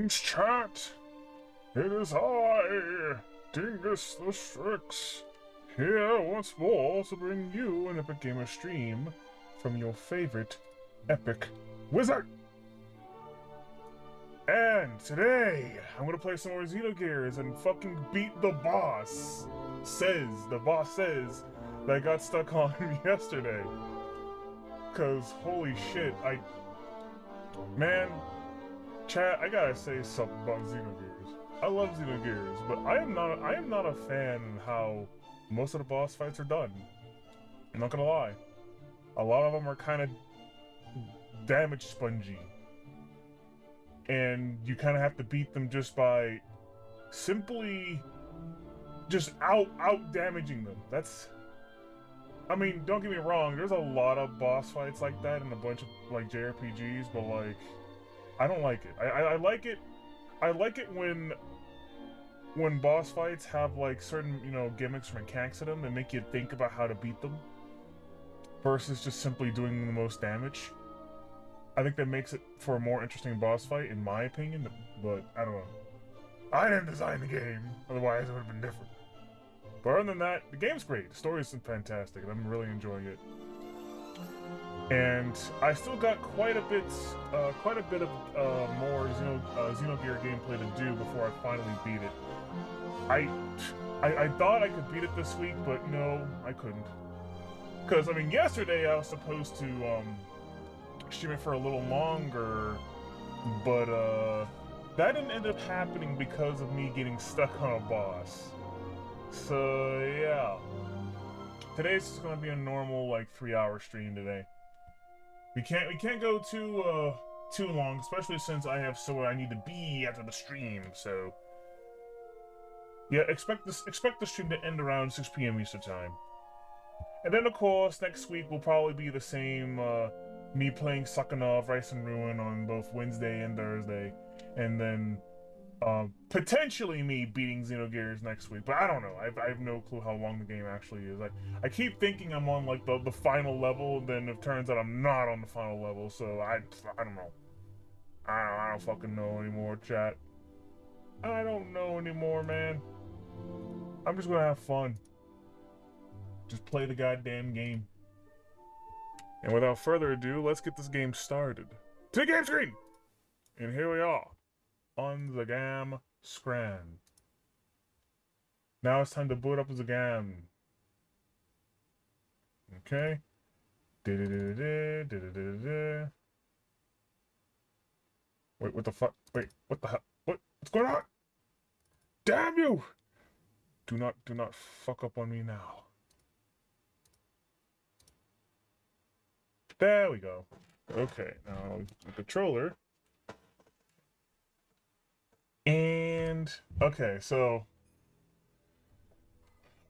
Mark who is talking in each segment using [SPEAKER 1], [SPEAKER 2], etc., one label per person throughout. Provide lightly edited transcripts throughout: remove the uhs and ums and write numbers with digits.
[SPEAKER 1] Greetings, chat! It is I, DingusTheStrix, here once more to bring you an epic gamer stream from your favorite epic wizard! And today, I'm gonna play some more Xenogears and fucking beat the boss! The boss says, that I got stuck on yesterday. Cause holy shit, man, chat, I gotta say something about Xenogears. I love Xenogears, but I am not a fan how most of the boss fights are done. I'm not gonna lie. A lot of them are kind of damage spongy. And you kind of have to beat them just by simply just out damaging them. I mean, don't get me wrong, there's a lot of boss fights like that in a bunch of like JRPGs, but like I don't like it. I like it. I like it when boss fights have like certain, gimmicks or mechanics in them and make you think about how to beat them versus just simply doing the most damage. I think that makes it for a more interesting boss fight, in my opinion, but I don't know. I didn't design the game, otherwise it would have been different. But other than that, the game's great. The story's fantastic, and I'm really enjoying it. And I still got quite a bit of more Xenogear gameplay to do before I finally beat it. I thought I could beat it this week, but no, I couldn't. Because, I mean, yesterday I was supposed to stream it for a little longer, but that didn't end up happening because of me getting stuck on a boss. So, yeah. Today's just gonna be a normal, like, 3-hour stream today. We can't go too long, especially since I have somewhere I need to be after the stream. So yeah, expect the stream to end around 6 p.m. Eastern time. And then of course next week will probably be the same. Me playing Sakhanov Rice and Ruin on both Wednesday and Thursday, and then potentially me beating Xenogears next week, but I don't know. I have no clue how long the game actually is. I keep thinking I'm on like the final level, then it turns out I'm not on the final level, so I don't know. I don't fucking know anymore, chat. I don't know anymore, man. I'm just gonna have fun. Just play the goddamn game. And without further ado, let's get this game started. To the game screen! And here we are. On the game screen. Now it's time to boot up the game. Okay. Wait, what the fuck? Wait, what the hell? What's going on? Damn you! Do not fuck up on me now. There we go. Okay, now the controller. And okay, so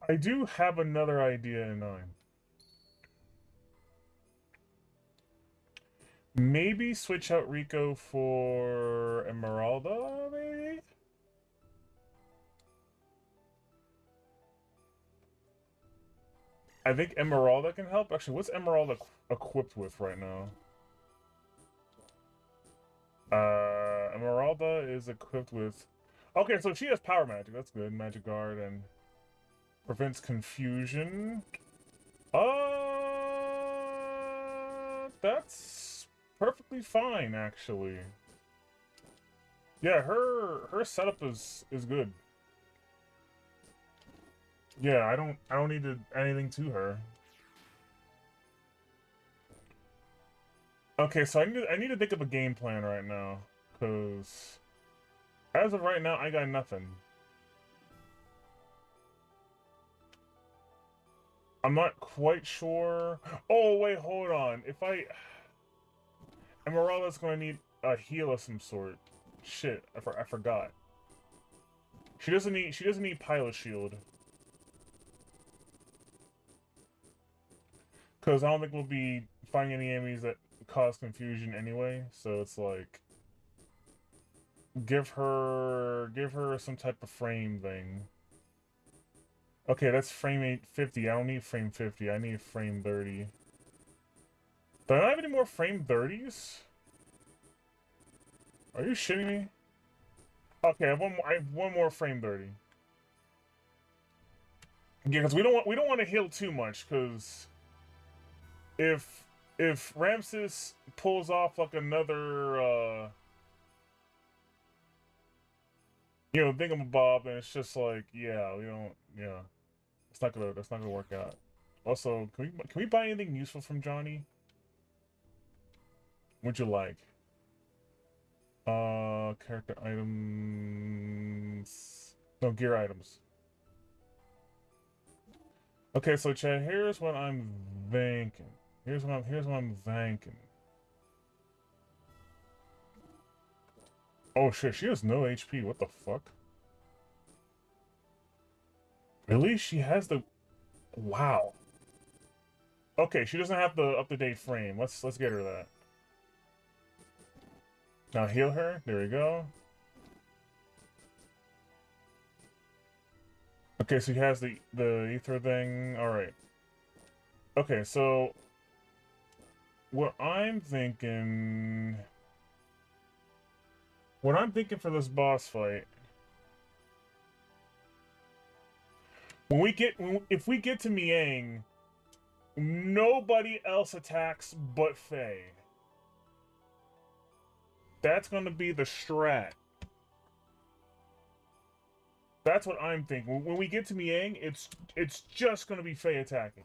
[SPEAKER 1] I do have another idea in mind. Maybe switch out Rico for Emeralda, maybe? I think Emeralda can help. Actually, what's Emeralda equipped with right now? Emeralda is equipped with... Okay, so she has power magic. That's good. Magic guard and prevents confusion. That's perfectly fine, actually. Yeah, her setup is good. Yeah, I don't need anything to her. Okay, so I need to think of a game plan right now, cause as of right now I got nothing. I'm not quite sure. Oh wait, hold on. Emeralda's gonna need a heal of some sort. Shit, I forgot. She doesn't need pilot shield. Cause I don't think we'll be finding any enemies that cause confusion anyway, so it's like give her some type of frame thing. Okay, that's frame 850. I don't need frame 50. I need frame 30. Do I not have any more frame 30s? Are you shitting me? Okay, I have one more frame 30. Yeah, because we don't want to heal too much, because if Ramses pulls off like another thingamabob, and it's just like, yeah, we don't, yeah, that's not gonna work out. Also, can we buy anything useful from Johnny? Would you like? Character items. No, gear items. Okay, so Chad, here's what I'm thinking. Here's what I'm thinking. Oh shit, she has no HP. What the fuck? Really? She has the wow. Okay, she doesn't have the up-to-date frame. Let's get her that. Now heal her. There we go. Okay, so he has the ether thing. All right. Okay, so what I'm thinking, for this boss fight, if we get to Miang, nobody else attacks but Fei. That's gonna be the strat. That's what I'm thinking. When we get to Miang, it's just gonna be Fei attacking.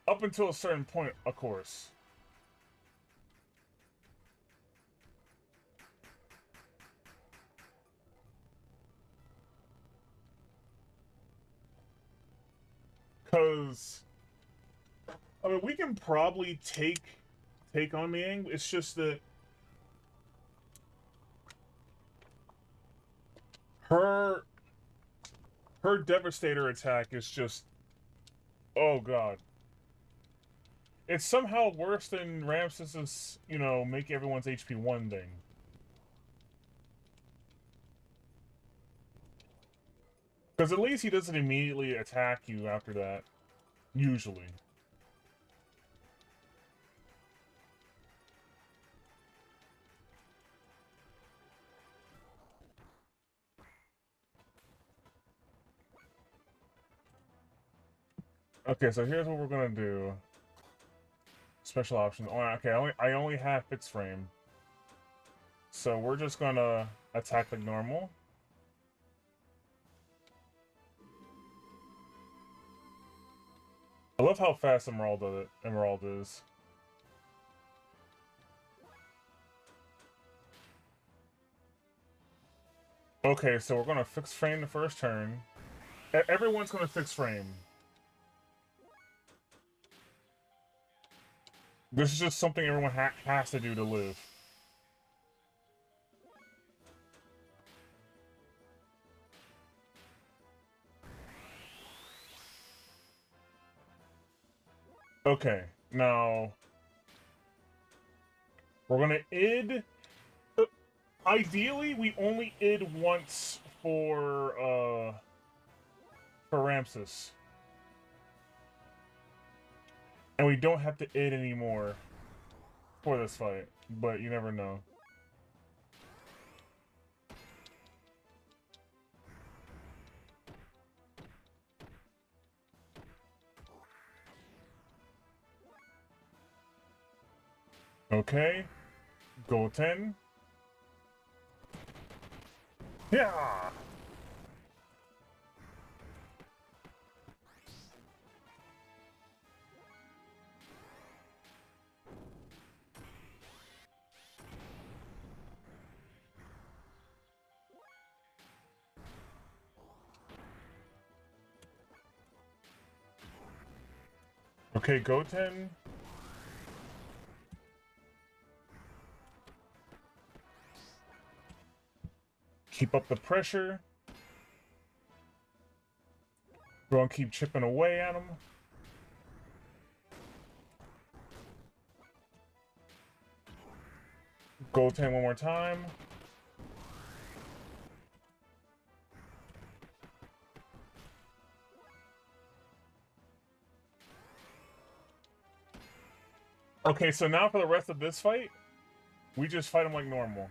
[SPEAKER 1] Up until a certain point, of course. Because I mean, we can probably take on Miang. It's just that her Devastator attack is just, oh god. It's somehow worse than Ramses's, make everyone's HP 1 thing. Because at least he doesn't immediately attack you after that. Usually. Okay, so here's what we're gonna do. Special option. Oh, okay, I only have fixed frame. So we're just gonna attack like normal. I love how fast Emerald is. Okay, so we're gonna fix frame the first turn. Everyone's gonna fix frame. This is just something everyone has to do to live. Okay, now we're gonna id. Ideally, we only id once for Ramses, and we don't have to id anymore for this fight. But you never know. Okay, goal 10. Yeah. Okay, go 10. Keep up the pressure. We're gonna keep chipping away at him. Go 10 one more time. Okay, so now for the rest of this fight, We just fight him like normal.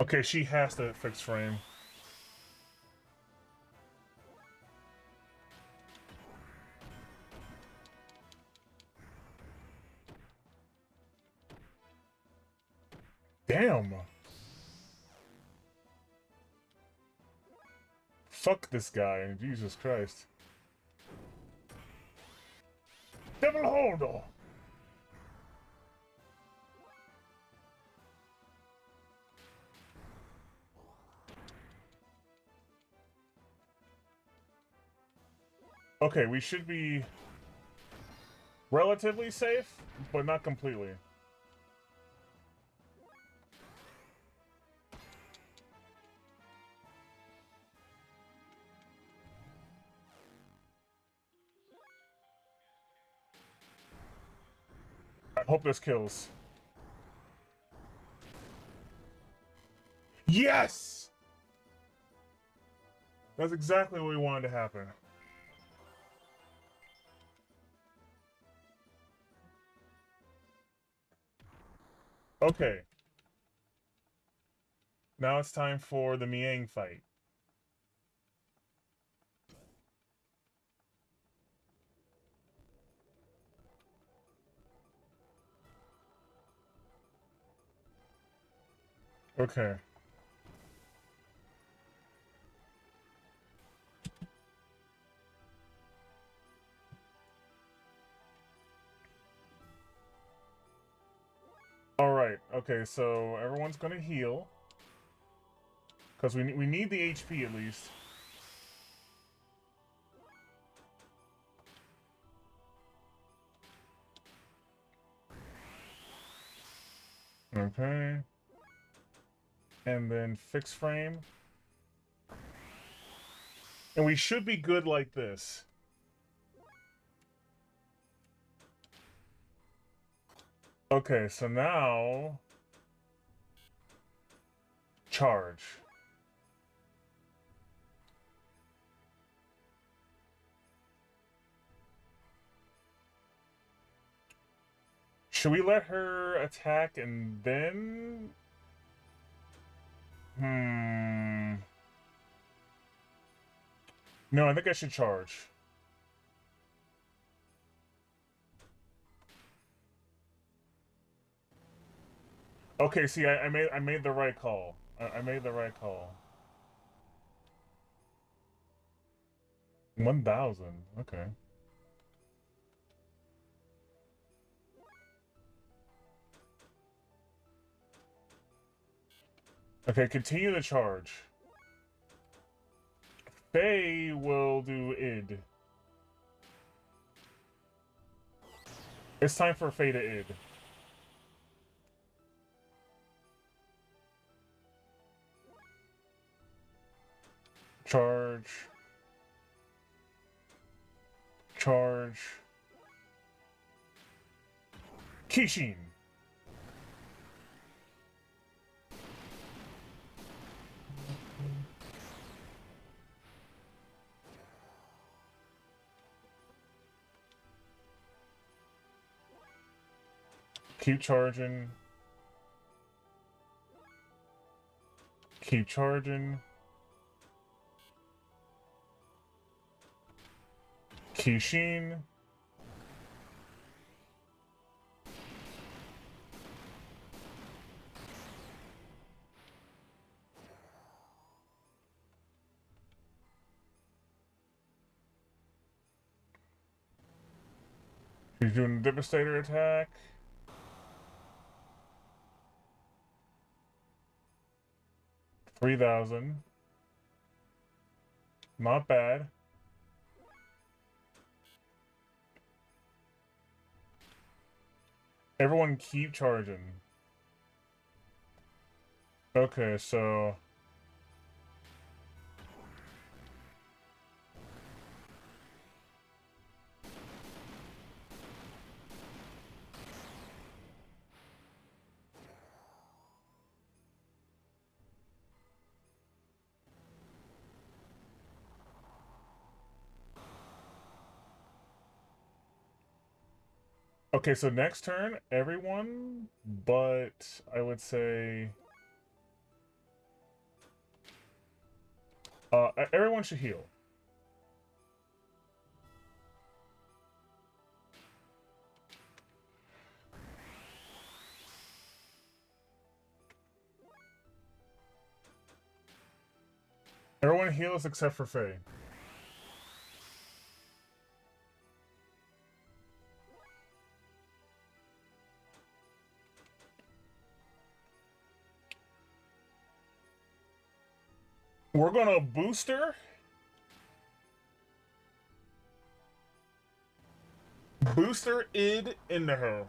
[SPEAKER 1] Okay, she has to fix frame. Damn. Fuck this guy, Jesus Christ. Devil Holder! Okay, we should be relatively safe, but not completely. I hope this kills. Yes! That's exactly what we wanted to happen. Okay. Now it's time for the Miang fight. Okay. Alright, okay, so everyone's gonna heal. Because we need the HP at least. Okay. And then fix frame. And we should be good like this. Okay, so now... charge. Should we let her attack and then... No, I think I should charge. Okay, see, I made the right call. I made the right call. 1,000. Okay. Okay, continue the charge. Fei will do id. It's time for Fei to id. Charge. Charge. Kishin. Keep charging. Keep charging. Kishin. He's doing a Devastator attack. $3,000. Not bad. Everyone keep charging. Okay, so... Okay, so next turn, everyone, but I would say everyone should heal. Everyone heals except for Faye. We're gonna booster. Booster id into her.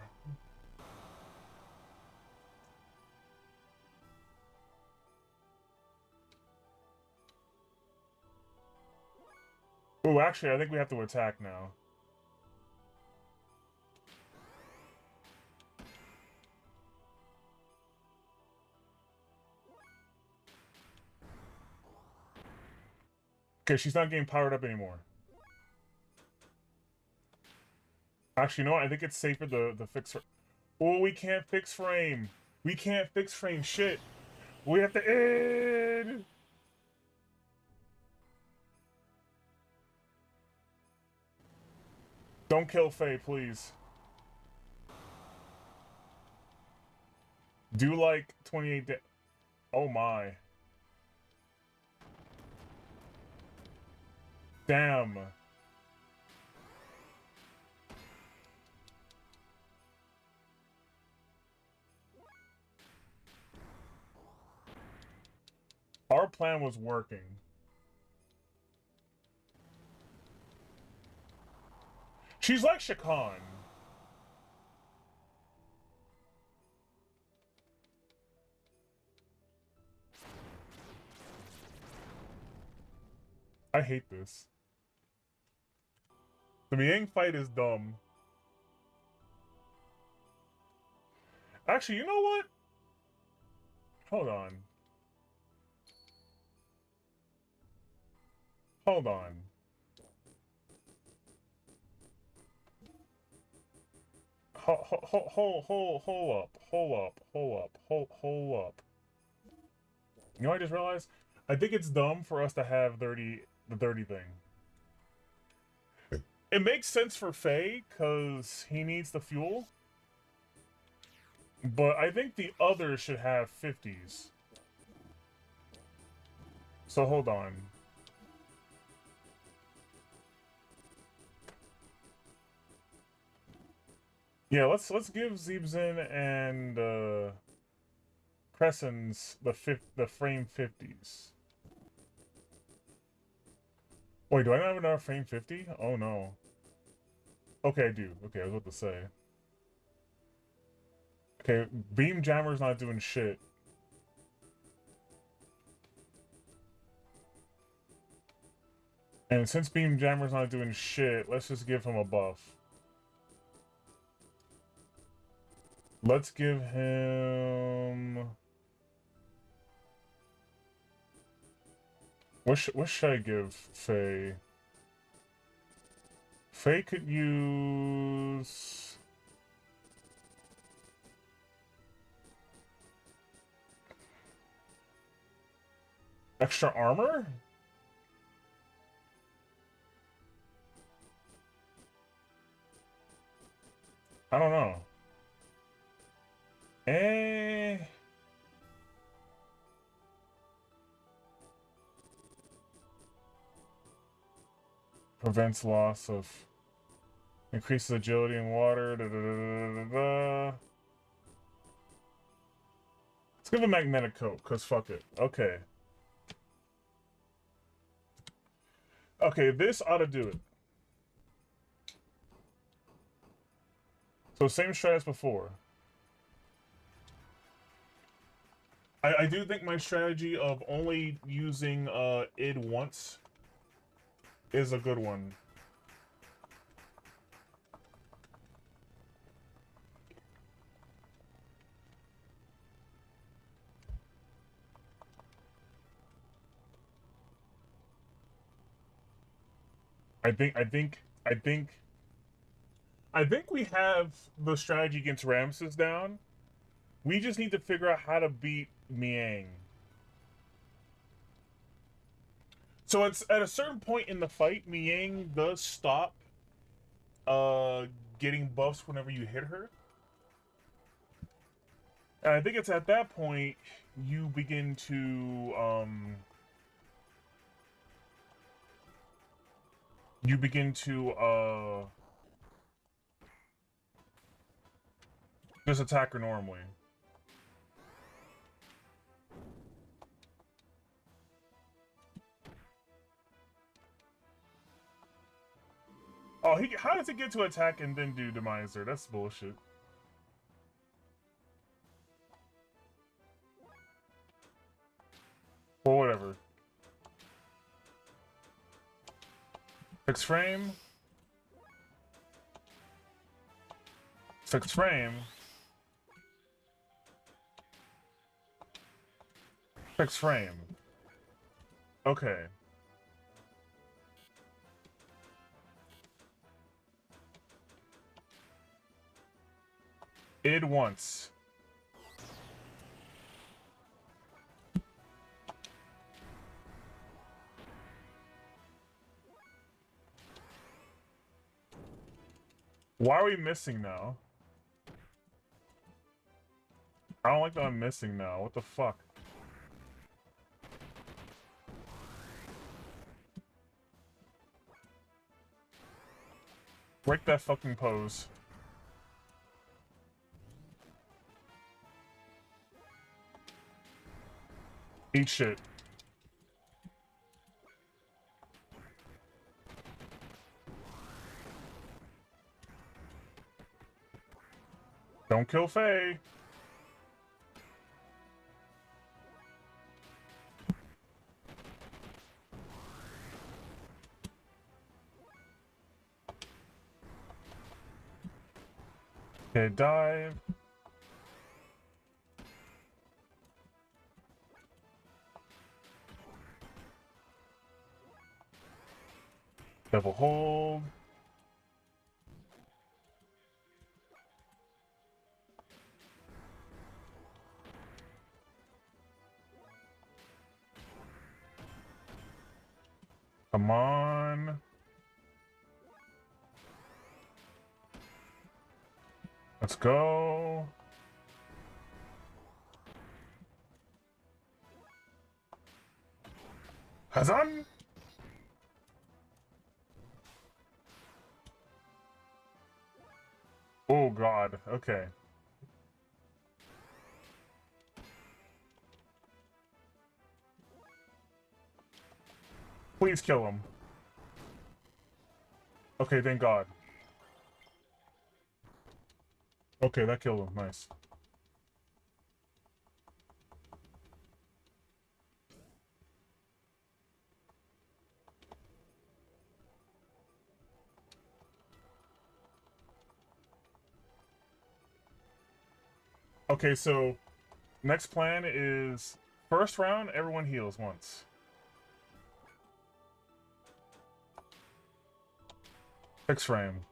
[SPEAKER 1] Oh, actually, I think we have to attack now. Okay, she's not getting powered up anymore. Actually, you know what? I think it's safer to fix her. Oh, we can't fix frame. We can't fix frame shit. We have to id. Don't kill Faye, please. Do like 28 oh my. Damn. Our plan was working. She's like Shakan. I hate this. The Miang fight is dumb. Actually, you know what? Hold on. Hold on. Hold up. You know what I just realized? I think it's dumb for us to have the 30 thing. It makes sense for Faye, because he needs the fuel. But I think the others should have 50s. So hold on. Yeah, let's give Zeebzin and Crescens the frame 50s. Wait, do I not have enough frame 50? Oh no. Okay, I do. Okay, I was about to say. Okay, Beam Jammer's not doing shit. And since Beam Jammer's not doing shit, let's just give him a buff. Let's give him... What should I give Faye? Faye could use... extra armor? I don't know. Prevents loss of... increases agility in water. Let's give a magnetic coat, because fuck it. Okay. Okay, this ought to do it. So same strat as before. I do think my strategy of only using id once is a good one. I think I think we have the strategy against Ramses down. We just need to figure out how to beat Miang. So it's at a certain point in the fight, Miang does stop getting buffs whenever you hit her. And I think it's at that point you begin to just attack her normally. Oh, how does he get to attack and then do demise her? That's bullshit. Well, whatever. Fixed frame. Fixed frame. Fixed frame. Okay. Id once. Why are we missing now? I don't like that I'm missing now. What the fuck? Break that fucking pose. Eat shit. Don't kill Faye. Okay, dive. Double hold. Come on. Let's go. Hazan! Oh god, okay. Please kill him. Okay, thank god. Okay, that killed him. Nice. Okay, so next plan is first round, everyone heals once. Fixed frame.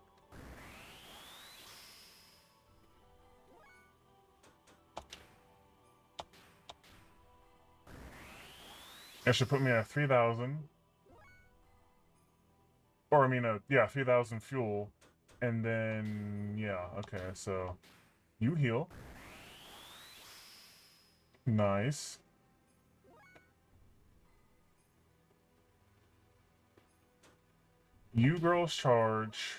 [SPEAKER 1] That should put me at 3,000. Or, I mean, yeah, 3,000 fuel. And then, yeah, okay, so you heal. Nice. You girls charge.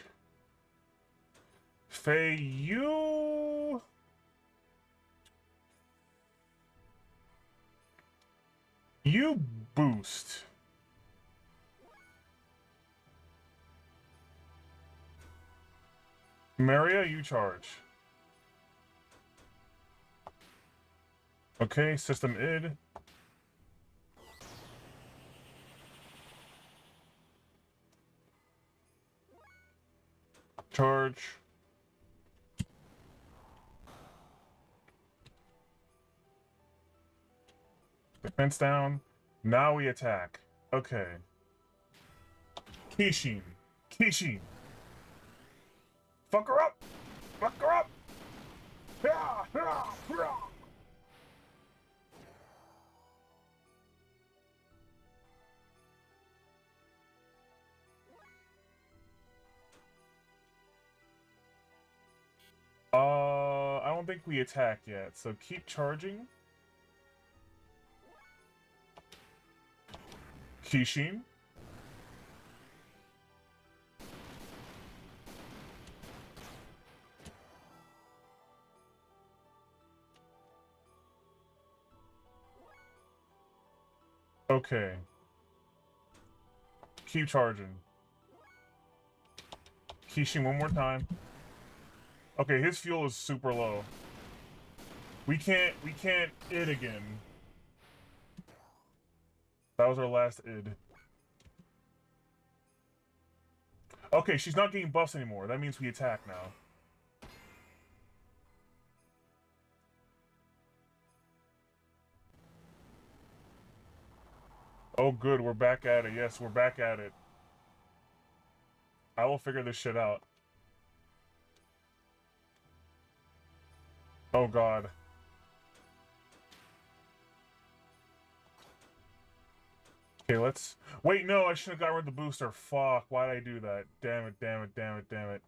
[SPEAKER 1] Faye, you... You boost. Maria, you charge. Okay, system id. Charge. Defense down. Now we attack. Okay. Kishin. Kishin. Fuck her up! Fuck her up! Yeah, yeah, yeah. I don't think we attacked yet, so keep charging. Kishin. Okay. Keep charging. Kishin one more time. Okay, his fuel is super low. We can't id again. That was our last id. Okay, she's not getting buffs anymore. That means we attack now. Oh good, we're back at it. Yes, we're back at it. I will figure this shit out. Oh god. Okay, let's... Wait, no, I should have got rid of the booster. Fuck, why'd I do that? Damn it, damn it, damn it, damn it.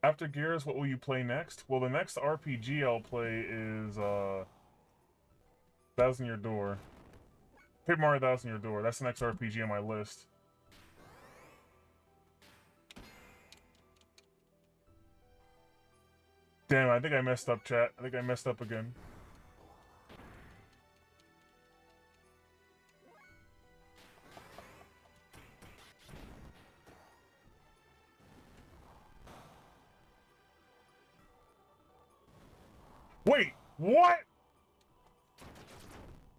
[SPEAKER 1] After Gears, what will you play next? Well, the next RPG I'll play is, Thousand Year Door. Paper Mario Thousand Year Door. That's the next RPG on my list. Damn, I think I messed up, chat. I think I messed up again. Wait, what?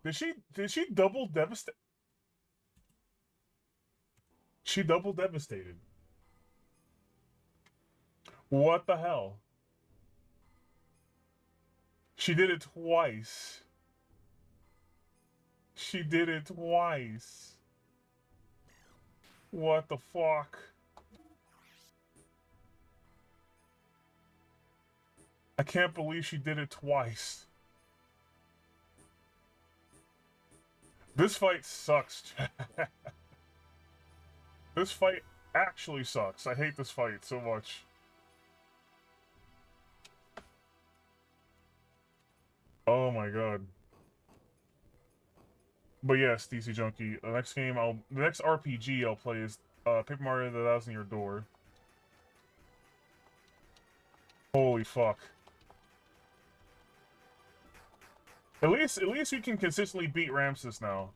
[SPEAKER 1] Did she double devastate? She double devastated. What the hell? She did it twice. She did it twice. What the fuck? I can't believe she did it twice. This fight sucks. This fight actually sucks. I hate this fight so much. Oh my god. But yes, DC Junkie. The next RPG I'll play is Paper Mario: The Thousand Year Door. Holy fuck. At least we can consistently beat Ramses now.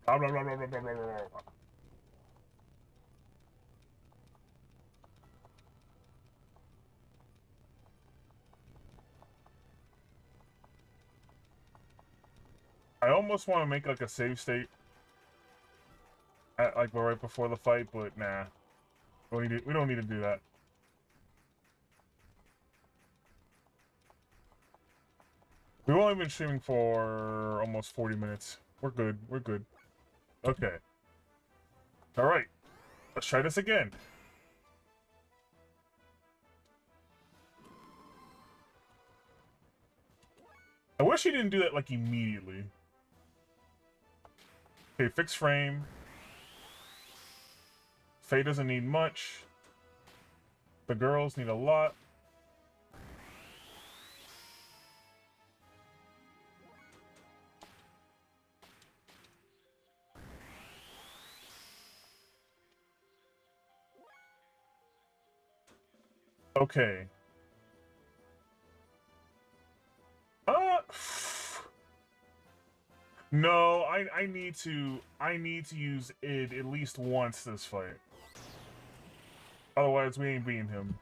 [SPEAKER 1] Blah, blah, blah, blah, blah, blah, blah, blah. I almost want to make like a save state at like right before the fight, but nah. We don't need to do that. We've only been streaming for almost 40 minutes. We're good. We're good. Okay. Alright. Let's try this again. I wish he didn't do that like immediately. Okay, fixed frame. Faye doesn't need much. The girls need a lot. Okay. No, I need to use id at least once this fight. Otherwise, we ain't beating him.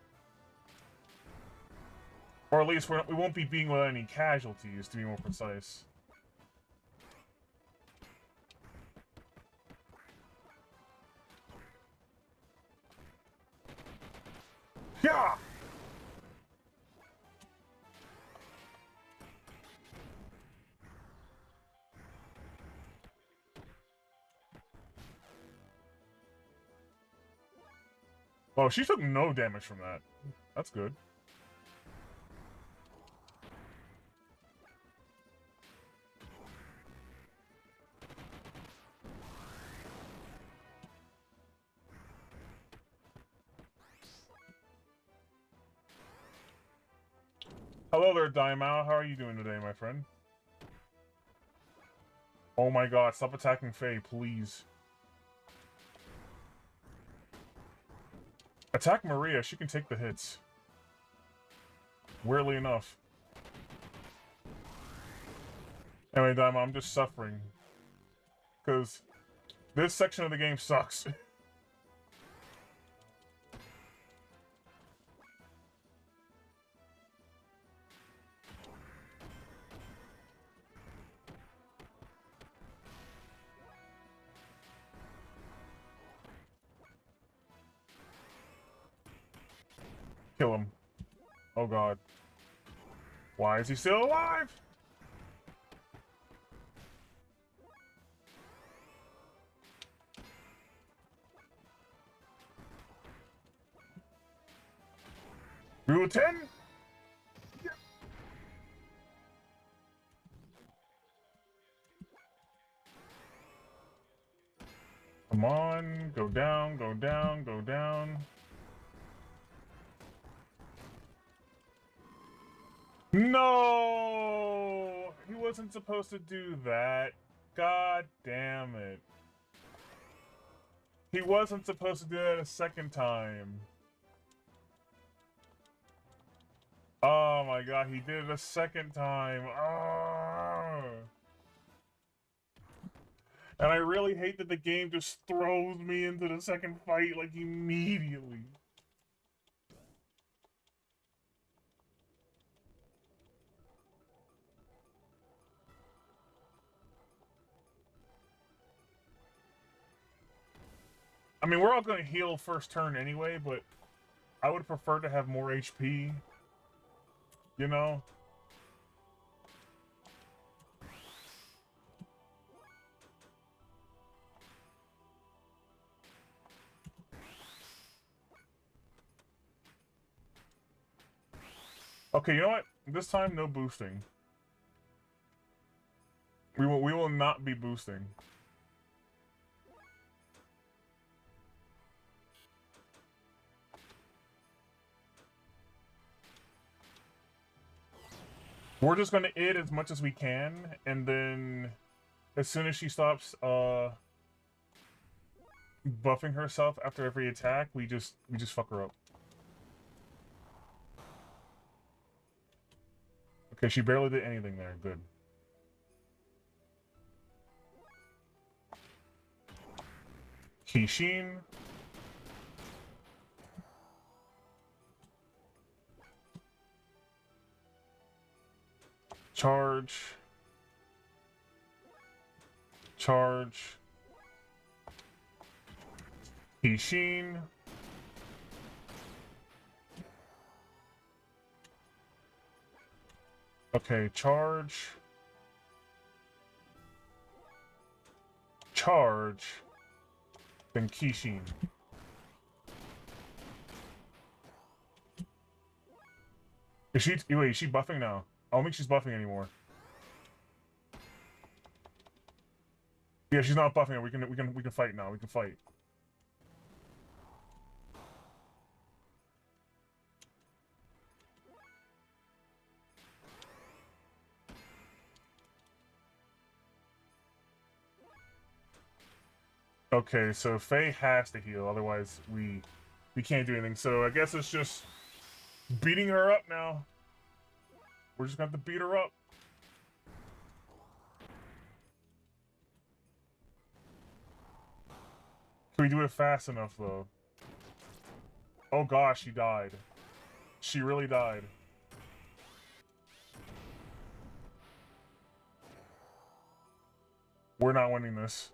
[SPEAKER 1] Or at least we won't be beating without any casualties, to be more precise. Yeah. Oh, she took no damage from that. That's good. Hello there, Daimao. How are you doing today, my friend? Oh my god, stop attacking Faye, please. Attack Maria, she can take the hits. Weirdly enough. Anyway, Daimao, I'm just suffering. Because this section of the game sucks. Kill him. Oh god. Why is he still alive? Rule 10? Come on, go down, go down, go down. No! He wasn't supposed to do that. God damn it. He wasn't supposed to do that a second time. Oh my god, he did it a second time. Oh. And I really hate that the game just throws me into the second fight like immediately. I mean, we're all going to heal first turn anyway, but I would prefer to have more HP. You know? Okay, you know what? This time, no boosting. We will not be boosting. We're just gonna id as much as we can, and then as soon as she stops buffing herself after every attack, we just fuck her up. Okay, she barely did anything there. Good. Kishin. Charge. Charge. Kishin. Okay, charge. Charge. Then Kishin. Wait, is she buffing now? I don't think she's buffing anymore. Yeah, she's not buffing. We can fight now. We can fight. Okay, so Faye has to heal, otherwise we can't do anything. So I guess it's just beating her up now. We're just gonna have to beat her up. Can we do it fast enough though? Oh gosh, she died. She really died. We're not winning this.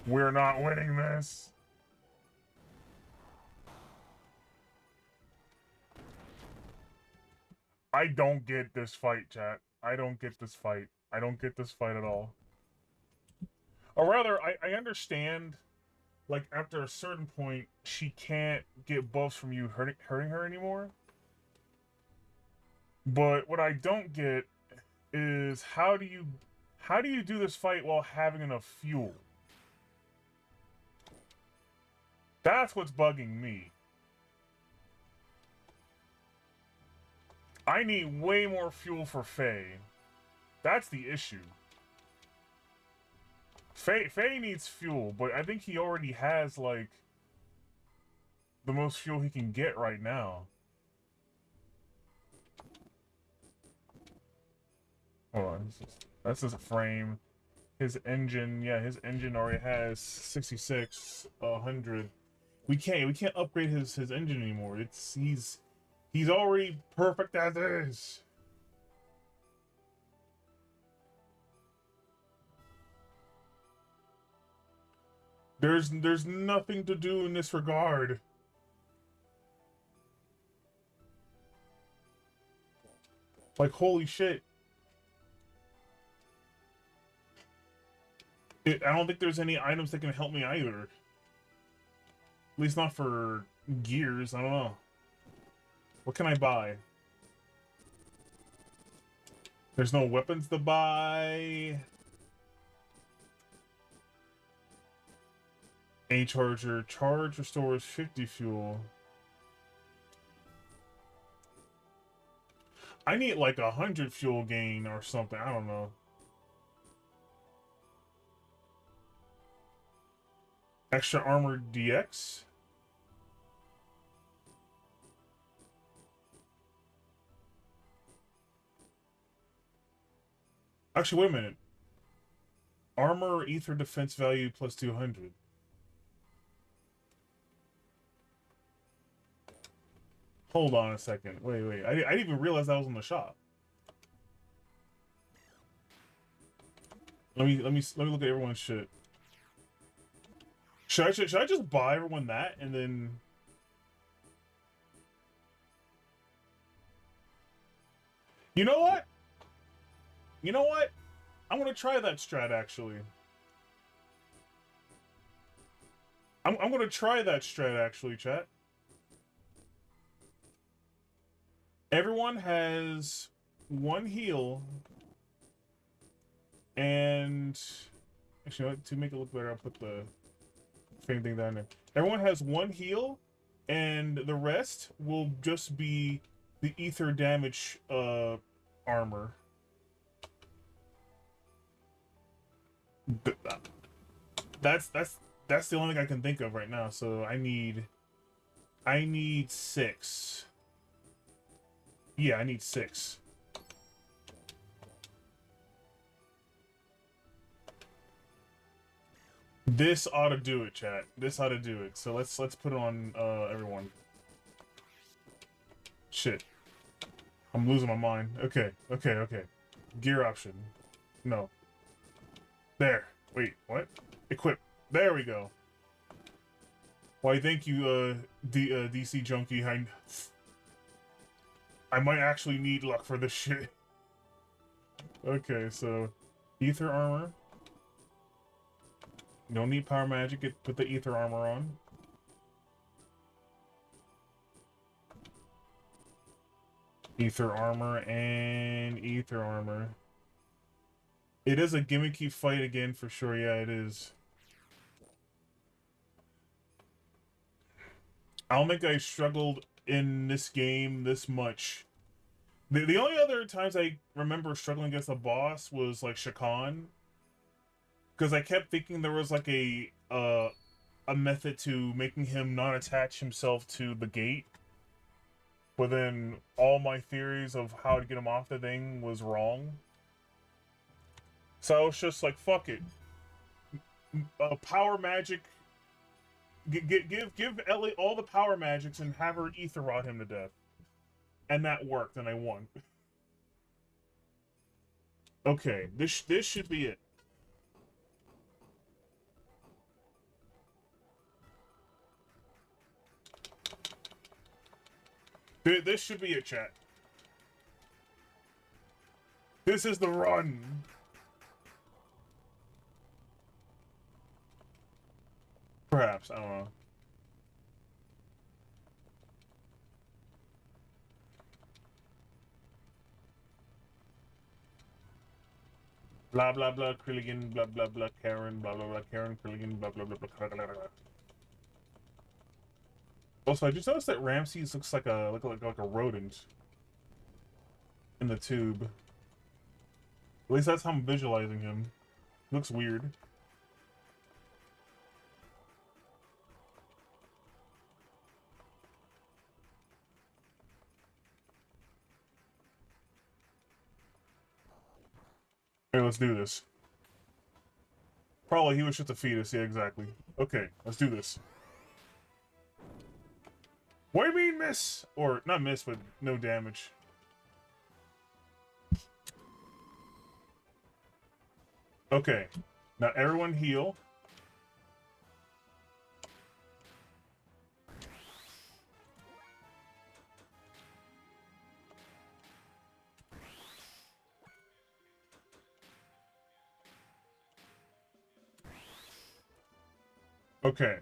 [SPEAKER 1] We're not winning this. I don't get this fight, chat. I don't get this fight. I don't get this fight at all. Or rather, I understand, like, after a certain point, she can't get buffs from you hurting her anymore. But what I don't get is how do you do this fight while having enough fuel? That's what's bugging me. I need way more fuel for Fei. That's the issue. Fei needs fuel, but I think he already has, like, the most fuel he can get right now. Hold on. That's his frame. His engine, yeah, his engine already has 66, 100. We can't upgrade his engine anymore. He's already perfect as is. There's nothing to do in this regard. Like, holy shit. I don't think there's any items that can help me either. At least not for gears, I don't know. What can I buy? There's no weapons to buy. A charger. Charge restores 50 fuel. I need like 100 fuel gain or something. I don't know. Extra armor DX. Actually, wait a minute. Armor ether defense value plus 200. Hold on a second. Wait. I didn't even realize that was in the shop. Let me look at everyone's shit. Should I just buy everyone that and then? You know what? You know what? I'm gonna try that strat actually. I'm gonna try that strat actually, chat. Everyone has one heal, and actually, to make it look better, I'll put the same thing down there. Everyone has one heal, and the rest will just be the ether damage armor. That's the only thing I can think of right now. So I need 6. Yeah, I need 6. This ought to do it, chat. This ought to do it. So let's put it on everyone. Shit. I'm losing my mind. Okay. Gear option. No. There. Wait, what? Equip. There we go. Why, thank you, DC Junkie. I might actually need luck for this shit. Okay, so ether armor. You don't need power magic. Put the ether armor on. Ether armor and ether armor. It is a gimmicky fight again for sure. Yeah, it is. I don't think I struggled in this game this much. The only other times I remember struggling against a boss was like Shakan, because I kept thinking there was like a method to making him not attach himself to the gate, but then all my theories of how to get him off the thing was wrong. So I was just like, fuck it. Power magic. Give Ellie all the power magics and have her ether rod him to death. And that worked, and I won. Okay, this should be it. This should be it, chat. This is the run. Perhaps, I don't know. Blah blah blah Krilligan, blah blah blah Karen, blah blah blah Karen, Krilligan, blah blah blah blah blah blah blah. Also, I just noticed that Ramses looks like a rodent in the tube. At least that's how I'm visualizing him. He looks weird. Hey, let's do this. Probably he was just a fetus, yeah, exactly. Okay, let's do this. What do you mean miss? Or, not miss, but no damage. Okay, now everyone heal. Okay.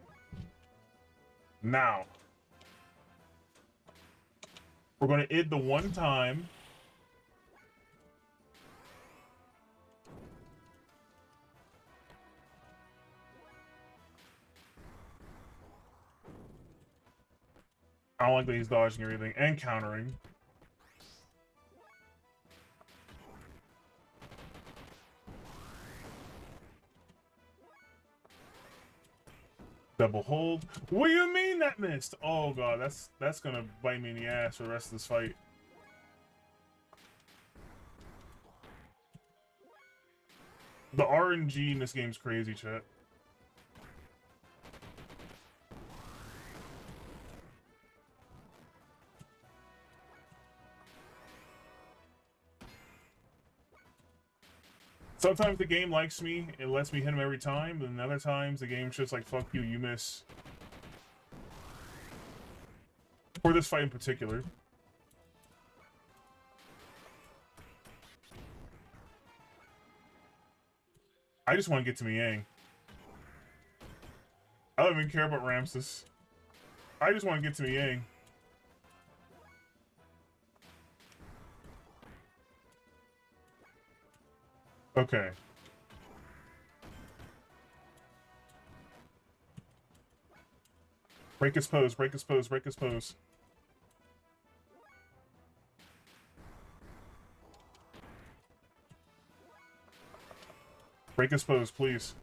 [SPEAKER 1] Now. We're going to id the one time. I don't like that he's dodging everything and countering. Double hold. What do you mean that missed? Oh god, that's gonna bite me in the ass for the rest of this fight. The RNG in this game's crazy, chat. Sometimes the game likes me, it lets me hit him every time, and other times the game's just like, fuck you, you miss. For this fight in particular. I just want to get to Miang. I don't even care about Ramses. I just want to get to Miang. Okay. Break his pose, break his pose, break his pose. Break his pose, please.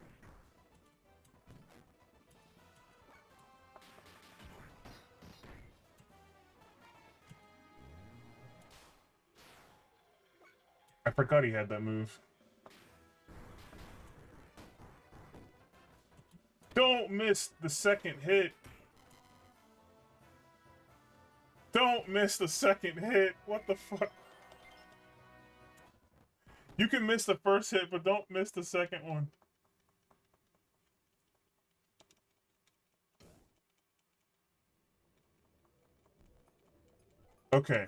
[SPEAKER 1] I forgot he had that move. Don't miss the second hit. Don't miss the second hit. What the fuck? You can miss the first hit, but don't miss the second one. Okay.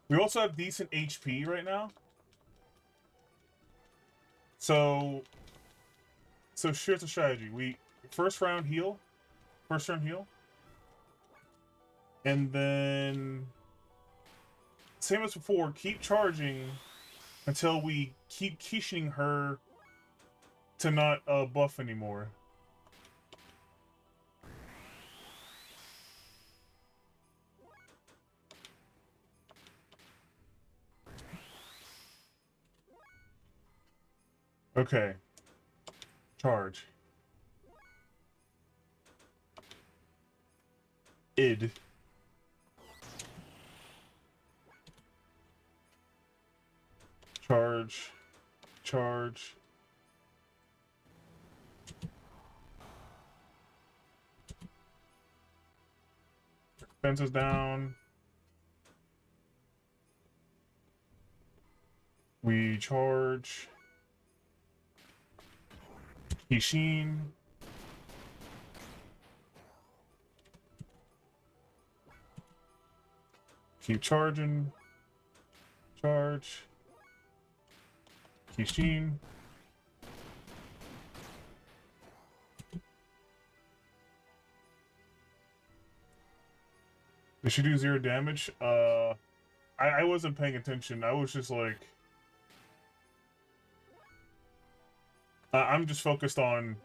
[SPEAKER 1] We also have decent HP right now. So here's the strategy. We first round heal. First turn heal. And then same as before, keep charging until we keep quichening her to not buff anymore. Okay. Charge. Id. Charge. Charge. Fences down. We charge. Kishin. Keep charging. Charge. Kishin. Did she do 0 damage? I wasn't paying attention. I was just like... I'm just focused on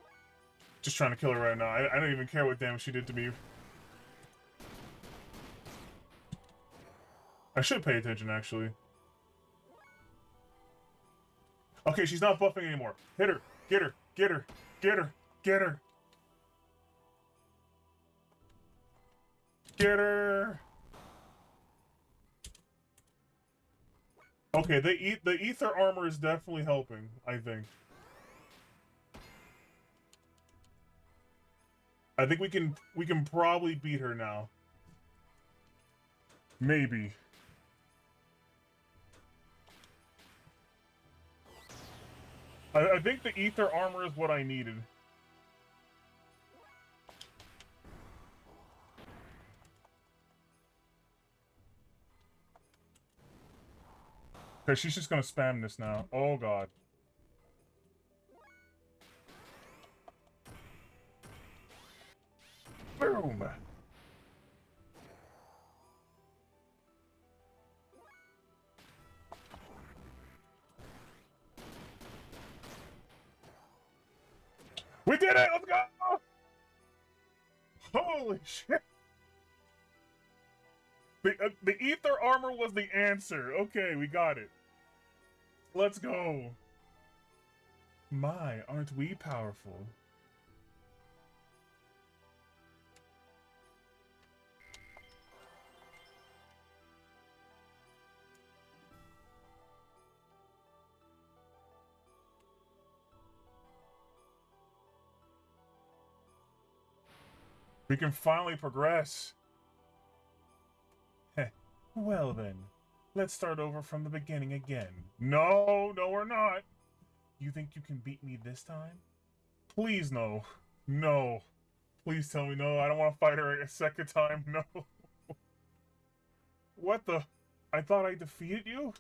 [SPEAKER 1] just trying to kill her right now. I don't even care what damage she did to me. I should pay attention, actually. Okay, she's not buffing anymore. Hit her. Get her. Get her. Get her. Get her. Get her. Okay, the ether armor is definitely helping, I think. I think we can probably beat her now. Maybe. I think the ether armor is what I needed. Okay, she's just gonna spam this now. Oh god. Boom! We did it! Let's go! Holy shit! The ether armor was the answer. Okay, we got it. Let's go. My, aren't we powerful? We can finally progress. Heh. Well then, let's start over from the beginning again. No, we're not. You think you can beat me this time? Please, no. No. Please tell me no. I don't want to fight her a second time. No. What the? I thought I defeated you?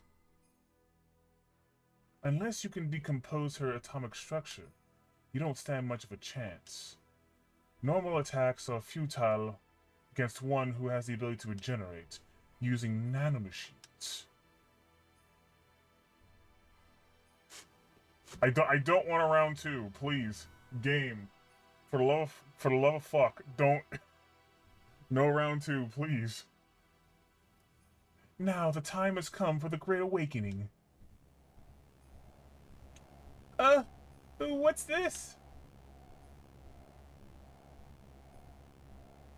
[SPEAKER 1] Unless you can decompose her atomic structure, you don't stand much of a chance. Normal attacks are futile against one who has the ability to regenerate using nanomachines. I don't want a round 2, please. Game. For the love of fuck, don't. No round 2, please. Now the time has come for the Great Awakening. What's this?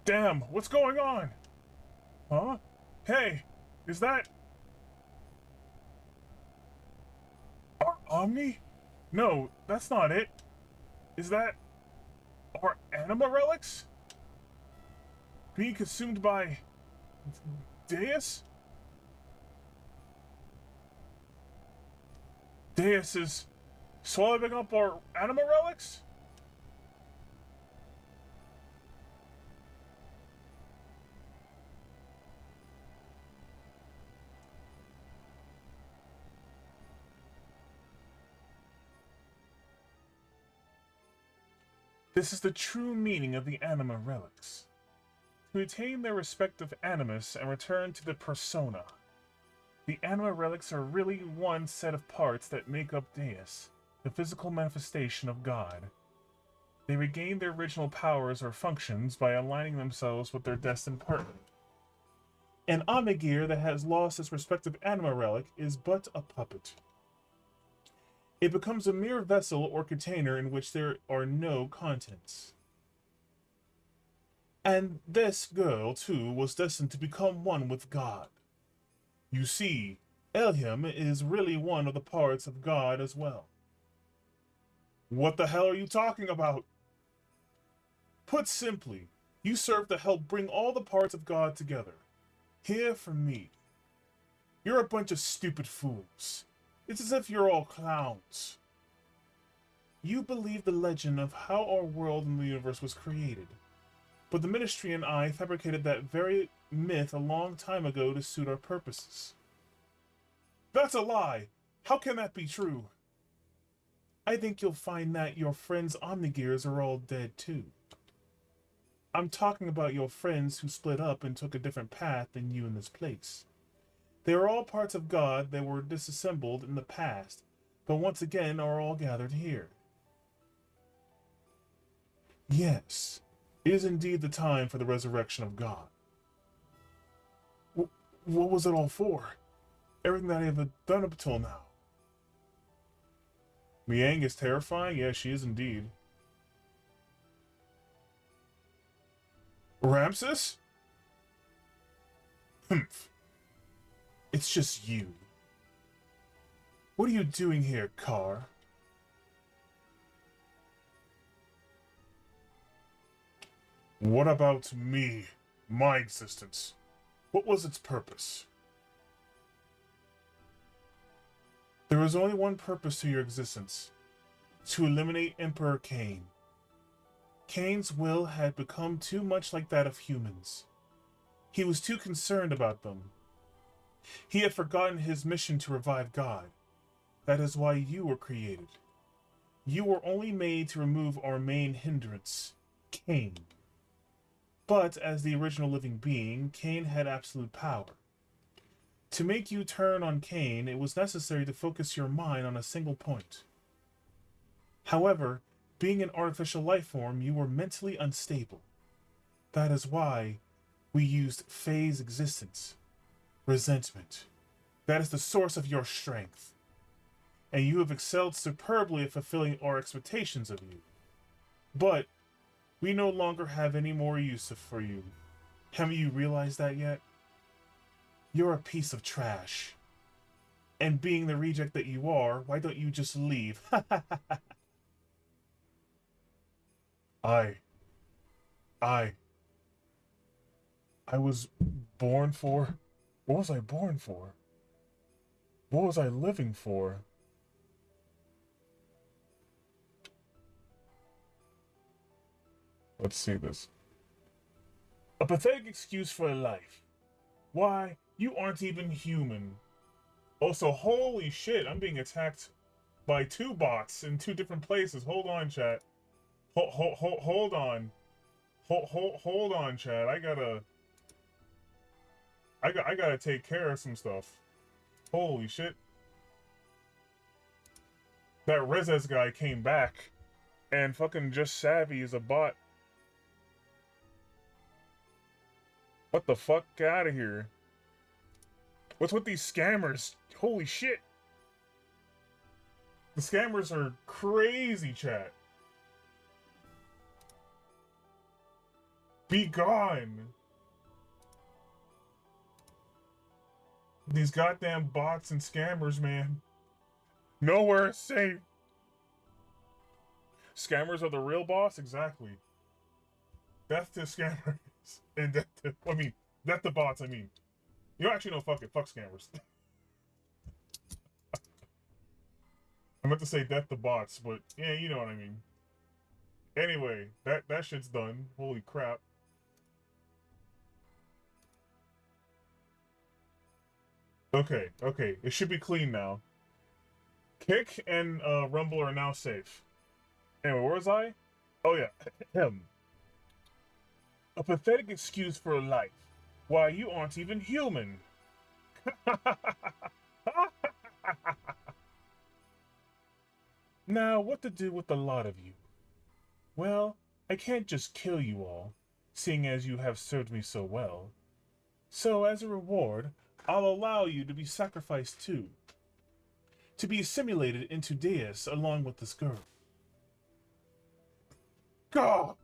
[SPEAKER 1] Damn, what's going on? Huh? Hey, is that... our Omni? No, that's not it. Is that... our anima relics? Being consumed by... Deus? Deus is... swallowing up our anima relics? This is the true meaning of the anima relics. To attain their respective animus and return to the persona. The anima relics are really one set of parts that make up Deus, the physical manifestation of God. They regain their original powers or functions by aligning themselves with their destined partner. An Omnigear that has lost its respective anima relic is but a puppet. It becomes a mere vessel or container in which there are no contents. And this girl, too, was destined to become one with God. You see, Elhim is really one of the parts of God as well. What the hell are you talking about? Put simply, you serve to help bring all the parts of God together. Hear from me. You're a bunch of stupid fools. It's as if you're all clowns. You believe the legend of how our world and the universe was created. But the Ministry and I fabricated that very myth a long time ago to suit our purposes. That's a lie! How can that be true? I think you'll find that your friends' Omnigears are all dead too. I'm talking about your friends who split up and took a different path than you in this place. They are all parts of God that were disassembled in the past, but once again are all gathered here. Yes, it is indeed the time for the resurrection of God. What was it all for? Everything that I have done up till now. Miang is terrifying? Yes, she is indeed. Ramses? Humph. It's just you. What are you doing here, Carr? What about me? My existence? What was its purpose? There was only one purpose to your existence. To eliminate Emperor Cain. Cain's will had become too much like that of humans. He was too concerned about them. He had forgotten his mission to revive God. That is why you were created. You were only made to remove our main hindrance, Cain. But as the original living being, Cain had absolute power. To make you turn on Cain, it was necessary to focus your mind on a single point. However, being an artificial life form, you were mentally unstable. That is why we used Fei's existence. Resentment. That is the source of your strength. And you have excelled superbly at fulfilling our expectations of you. But we no longer have any more use for you. Haven't you realized that yet? You're a piece of trash. And being the reject that you are, why don't you just leave? I was born for... What was I born for? What was I living for? Let's see this. A pathetic excuse for life. Why, you aren't even human. Also, holy shit, I'm being attacked by two bots in two different places. Hold on, chat. Hold on. Hold on, chat. I gotta take care of some stuff. Holy shit. That Rezes guy came back, and fucking Just Savvy is a bot. What the fuck? Get out of here. What's with these scammers? Holy shit. The scammers are crazy, chat. Be gone. These goddamn bots and scammers, man. Nowhere is safe. Scammers are the real boss? Exactly. Death to scammers. And death to, death to bots, You know, actually, no, fuck it. Fuck scammers. I meant to say death to bots, but yeah, you know what I mean. Anyway, that shit's done. Holy crap. Okay. It should be clean now. Kick and Rumble are now safe. Anyway, where was I? Oh yeah. A pathetic excuse for life. Why, you aren't even human. Now, what to do with the lot of you? Well, I can't just kill you all, seeing as you have served me so well. So, as a reward, I'll allow you to be sacrificed too. To be assimilated into Deus along with this girl. God!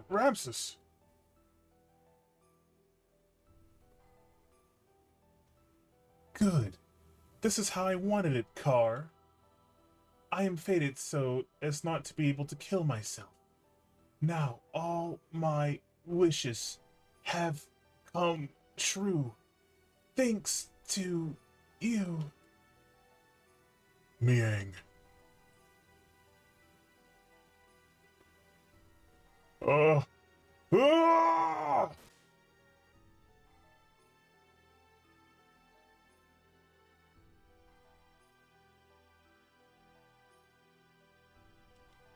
[SPEAKER 1] Ramses! Good. This is how I wanted it, Carr. I am fated so as not to be able to kill myself. Now all my wishes have come true. Thanks to you. Miang. Ah!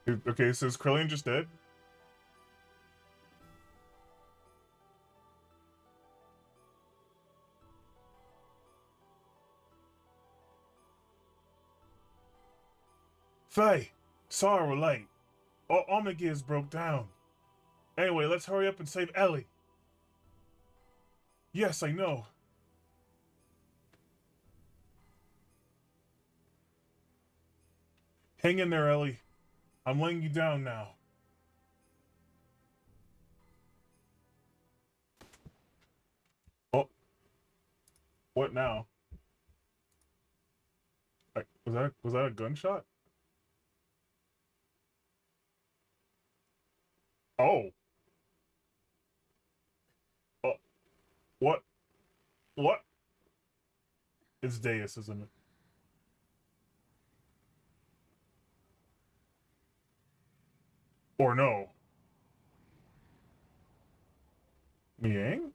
[SPEAKER 1] Okay, so is Krillin just dead? Faye! Sorry we're late. All my gears broke down. Anyway, let's hurry up and save Ellie. Yes, I know. Hang in there, Ellie. I'm laying you down now. Oh, what now? Was that a gunshot? Oh, oh, what? What? It's Deus, isn't it? Or no? Miang?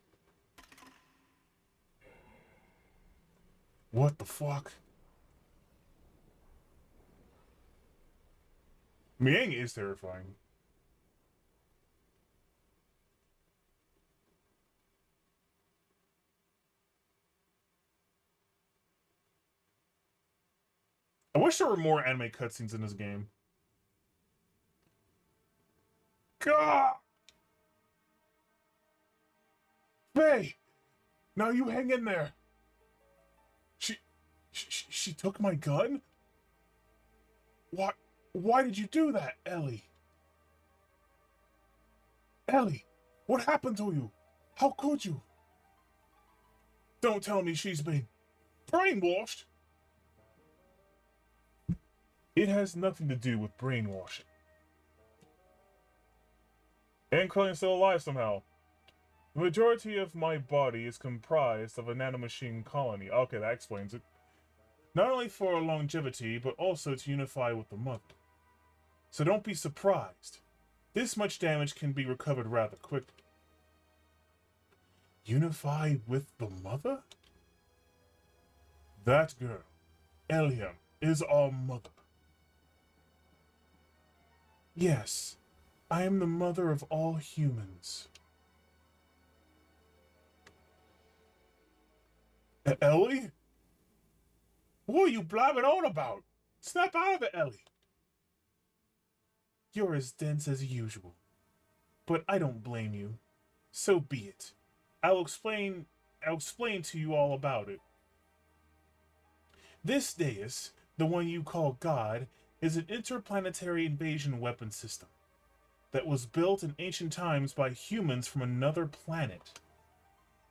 [SPEAKER 1] What the fuck? Miang is terrifying. I wish there were more anime cutscenes in this game. God! Faye! Now you hang in there. She took my gun? Why? Why did you do that, Ellie? Ellie, what happened to you? How could you? Don't tell me she's been brainwashed. It has nothing to do with brainwashing. And Krillian's still alive somehow. The majority of my body is comprised of a nanomachine colony. Okay, that explains it. Not only for longevity, but also to unify with the mother. So don't be surprised. This much damage can be recovered rather quickly. Unify with the mother? That girl, Eliam, is our mother. Yes, I am the mother of all humans. Ellie? What are you blabbing on about? Snap out of it, Ellie. You're as dense as usual. But I don't blame you. So be it. I'll explain to you all about it. This Deus, the one you call God, is an interplanetary invasion weapon system that was built in ancient times by humans from another planet.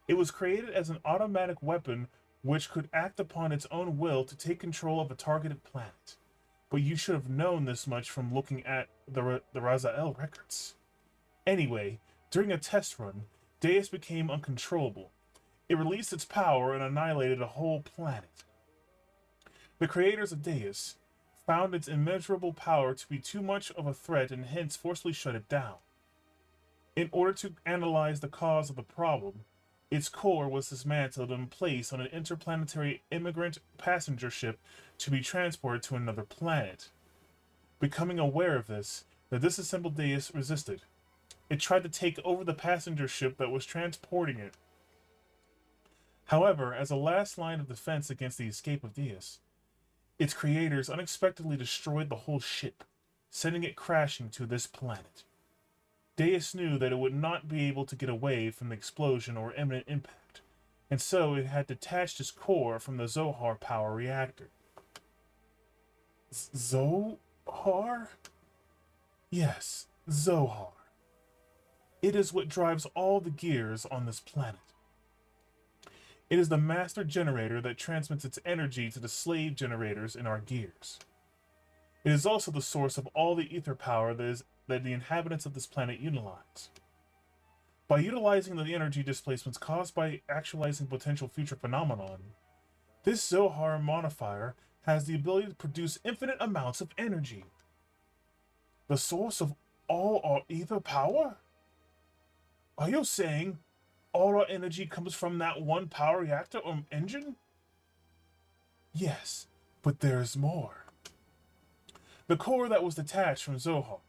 [SPEAKER 1] It was created as an automatic weapon which could act upon its own will to take control of a targeted planet. But you should have known this much from looking at the Raziel records. Anyway, during a test run, Deus became uncontrollable. It released its power and annihilated a whole planet. The creators of Deus found its immeasurable power to be too much of a threat and hence forcibly shut it down. In order to analyze the cause of the problem, its core was dismantled and placed on an interplanetary immigrant passenger ship to be transported to another planet. Becoming aware of this, the disassembled Deus resisted. It tried to take over the passenger ship that was transporting it. However, as a last line of defense against the escape of Deus, its creators unexpectedly destroyed the whole ship, sending it crashing to this planet. Deus knew that it would not be able to get away from the explosion or imminent impact, and so it had detached its core from the Zohar power reactor. Zohar? Yes, Zohar. It is what drives all the gears on this planet. It is the master generator that transmits its energy to the slave generators in our gears. It is also the source of all the ether power that the inhabitants of this planet utilize. By utilizing the energy displacements caused by actualizing potential future phenomenon, this Zohar modifier has the ability to produce infinite amounts of energy. The source of all our ether power? Are you saying all our energy comes from that one power reactor or engine? Yes, but there's more. The core that was detached from Zohar,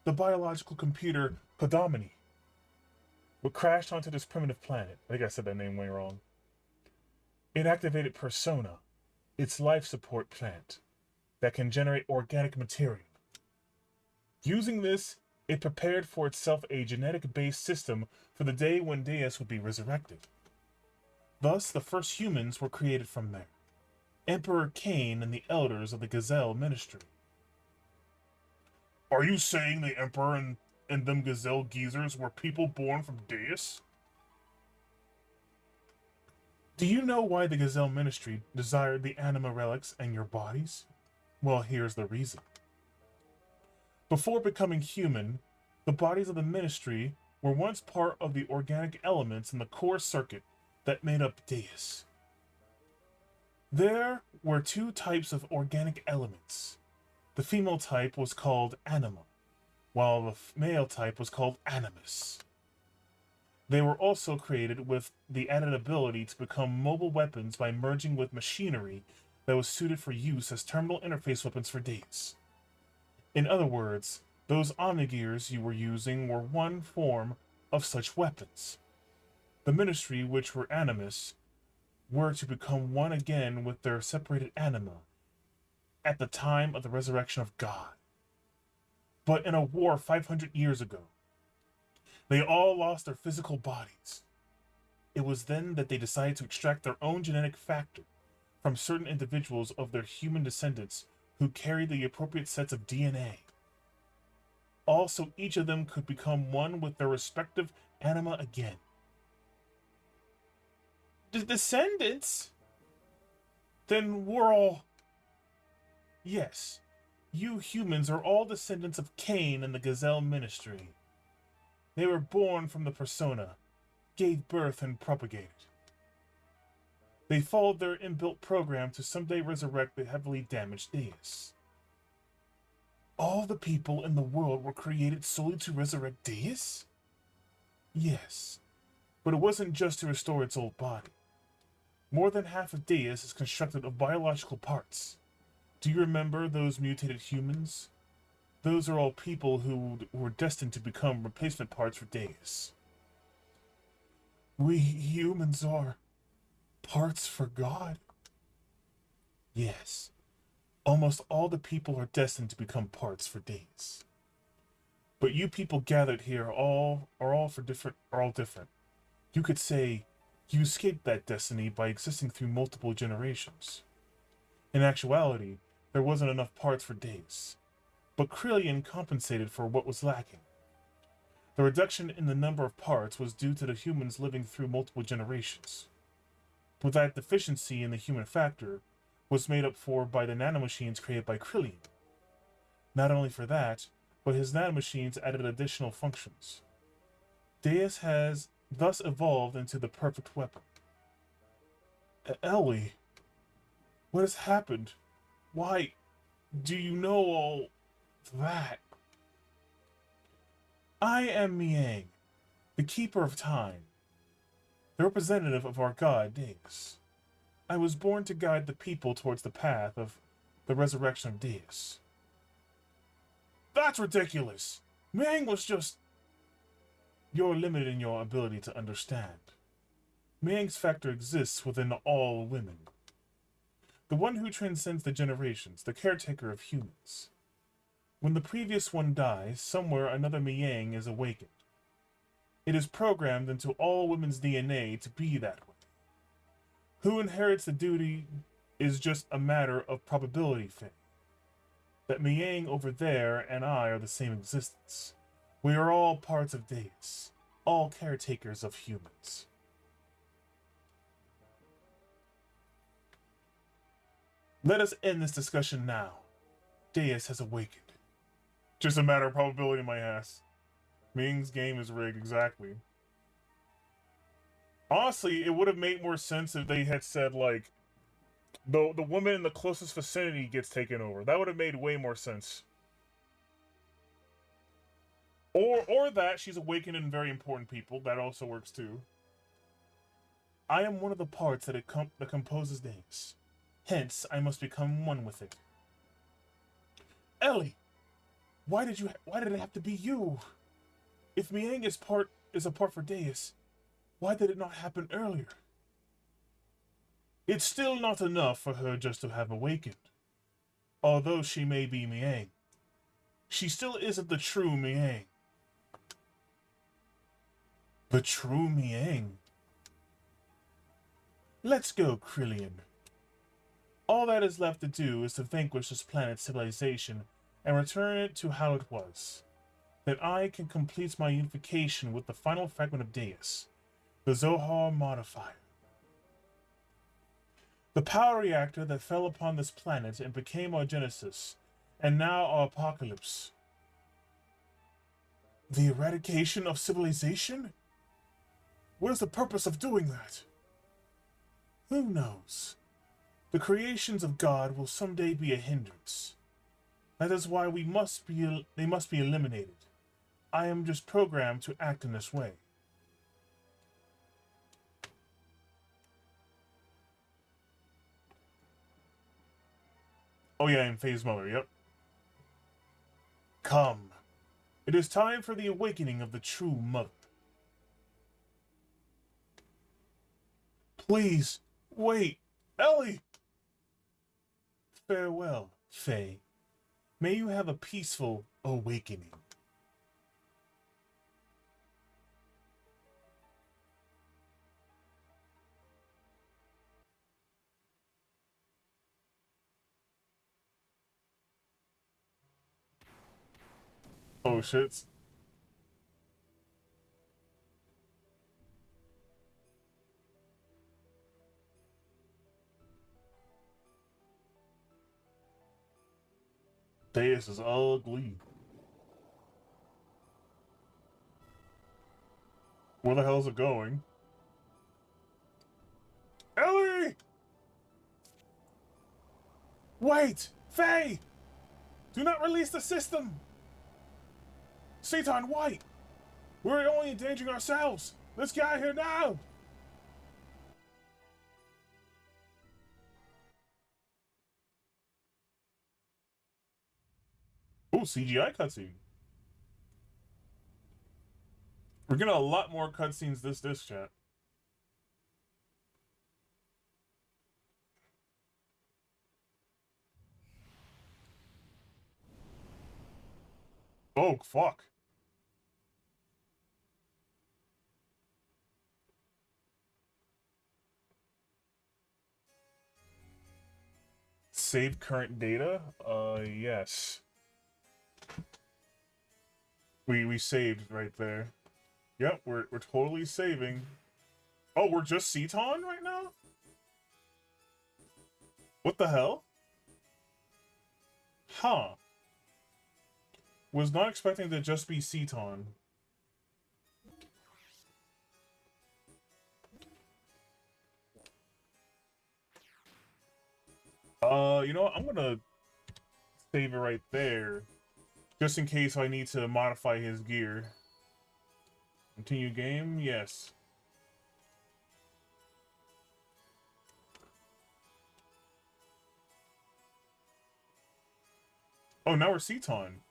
[SPEAKER 1] the biological computer Hodomini, would crash onto this primitive planet. I think I said that name way wrong. It activated Persona, its life support plant, that can generate organic material. Using this, it prepared for itself a genetic-based system for the day when Deus would be resurrected. Thus, the first humans were created from there. Emperor Cain and the elders of the Gazelle Ministry. Are you saying the Emperor and them Gazelle geezers were people born from Deus? Do you know why the Gazelle Ministry desired the anima relics and your bodies? Well, here's the reason. Before becoming human, the bodies of the Ministry were once part of the organic elements in the core circuit that made up Deus. There were two types of organic elements. The female type was called anima, while the male type was called animus. They were also created with the added ability to become mobile weapons by merging with machinery that was suited for use as terminal interface weapons for Deus. In other words, those Omnigears you were using were one form of such weapons. The Ministry, which were animus, were to become one again with their separated anima at the time of the resurrection of God. But in a war 500 years ago, they all lost their physical bodies. It was then that they decided to extract their own genetic factor from certain individuals of their human descendants who carried the appropriate sets of DNA. Also, each of them could become one with their respective anima again. The descendants? Then we're all... Yes, you humans are all descendants of Cain and the Gazelle Ministry. They were born from the persona, gave birth and propagated. They followed their inbuilt program to someday resurrect the heavily damaged Deus. All the people in the world were created solely to resurrect Deus? Yes, but it wasn't just to restore its old body. More than half of Deus is constructed of biological parts. Do you remember those mutated humans? Those are all people who were destined to become replacement parts for Deus. We humans are parts for God? Yes. Almost all the people are destined to become parts for Deus. But you people gathered here are all different. You could say you escaped that destiny by existing through multiple generations. In actuality, there wasn't enough parts for Deus. But Krillian compensated for what was lacking. The reduction in the number of parts was due to the humans living through multiple generations. But that deficiency in the human factor was made up for by the nanomachines created by Krillian. Not only for that, but his nanomachines added additional functions. Deus has thus evolved into the perfect weapon. Ellie, what has happened? Why do you know all that? I am Miang, the keeper of time, the representative of our god Deus. I was born to guide the people towards the path of the resurrection of Deus. That's ridiculous! Miang was just... You're limited in your ability to understand. Miang's factor exists within all women. The one who transcends the generations, the caretaker of humans. When the previous one dies, somewhere another Miang is awakened. It is programmed into all women's DNA to be that way. Who inherits the duty is just a matter of probability, Faye. That Miang over there and I are the same existence. We are all parts of Deus, all caretakers of humans. Let us end this discussion now. Deus has awakened. Just a matter of probability, my ass. Ming's game is rigged, exactly. Honestly, it would have made more sense if they had said, like, the woman in the closest vicinity gets taken over. That would have made way more sense. Or that she's awakening very important people. That also works too. I am one of the parts that composes Deus. Hence, I must become one with it. Ellie, why did it have to be you? If Miang is a part for Deus, why did it not happen earlier? It's still not enough for her just to have awakened. Although she may be Miang, she still isn't the true Miang. The true Miang? Let's go, Krillian. All that is left to do is to vanquish this planet's civilization and return it to how it was. Then I can complete my unification with the final fragment of Deus, the Zohar Modifier. The power reactor that fell upon this planet and became our genesis, and now our apocalypse. The eradication of civilization? What is the purpose of doing that? Who knows? The creations of God will someday be a hindrance. That is why they must be eliminated. I am just programmed to act in this way. Oh yeah, in Faye's mother, yep. Come. It is time for the awakening of the true mother. Please, wait, Ellie! Farewell, Faye. May you have a peaceful awakening. Oh shit. Deus is ugly. Where the hell is it going? Ellie! Wait! Faye! Do not release the system! Satan White! We're only endangering ourselves! Let's get out of here now! Oh, CGI cutscene. We're getting a lot more cutscenes this chat. Oh, fuck. Save current data? Yes. We saved right there. Yep, we're totally saving. Oh, we're just Ceton right now? What the hell? Huh. Was not expecting to just be Ceton. You know what? I'm gonna save it right there. Just in case I need to modify his gear. Continue game? Yes. Oh, now we're Ceton.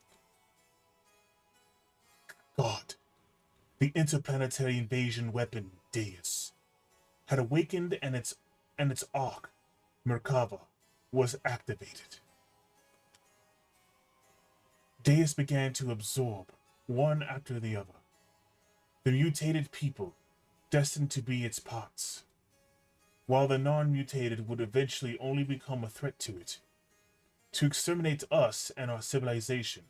[SPEAKER 1] God. The interplanetary invasion weapon, Deus, had awakened and its arc, Merkava, was activated. Deus began to absorb, one after the other, the mutated people destined to be its parts, while the non-mutated would eventually only become a threat to it. To exterminate us and our civilization,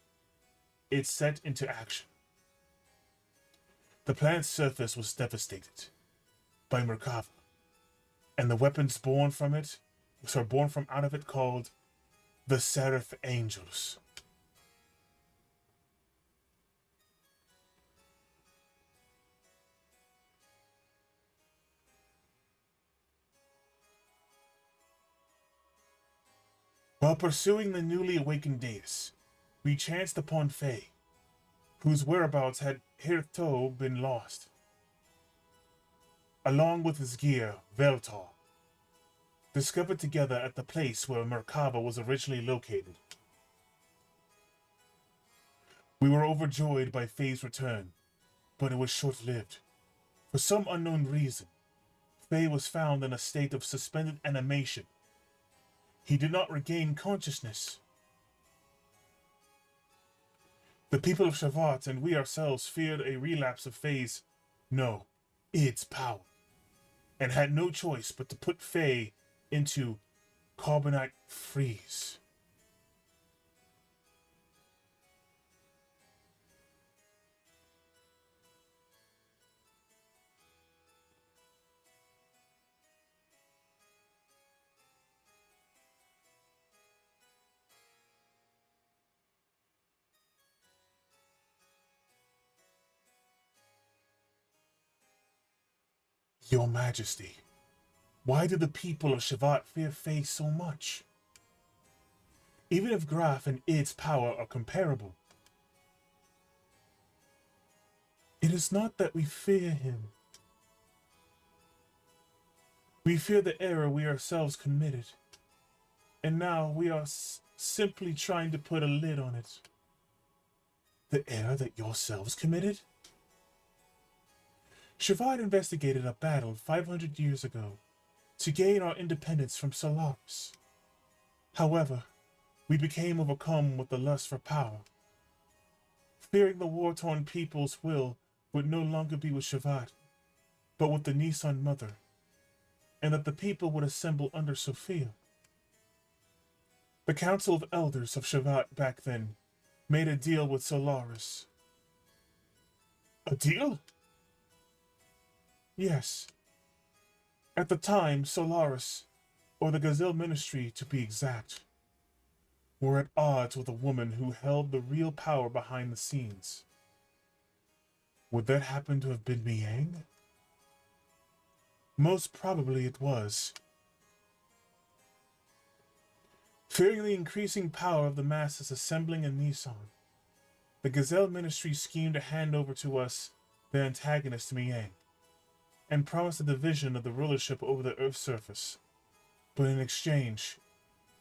[SPEAKER 1] it set into action. The planet's surface was devastated by Merkava, and the weapons born from out of it called the Seraph Angels. While pursuing the newly awakened Deus, we chanced upon Faye, whose whereabouts had hitherto been lost, along with his gear, Veltar, discovered together at the place where Merkava was originally located. We were overjoyed by Fei's return, but it was short-lived. For some unknown reason, Fei was found in a state of suspended animation. He did not regain consciousness. The people of Shavat and we ourselves feared a relapse of Fei's, no, its power, and had no choice but to put Fei into carbonite freeze. Your Majesty, why do the people of Shavat fear Fei so much? Even if Graf and its power are comparable, it is not that we fear him. We fear the error we ourselves committed, and now we are simply trying to put a lid on it. The error that yourselves committed? Shavat investigated a battle 500 years ago to gain our independence from Solaris. However, we became overcome with the lust for power. Fearing the war-torn people's will would no longer be with Shavat, but with the Nisan Mother, and that the people would assemble under Sophia. The Council of Elders of Shavat back then made a deal with Solaris. A deal? Yes. At the time, Solaris, or the Gazelle Ministry to be exact, were at odds with a woman who held the real power behind the scenes. Would that happen to have been Miang? Most probably it was. Fearing the increasing power of the masses assembling in Nisan, the Gazelle Ministry schemed to hand over to us their antagonist Miang, and promised a division of the rulership over the Earth's surface. But in exchange,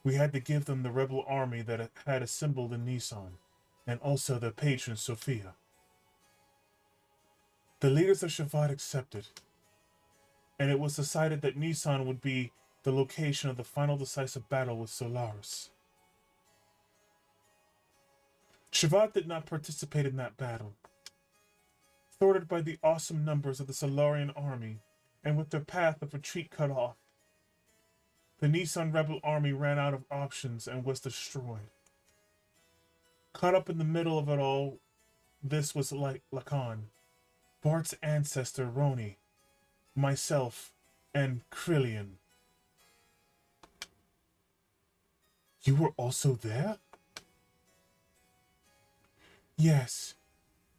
[SPEAKER 1] we had to give them the rebel army that had assembled in Nisan, and also their patron Sophia. The leaders of Shavat accepted, and it was decided that Nisan would be the location of the final decisive battle with Solaris. Shavat did not participate in that battle. Thwarted by the awesome numbers of the Solarian army, and with their path of retreat cut off, the Nisan rebel army ran out of options and was destroyed. Caught up in the middle of it all, this was like Lacan, Bart's ancestor Roni, myself, and Krillian. You were also there? Yes.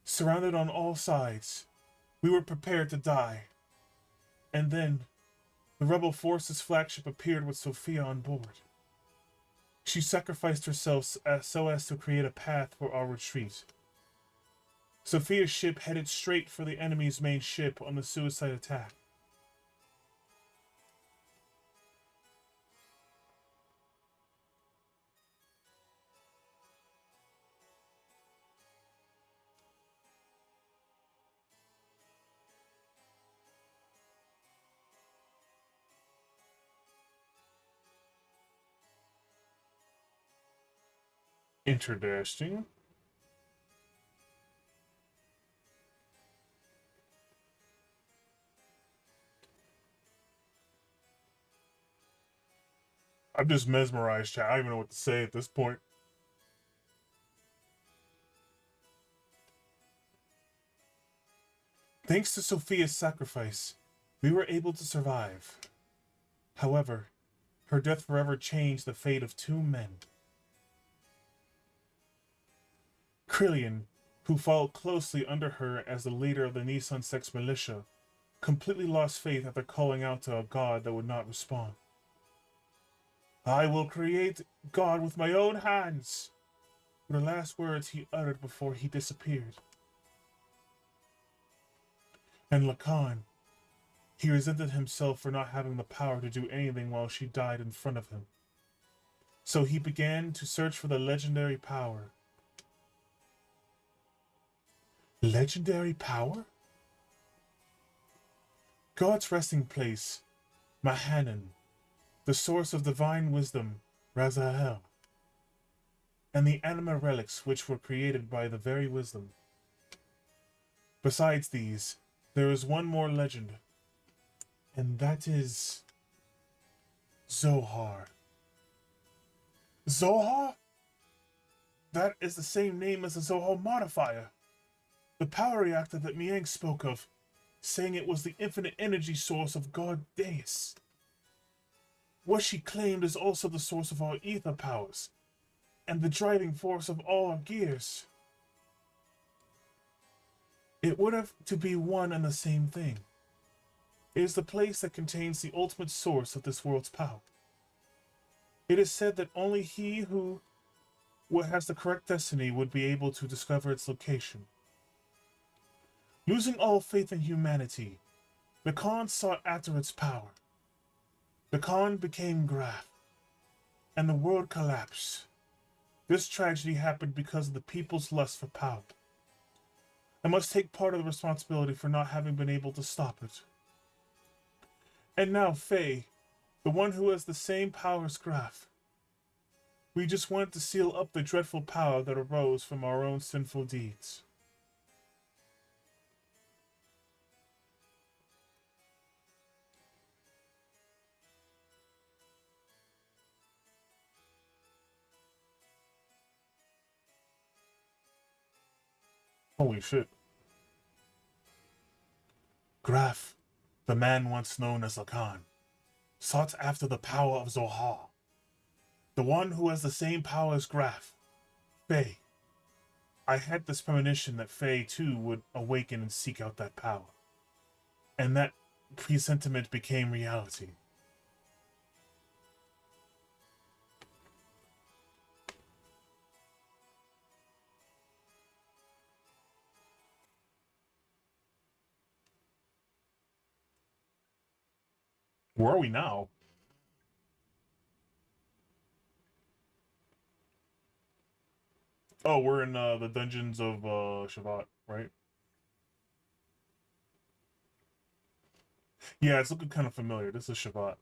[SPEAKER 1] Surrounded on all sides, we were prepared to die. And then, the rebel forces flagship appeared with Sophia on board. She sacrificed herself so as to create a path for our retreat. Sophia's ship headed straight for the enemy's main ship on the suicide attack. Interesting. I'm just mesmerized, chat. I don't even know what to say at this point. Thanks to Sophia's sacrifice, we were able to survive. However, her death forever changed the fate of two men. Krillian, who followed closely under her as the leader of the Nisan Sex militia, completely lost faith after calling out to a god that would not respond. I will create God with my own hands, were the last words he uttered before he disappeared. And Lacan, he resented himself for not having the power to do anything while she died in front of him. So he began to search for the legendary power. Legendary power? God's resting place, Mahanan, the source of divine wisdom, Razahel, and the anima relics which were created by the very wisdom. Besides these, there is one more legend, and that is Zohar. Zohar? That is the same name as the Zohar modifier, the power reactor that Miang spoke of, saying it was the infinite energy source of God Deus. What she claimed is also the source of our ether powers, and the driving force of all our gears. It would have to be one and the same thing. It is the place that contains the ultimate source of this world's power. It is said that only he who has the correct destiny would be able to discover its location. Losing all faith in humanity, the Khan sought after its power. The Khan became Graf, and the world collapsed. This tragedy happened because of the people's lust for power. I must take part of the responsibility for not having been able to stop it. And now, Fei, the one who has the same power as Graf. We just wanted to seal up the dreadful power that arose from our own sinful deeds. Holy shit. Graf, the man once known as Lacan, sought after the power of Zohar. The one who has the same power as Graf, Fei. I had this premonition that Fei too would awaken and seek out that power. And that presentiment became reality. Where are we now? Oh, we're in the dungeons of Shabbat, right? Yeah, it's looking kind of familiar. This is Shabbat.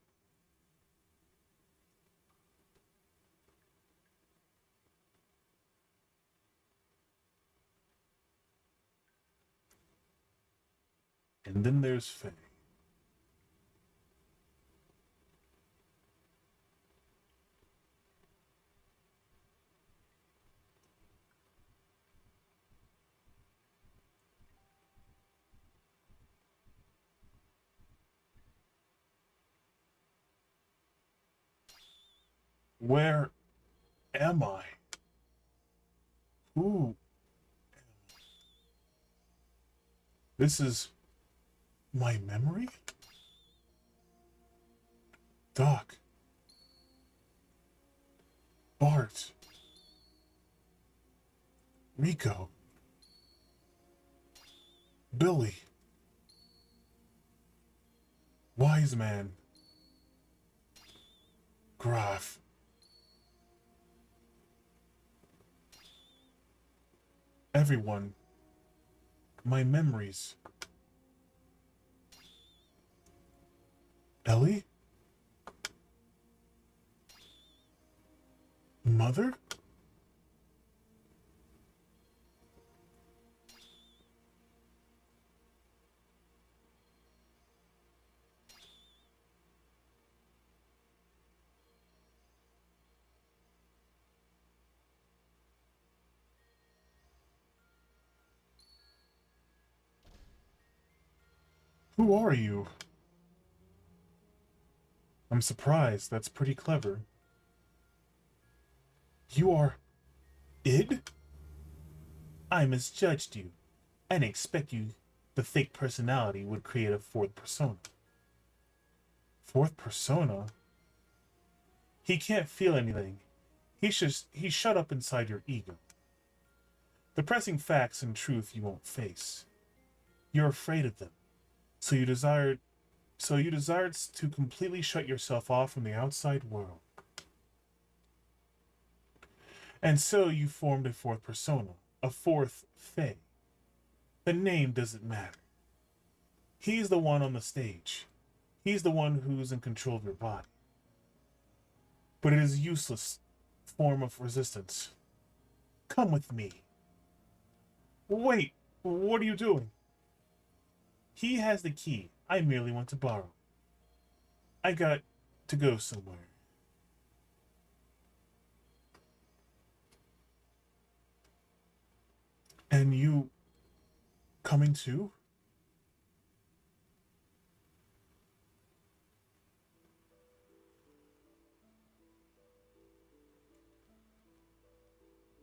[SPEAKER 1] And then there's Fei. Where am I? Ooh. This is my memory? Doc. Bart. Rico. Billy. Wise man. Graf. Everyone. My memories. Ellie? Mother? Who are you? I'm surprised. That's pretty clever. You are... Id? I misjudged you. I didn't expect you. The fake personality would create a fourth persona. Fourth persona? He can't feel anything. He's shut up inside your ego. The pressing facts and truth you won't face. You're afraid of them. So you desired to completely shut yourself off from the outside world. And so you formed a fourth persona, a fourth Fei. The name doesn't matter. He's the one on the stage. He's the one who's in control of your body. But it is a useless form of resistance. Come with me. Wait, what are you doing? He has the key. I merely want to borrow. I got to go somewhere. And you coming too?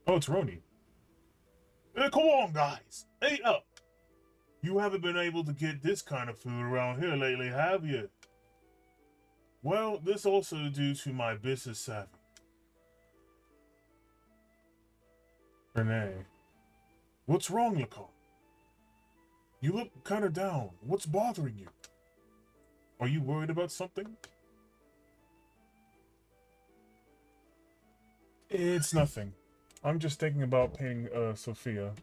[SPEAKER 1] Oh, it's Roni. Come on, guys. Hey, up. You haven't been able to get this kind of food around here lately, have you? Well, this also due to my business savvy. Renee. What's wrong, Lacan? You look kind of down. What's bothering you? Are you worried about something? It's nothing. I'm just thinking about painting Sophia.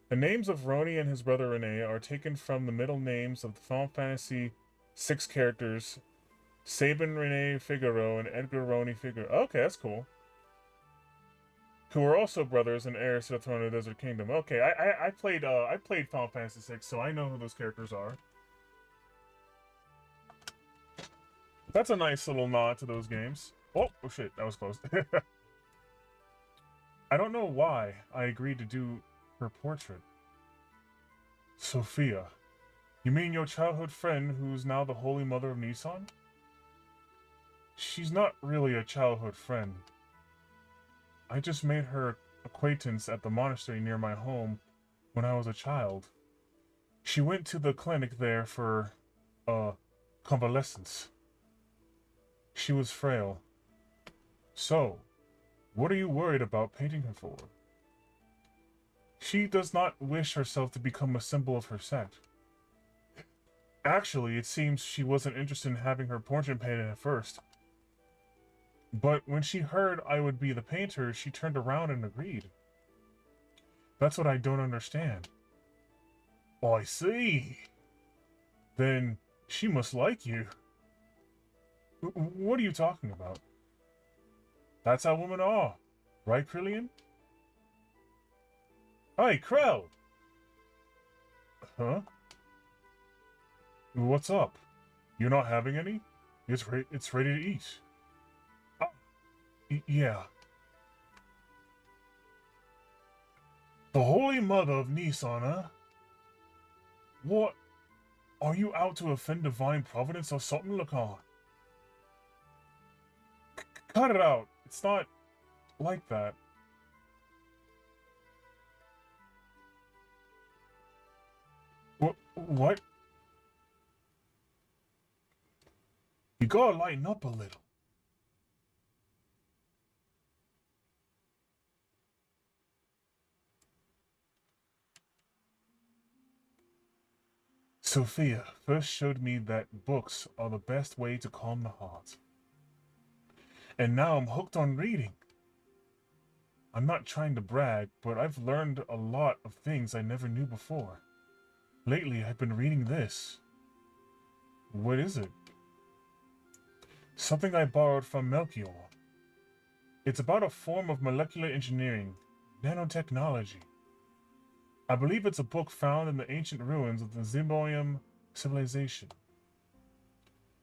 [SPEAKER 1] The names of Roni and his brother Rene are taken from the middle names of the Final Fantasy VI characters Sabin Rene Figaro and Edgar Roni Figaro. Okay, that's cool. Who are also brothers and heirs to the throne of the Desert Kingdom. Okay, I played Final Fantasy VI, so I know who those characters are. That's a nice little nod to those games. Oh shit, that was close. I don't know why I agreed to do her portrait. Sophia. You mean your childhood friend who's now the Holy Mother of Nissan? She's not really a childhood friend. I just made her acquaintance at the monastery near my home when I was a child. She went to the clinic there for, convalescence. She was frail. So, what are you worried about painting her for? She does not wish herself to become a symbol of her sect. Actually, it seems she wasn't interested in having her portrait painted at first. But when she heard I would be the painter, she turned around and agreed. That's what I don't understand. Oh, I see. Then she must like you. What are you talking about? That's how women are. Right, Krillian? Hey, Krell! Huh? What's up? You're not having any? It's ready to eat. Oh, yeah. The Holy Mother of Nissan, huh? What? Are you out to offend divine providence or something, Lacan? Cut it out. It's not like that. What? You gotta lighten up a little. Sophia first showed me that books are the best way to calm the heart. And now I'm hooked on reading. I'm not trying to brag, but I've learned a lot of things I never knew before. Lately, I've been reading this. What is it? Something I borrowed from Melchior. It's about a form of molecular engineering, nanotechnology. I believe it's a book found in the ancient ruins of the Zimboyum civilization.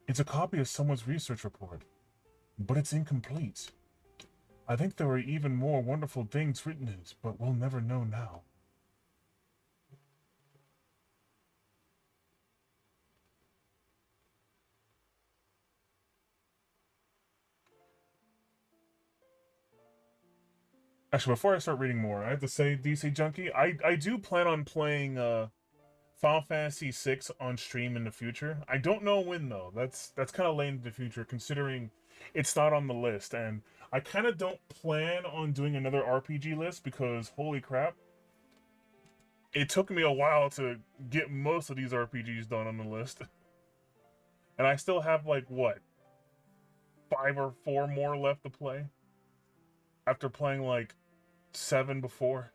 [SPEAKER 1] It's a copy of someone's research report, but it's incomplete. I think there are even more wonderful things written in it, but we'll never know now. Actually, before I start reading more, I have to say, DC Junkie, I do plan on playing Final Fantasy VI on stream in the future. I don't know when though. That's kind of late in the future, considering it's not on the list, and I kind of don't plan on doing another RPG list because holy crap, it took me a while to get most of these RPGs done on the list, and I still have like what 5 or 4 more left to play after playing like 7 before.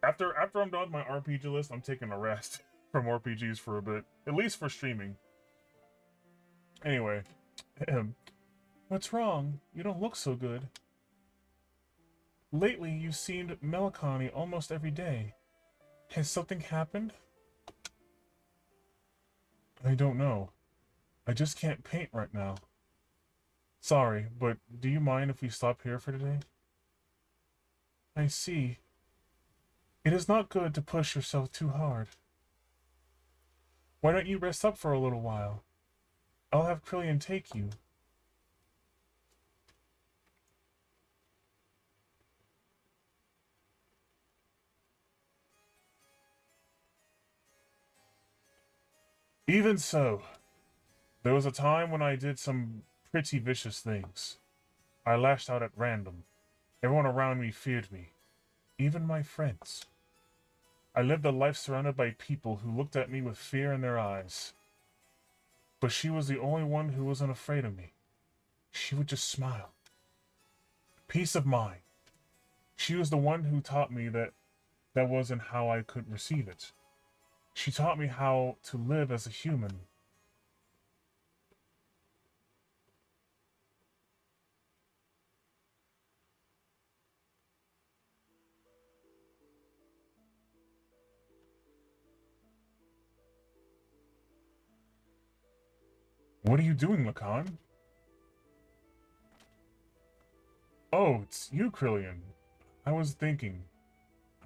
[SPEAKER 1] After I'm done with my RPG list, I'm taking a rest from RPGs for a bit, at least for streaming. Anyway, what's wrong? You don't look so good. Lately, you seemed melancholy almost every day. Has something happened? I don't know. I just can't paint right now. Sorry, but do you mind if we stop here for today? I see. It is not good to push yourself too hard. Why don't you rest up for a little while? I'll have Krillian take you. Even so, there was a time when I did some pretty vicious things. I lashed out at random. Everyone around me feared me, even my friends. I lived a life surrounded by people who looked at me with fear in their eyes. But she was the only one who wasn't afraid of me. She would just smile. Peace of mind. She was the one who taught me that wasn't how I could receive it. She taught me how to live as a human. What are you doing, Lacan? Oh, it's you, Krillian. I was thinking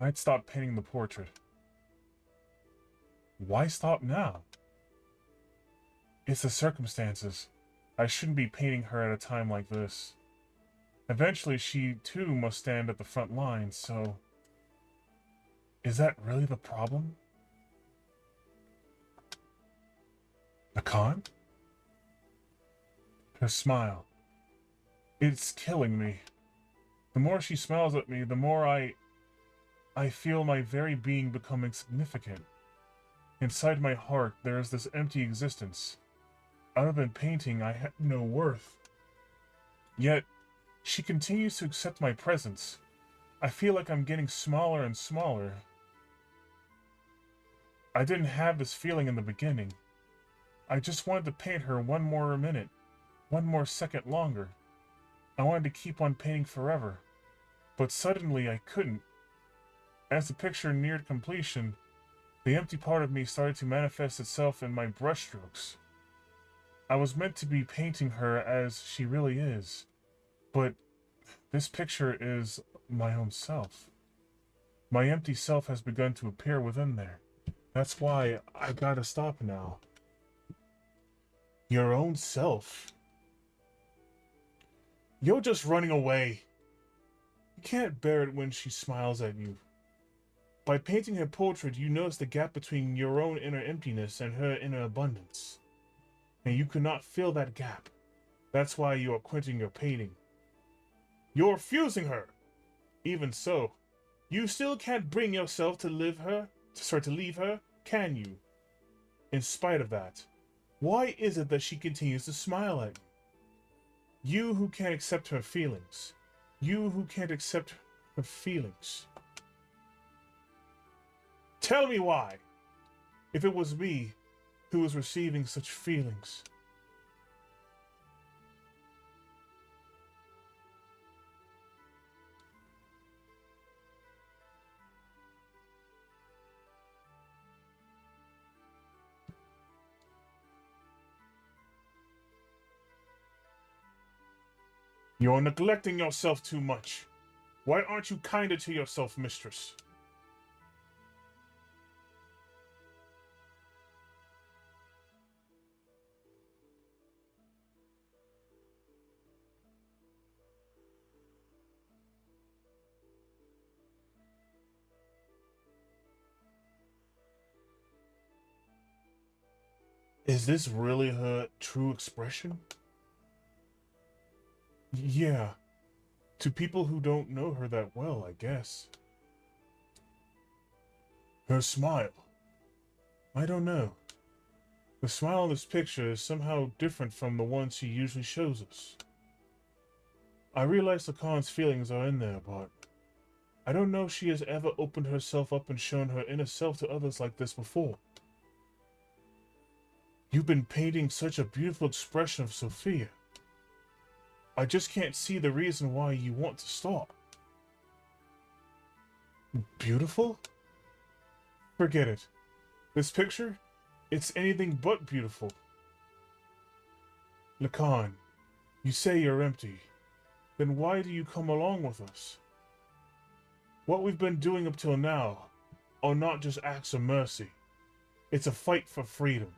[SPEAKER 1] I'd stop painting the portrait. Why stop now? It's the circumstances. I shouldn't be painting her at a time like this. Eventually, she too must stand at the front line, so... Is that really the problem? Lacan? Her smile. It's killing me. The more she smiles at me, the more I feel my very being become insignificant. Inside my heart, there is this empty existence. Other than painting, I have no worth. Yet, she continues to accept my presence. I feel like I'm getting smaller and smaller. I didn't have this feeling in the beginning. I just wanted to paint her one more minute, one more second longer. I wanted to keep on painting forever. But suddenly I couldn't. As the picture neared completion, the empty part of me started to manifest itself in my brushstrokes. I was meant to be painting her as she really is, but this picture is my own self. My empty self has begun to appear within there. That's why I gotta stop now. Your own self? You're just running away. You can't bear it when she smiles at you. By painting her portrait, you notice the gap between your own inner emptiness and her inner abundance. And you could not fill that gap. That's why you are quitting your painting. You're refusing her. Even so, you still can't bring yourself to leave her, can you? In spite of that, why is it that she continues to smile at you? You who can't accept her feelings. You who can't accept her feelings. Tell me why. If it was me who was receiving such feelings. You're neglecting yourself too much. Why aren't you kinder to yourself, mistress? Is this really her true expression? Yeah. To people who don't know her that well, I guess. Her smile. I don't know. The smile in this picture is somehow different from the one she usually shows us. I realize Lacan's feelings are in there, but I don't know if she has ever opened herself up and shown her inner self to others like this before. You've been painting such a beautiful expression of Sophia. I just can't see the reason why you want to stop. Beautiful? Forget it. This picture? It's anything but beautiful. Lacan, you say you're empty. Then why do you come along with us? What we've been doing up till now are not just acts of mercy. It's a fight for freedom.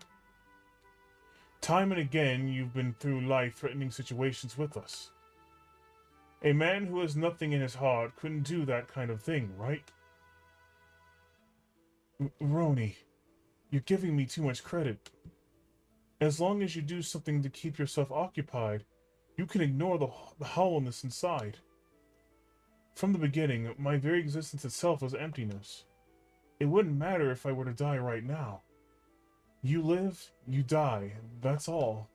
[SPEAKER 1] Time and again, you've been through life-threatening situations with us. A man who has nothing in his heart couldn't do that kind of thing, right? Roni, you're giving me too much credit. As long as you do something to keep yourself occupied, you can ignore the hollowness inside. From the beginning, my very existence itself was emptiness. It wouldn't matter if I were to die right now. You live, you die, that's all.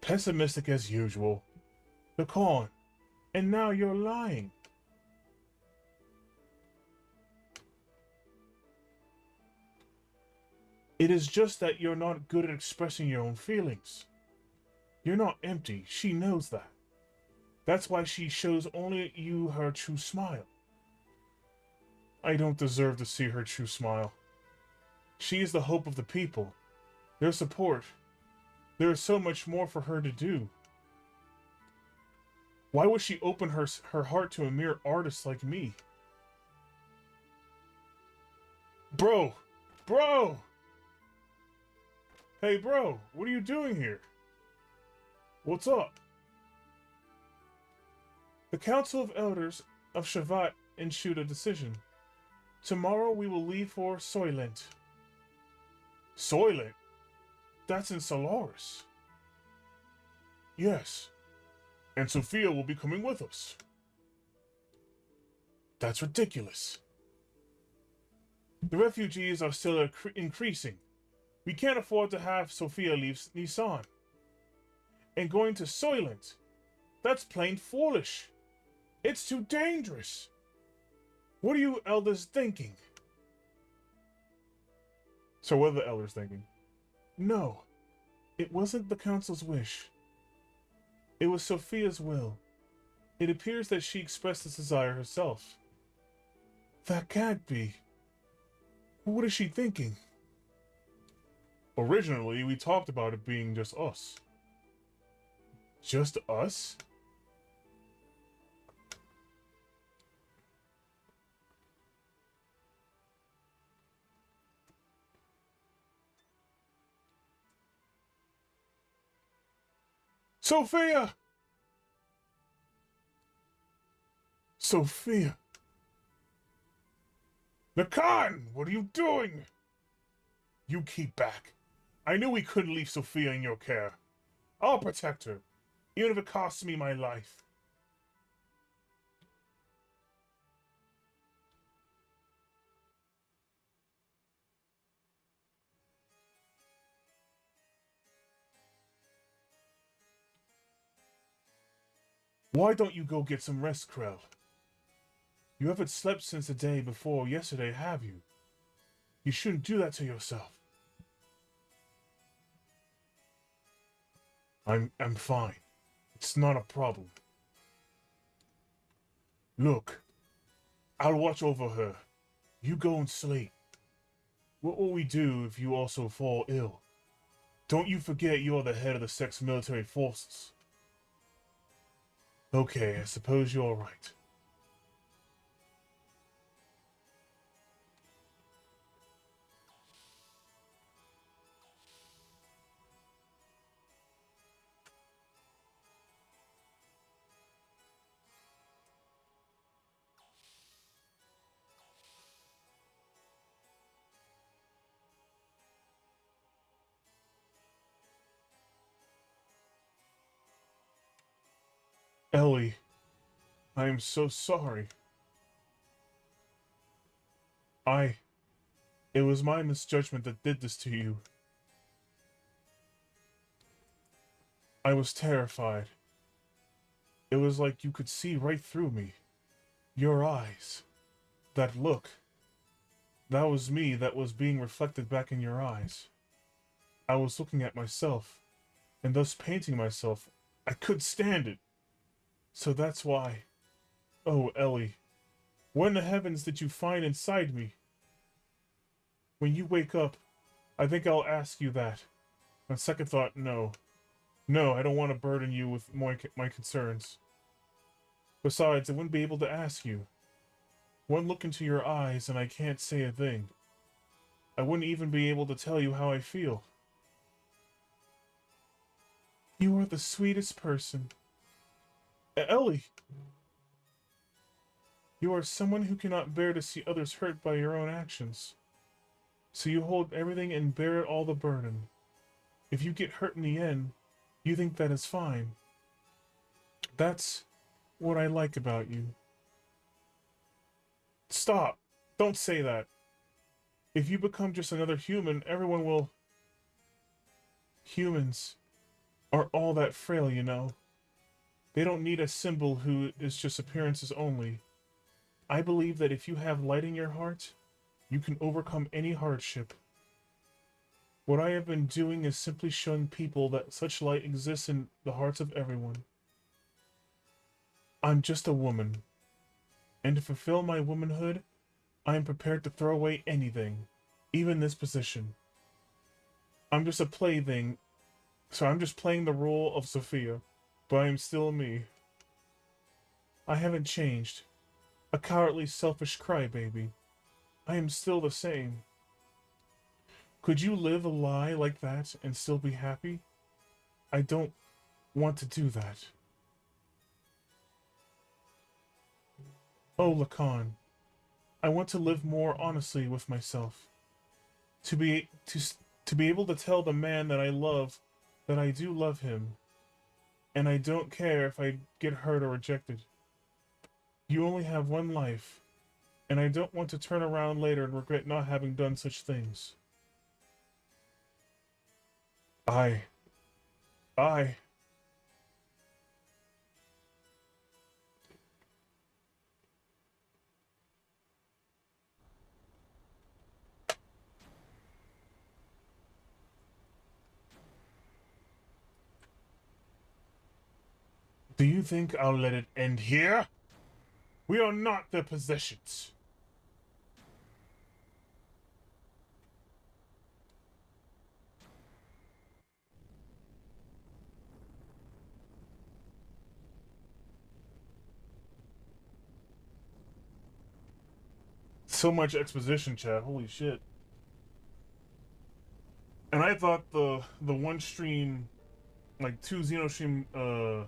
[SPEAKER 1] Pessimistic as usual. Lacan, and now you're lying. It is just that you're not good at expressing your own feelings. You're not empty, she knows that. That's why she shows only you her true smile. I don't deserve to see her true smile. She is the hope of the people, their support. There is so much more for her to do. Why would she open her heart to a mere artist like me? Bro! Bro! Hey bro, what are you doing here? What's up? The Council of Elders of Shavat issued a decision. Tomorrow we will leave for Soylent. Soylent? That's in Solaris. Yes. And Sophia will be coming with us. That's ridiculous. The refugees are still increasing. We can't afford to have Sophia leave Nissan. And going to Soylent, that's plain foolish. It's too dangerous. What are you elders thinking? So what are the elders thinking? No, it wasn't the council's wish. It was Sophia's will. It appears that she expressed this desire herself. That can't be. What is she thinking? Originally, we talked about it being just us. Just us? Sophia! Sophia! Nakan! What are you doing? You keep back. I knew we couldn't leave Sophia in your care. I'll protect her, even if it costs me my life. Why don't you go get some rest, Krell? You haven't slept since the day before yesterday, have you? You shouldn't do that to yourself. I'm fine. It's not a problem. Look, I'll watch over her. You go and sleep. What will we do if you also fall ill? Don't you forget you're the head of the Sex military forces. Okay, I suppose you're right. Ellie, I am so sorry. It was my misjudgment that did this to you. I was terrified. It was like you could see right through me. Your eyes. That look. That was me that was being reflected back in your eyes. I was looking at myself, and thus painting myself. I could stand it. So that's why. Oh, Ellie. What in the heavens did you find inside me? When you wake up, I think I'll ask you that. On second thought, no. No, I don't want to burden you with my concerns. Besides, I wouldn't be able to ask you. One look into your eyes and I can't say a thing. I wouldn't even be able to tell you how I feel. You are the sweetest person. Ellie! You are someone who cannot bear to see others hurt by your own actions. So you hold everything and bear all the burden. If you get hurt in the end, you think that is fine. That's what I like about you. Stop! Don't say that. If you become just another human, everyone will... Humans are all that frail, you know. They don't need a symbol who is just appearances only. I believe that if you have light in your heart, you can overcome any hardship. What I have been doing is simply showing people that such light exists in the hearts of everyone. I'm just a woman, and to fulfill my womanhood, I am prepared to throw away anything, even this position. I'm just a plaything, so I'm just playing the role of Sophia, but I am still me. I haven't changed. A cowardly, selfish crybaby. I am still the same. Could you live a lie like that and still be happy? I don't want to do that. Oh, Lacan, I want to live more honestly with myself. To be able to tell the man that I love that I do love him, and I don't care if I get hurt or rejected. You only have one life, and I don't want to turn around later and regret not having done such things. I. Do you think I'll let it end here? We are not their possessions. So much exposition, chat. Holy shit. And I thought the one stream, like two Xeno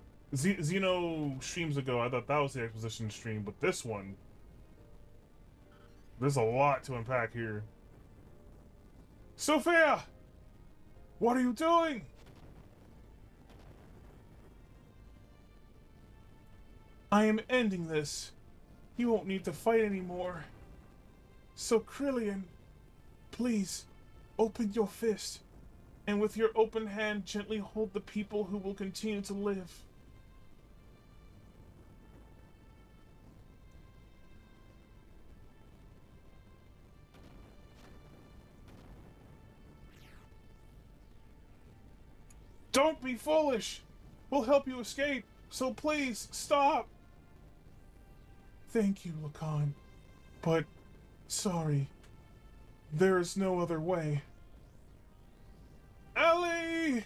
[SPEAKER 1] streams ago, I thought that was the exposition stream, but this one, there's a lot to unpack here. Sophia! What are you doing? I am ending this. You won't need to fight anymore. So Krillian, please, open your fist, and with your open hand gently hold the people who will continue to live. Don't be foolish! We'll help you escape, so please, stop! Thank you, Lacan, but sorry. There is no other way. Ellie!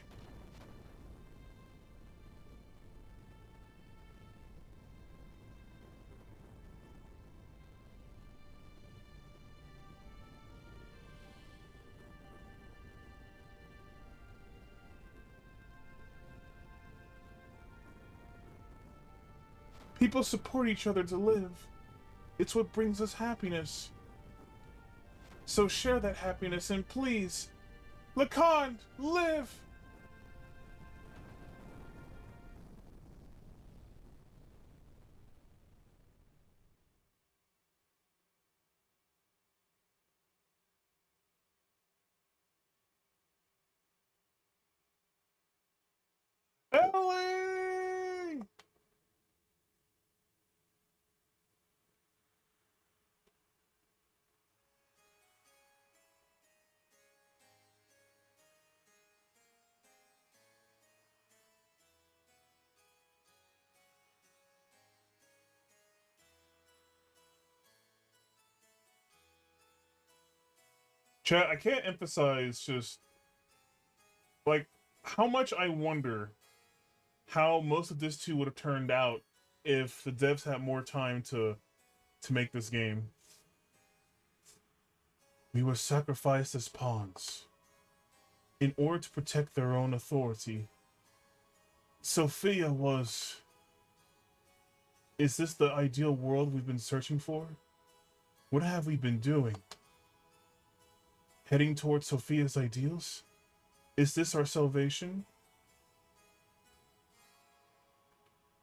[SPEAKER 1] People support each other to live. It's what brings us happiness. So share that happiness and please, Lacan, live! Ellie! Chat, I can't emphasize just like how much I wonder how most of this too would have turned out if the devs had more time to make this game. We were sacrificed as pawns in order to protect their own authority. Sophia was... Is this the ideal world we've been searching for? What have we been doing? Heading towards Sophia's ideals? Is this our salvation?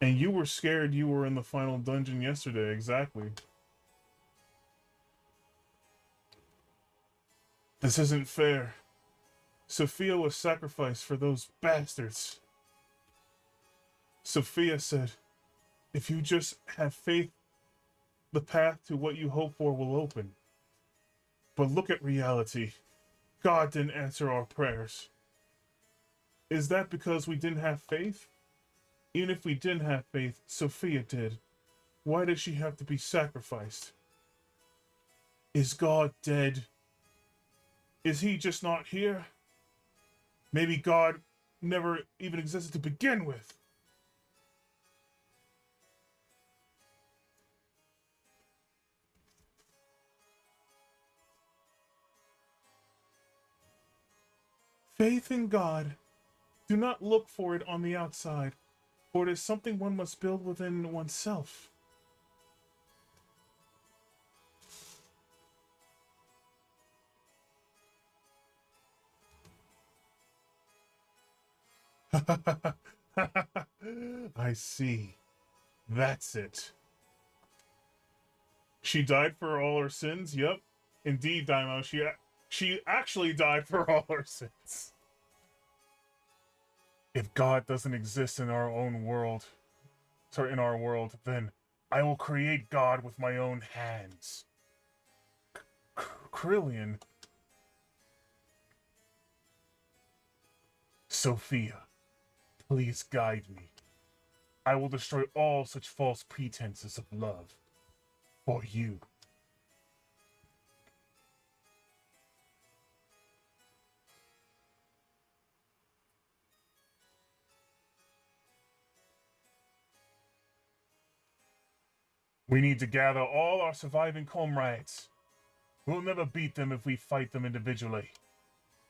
[SPEAKER 1] And you were scared you were in the final dungeon yesterday, exactly. This isn't fair. Sophia was sacrificed for those bastards. Sophia said, if you just have faith, the path to what you hope for will open. But look at reality. God didn't answer our prayers. Is that because we didn't have faith? Even if we didn't have faith, Sophia did. Why did she have to be sacrificed? Is God dead? Is he just not here? Maybe God never even existed to begin with. Faith in God. Do not look for it on the outside, for it is something one must build within oneself. I see. That's it. She died for all her sins? Yep. Indeed, Daimo. She actually died for all her sins. If God doesn't exist in our own world, in our world, then I will create God with my own hands. Krillian. Sophia, please guide me. I will destroy all such false pretenses of love for you. We need to gather all our surviving comrades. We'll never beat them if we fight them individually.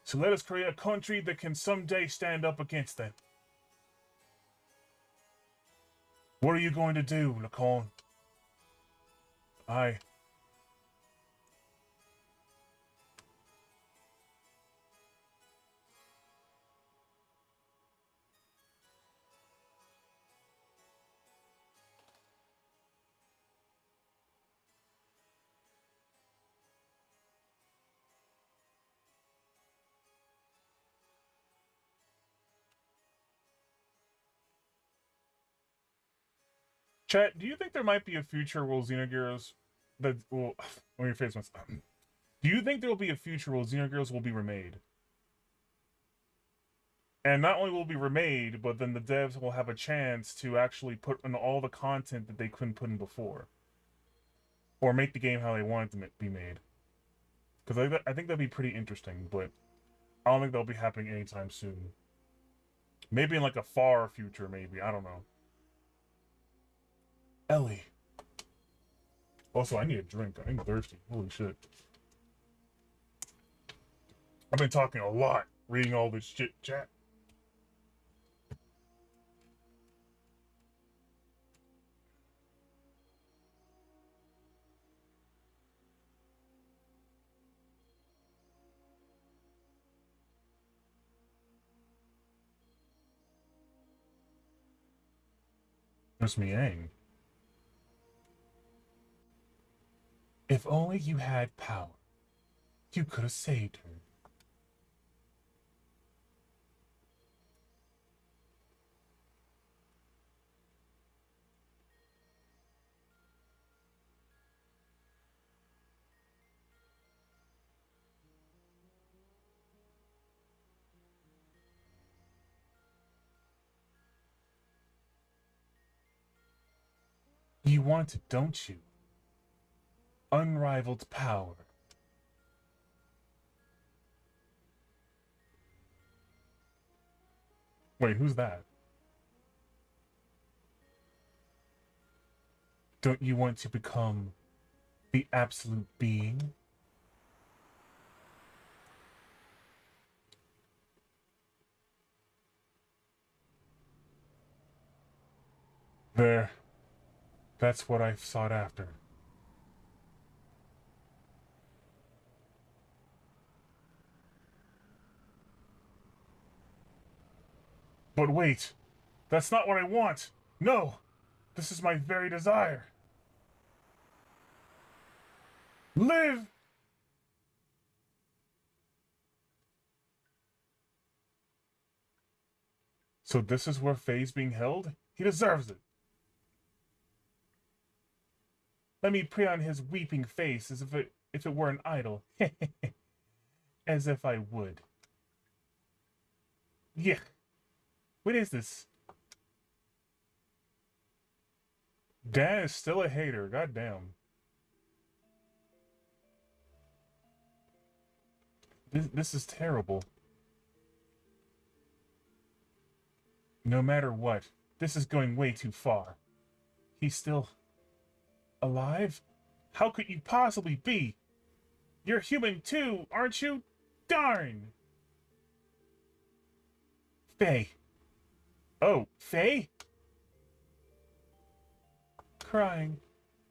[SPEAKER 1] So let us create a country that can someday stand up against them. What are you going to do, Lacan? Chat, do you think there might be a future where Xenogears that will... Let me face myself. Do you think there will be a future where Xenogears will be remade? And not only will it be remade, but then the devs will have a chance to actually put in all the content that they couldn't put in before. Or make the game how they want it to be made. Because I think that'd be pretty interesting, but I don't think that'll be happening anytime soon. Maybe in like a far future, maybe. I don't know. Ellie. Also, I need a drink. I'm thirsty. Holy shit. I've been talking a lot, reading all this shit, chat. Miss Miang. If only you had power, you could have saved her. You want it, don't you? Unrivaled power. Wait, who's that? Don't you want to become the absolute being? There. That's what I sought after. But wait, that's not what I want. No, this is my very desire. Live! So this is where Fei's being held? He deserves it. Let me prey on his weeping face as if it were an idol. As if I would. Yeah. What is this? Dan is still a hater. Goddamn. This is terrible. No matter what, this is going way too far. He's still alive? How could you possibly be? You're human too, aren't you? Darn! Fei. Oh, Fei? Crying.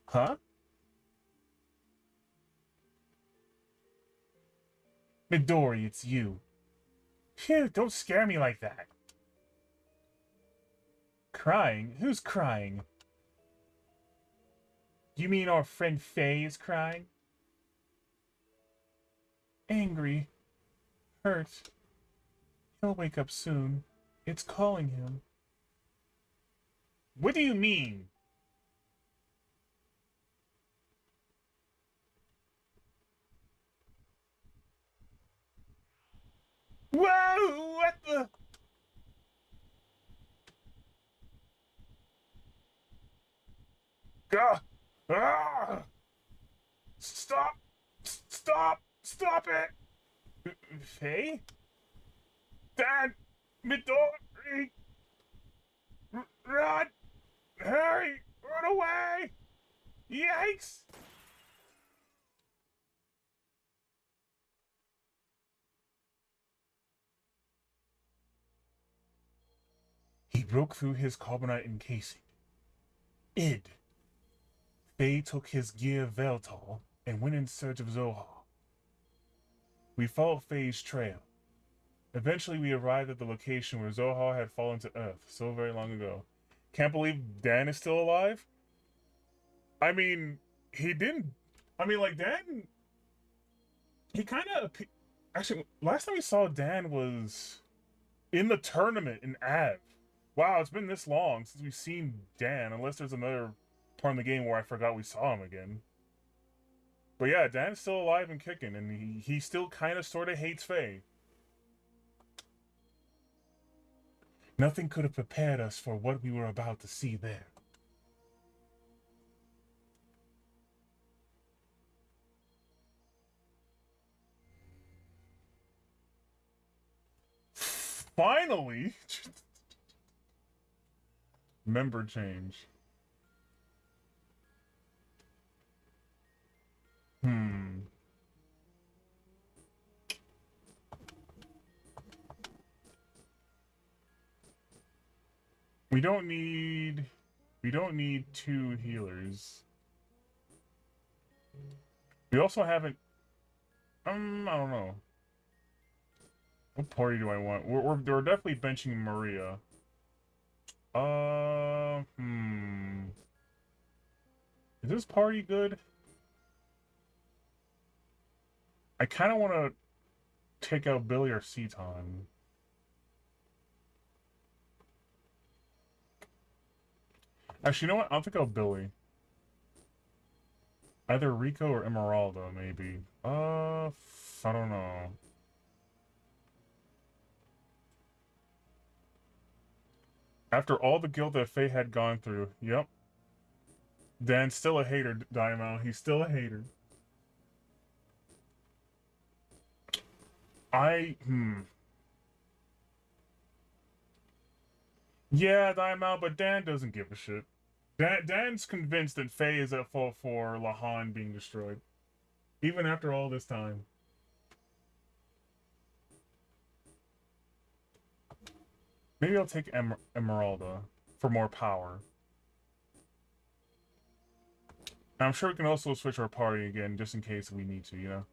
[SPEAKER 1] Huh? Midori, it's you. Phew, don't scare me like that. Crying? Who's crying? You mean our friend Fei is crying? Angry. Hurt. He'll wake up soon. It's calling him. What do you mean? Whoa! What the? Ah! Ah! Stop! Stop! Stop it! Fei? Dad! Midori! Run! Hurry! Run away! Yikes! He broke through his carbonite encasing. Id. Fei took his gear Veltal and went in search of Zohar. We followed Fei's trail. Eventually, we arrived at the location where Zohar had fallen to Earth so very long ago. Can't believe Dan is still alive? I mean, he didn't. I mean, like, Dan. He kind of. Actually, last time we saw Dan was in the tournament in Av. Wow, it's been this long since we've seen Dan, unless there's another part in the game where I forgot we saw him again. But yeah, Dan's still alive and kicking, and he still kind of sort of hates Fei. Nothing could have prepared us for what we were about to see there. Finally! Member change. We don't need... We don't need 2 healers. We also haven't... I don't know. What party do I want? We're definitely benching Maria. Is this party good? I kind of want to take out Billy or Seton. Actually, you know what? I'll take out Billy. Either Rico or Emeralda, maybe. I don't know. After all the guilt that Fei had gone through, yep. Dan's still a hater, Daimao. He's still a hater. Yeah, I'm out, but Dan doesn't give a shit. Dan's convinced that Faye is at fault for Lahan being destroyed, even after all this time. Maybe I'll take Emeralda for more power. I'm sure we can also switch our party again, just in case we need to, you know?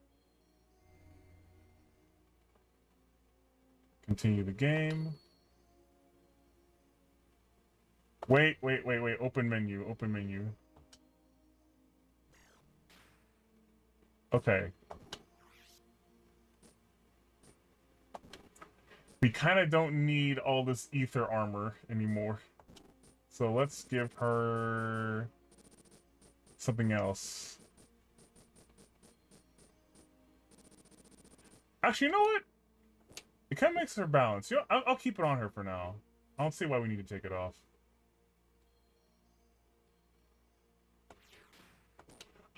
[SPEAKER 1] Continue the game. Wait. Open menu. Okay. We kind of don't need all this ether armor anymore. So let's give her something else. Actually, you know what? It kind of makes her balance. You know, I'll keep it on her for now. I don't see why we need to take it off.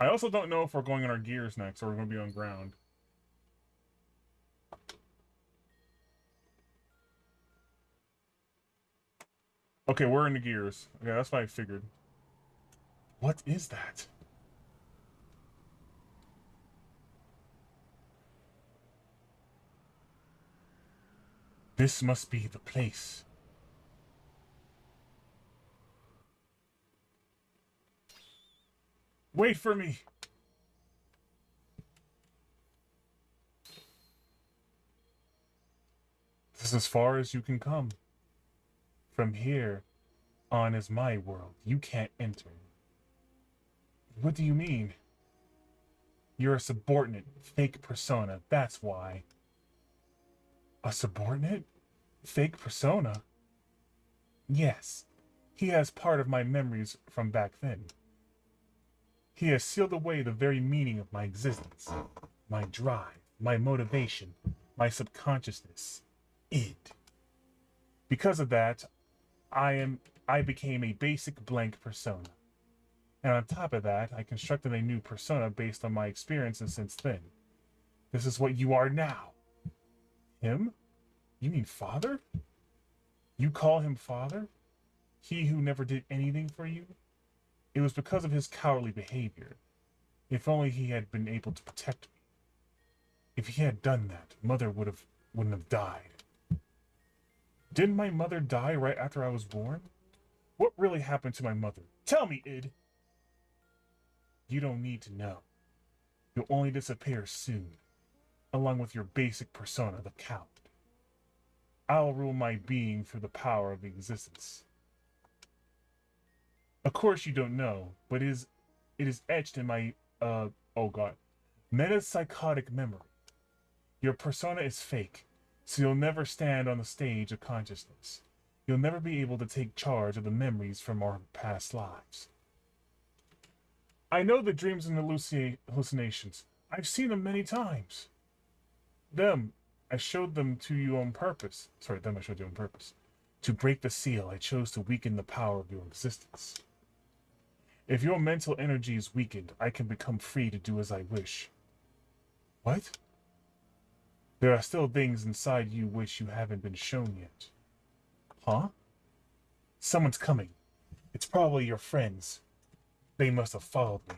[SPEAKER 1] I also don't know if we're going on our gears next or we're going to be on ground. Okay, we're in the gears. Okay, that's what I figured. What is that? This must be the place. Wait for me! This is as far as you can come. From here on is my world. You can't enter. What do you mean? You're a subordinate, fake persona. That's why. A subordinate? Fake persona? Yes. He has part of my memories from back then. He has sealed away the very meaning of my existence. My drive, my motivation, my subconsciousness. Id. Because of that, I became a basic blank persona. And on top of that, I constructed a new persona based on my experiences since then. This is what you are now. Him? You mean father? You call him father? He who never did anything for you? It was because of his cowardly behavior. If only he had been able to protect me. If he had done that, mother wouldn't have died. Didn't my mother die right after I was born? What really happened to my mother? Tell me, Id! You don't need to know. You'll only disappear soon, along with your basic persona, the coward. I'll rule my being through the power of existence. Of course you don't know, but it is etched in my, oh god, metapsychotic memory. Your persona is fake, so you'll never stand on the stage of consciousness. You'll never be able to take charge of the memories from our past lives. I know the dreams and hallucinations. I've seen them many times. I showed them to you on purpose. Sorry, them I showed you on purpose. To break the seal, I chose to weaken the power of your existence. If your mental energy is weakened, I can become free to do as I wish. What? There are still things inside you which you haven't been shown yet. Huh? Someone's coming. It's probably your friends. They must have followed me.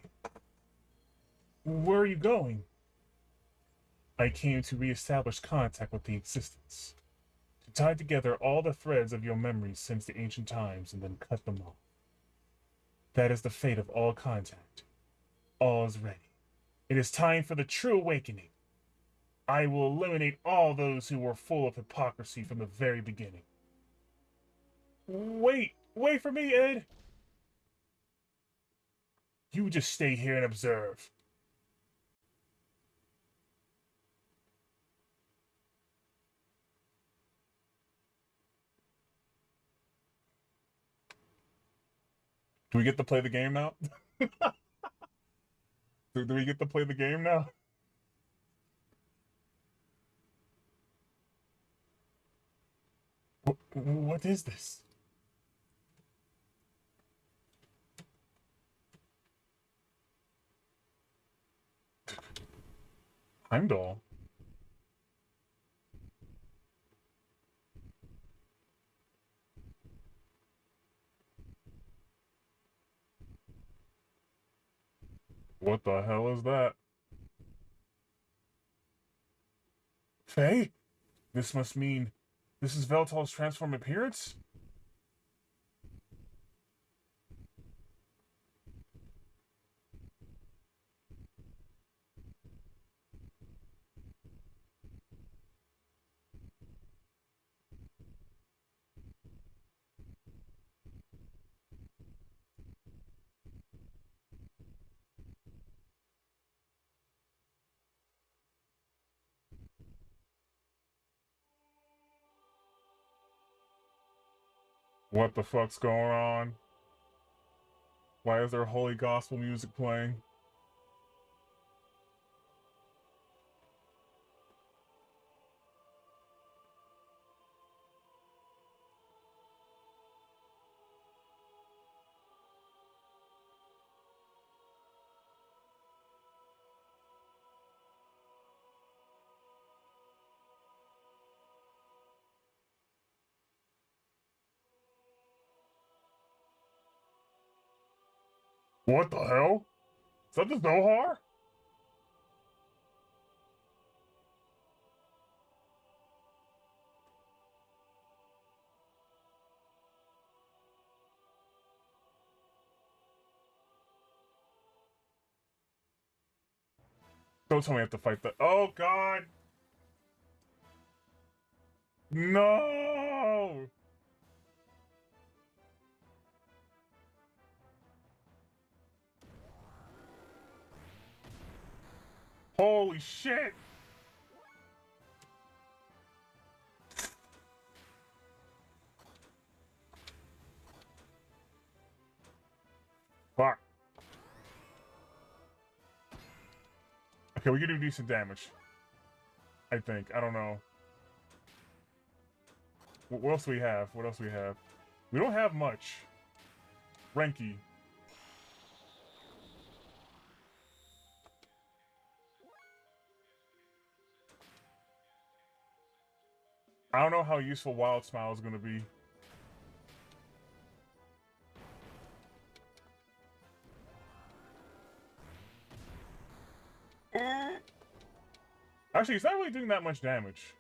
[SPEAKER 1] Where are you going? I came to re-establish contact with the existence. To tie together all the threads of your memories since the ancient times and then cut them off. That is the fate of all contact. All is ready. It is time for the true awakening. I will eliminate all those who were full of hypocrisy from the very beginning. Wait for me, Ed! You just stay here and observe. Do we get to play the game now? Do we get to play the game now? What is this? Heimdall. What the hell is that? Faye? This must mean this is Veltal's transform appearance? What the fuck's going on? Why is there holy gospel music playing? What the hell? Is that the Zohar? Don't tell me I have to fight that. Oh god! No! Holy shit! Fuck. Okay, we can do decent damage. I think. I don't know. What else do we have? What else do we have? We don't have much. Renki. I don't know how useful Wild Smile is going to be. Actually, it's not really doing that much damage.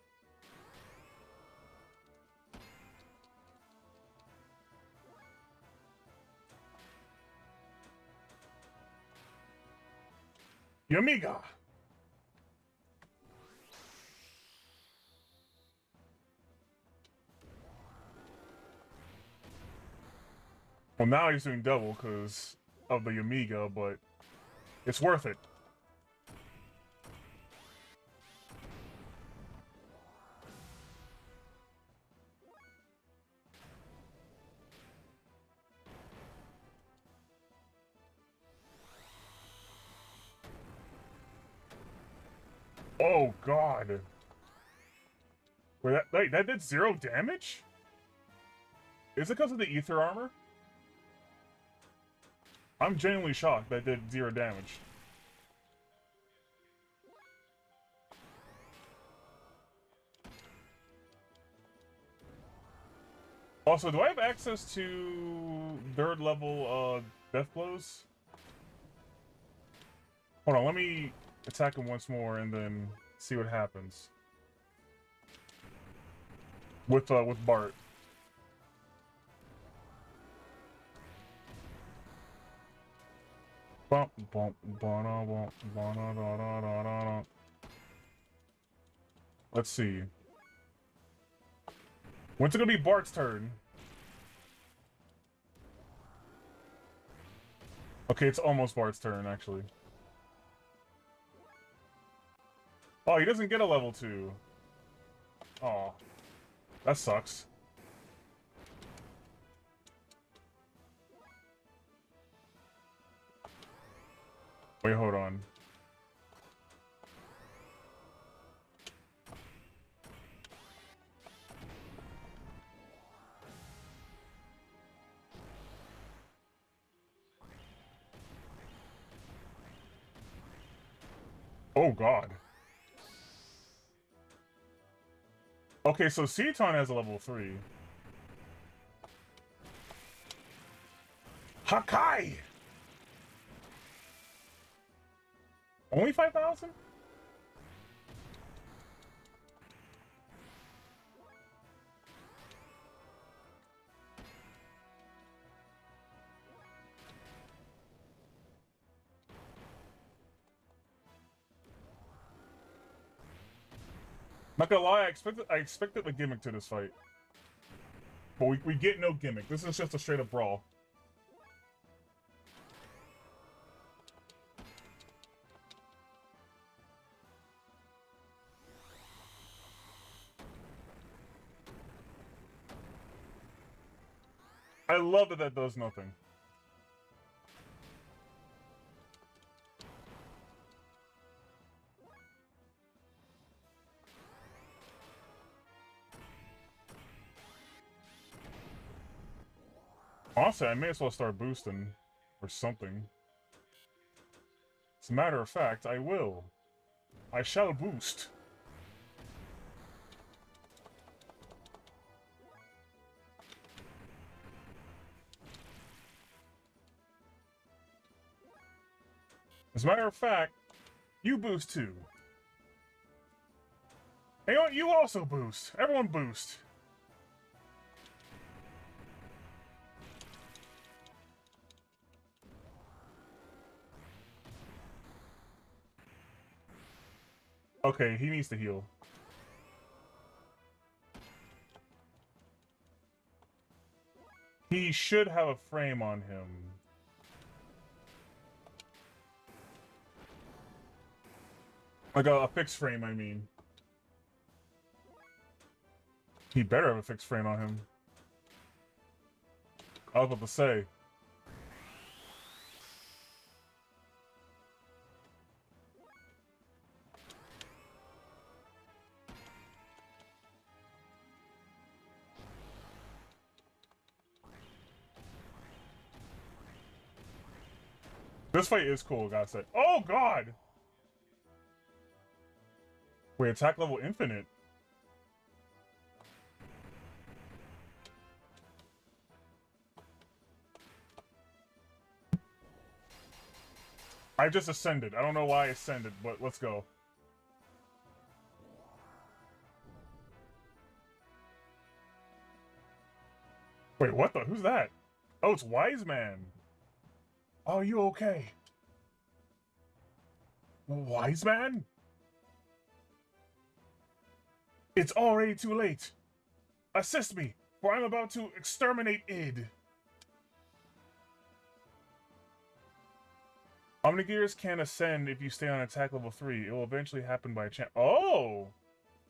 [SPEAKER 1] Yamiga! Well, now he's doing double because of the Yamiga, but it's worth it. Oh god. Wait, that did 0 damage? Is it because of the ether armor? I'm genuinely shocked that did 0 damage. Also, do I have access to 3rd level death blows? Hold on, let me attack him once more and then see what happens. With Bart. Let's see. When's it gonna be Bart's turn? Okay, it's almost Bart's turn, actually. Oh, he doesn't get a level 2. Oh, that sucks. Wait, hold on. Oh god. Okay, so Seaton has a level 3. Hakai! Only 5,000? Not gonna lie, I expected a gimmick to this fight. But we get no gimmick. This is just a straight up brawl. I love that that does nothing. Honestly, I may as well start boosting or something. As a matter of fact, I will. I shall boost. As a matter of fact, you boost too. Hey, you also boost. Everyone boost. Okay, he needs to heal. He should have a frame on him. Like a fixed frame, I mean. He better have a fixed frame on him. I was about to say. This fight is cool, gotta say. Oh, God! Wait, attack level infinite. I just ascended. I don't know why I ascended, but let's go. Wait, what the? Who's that? Oh, it's Wise Man. Are you okay? Wise Man? It's already too late. Assist me, for I'm about to exterminate id. Omnigears can ascend if you stay on attack level 3. It will eventually happen by chance. Oh!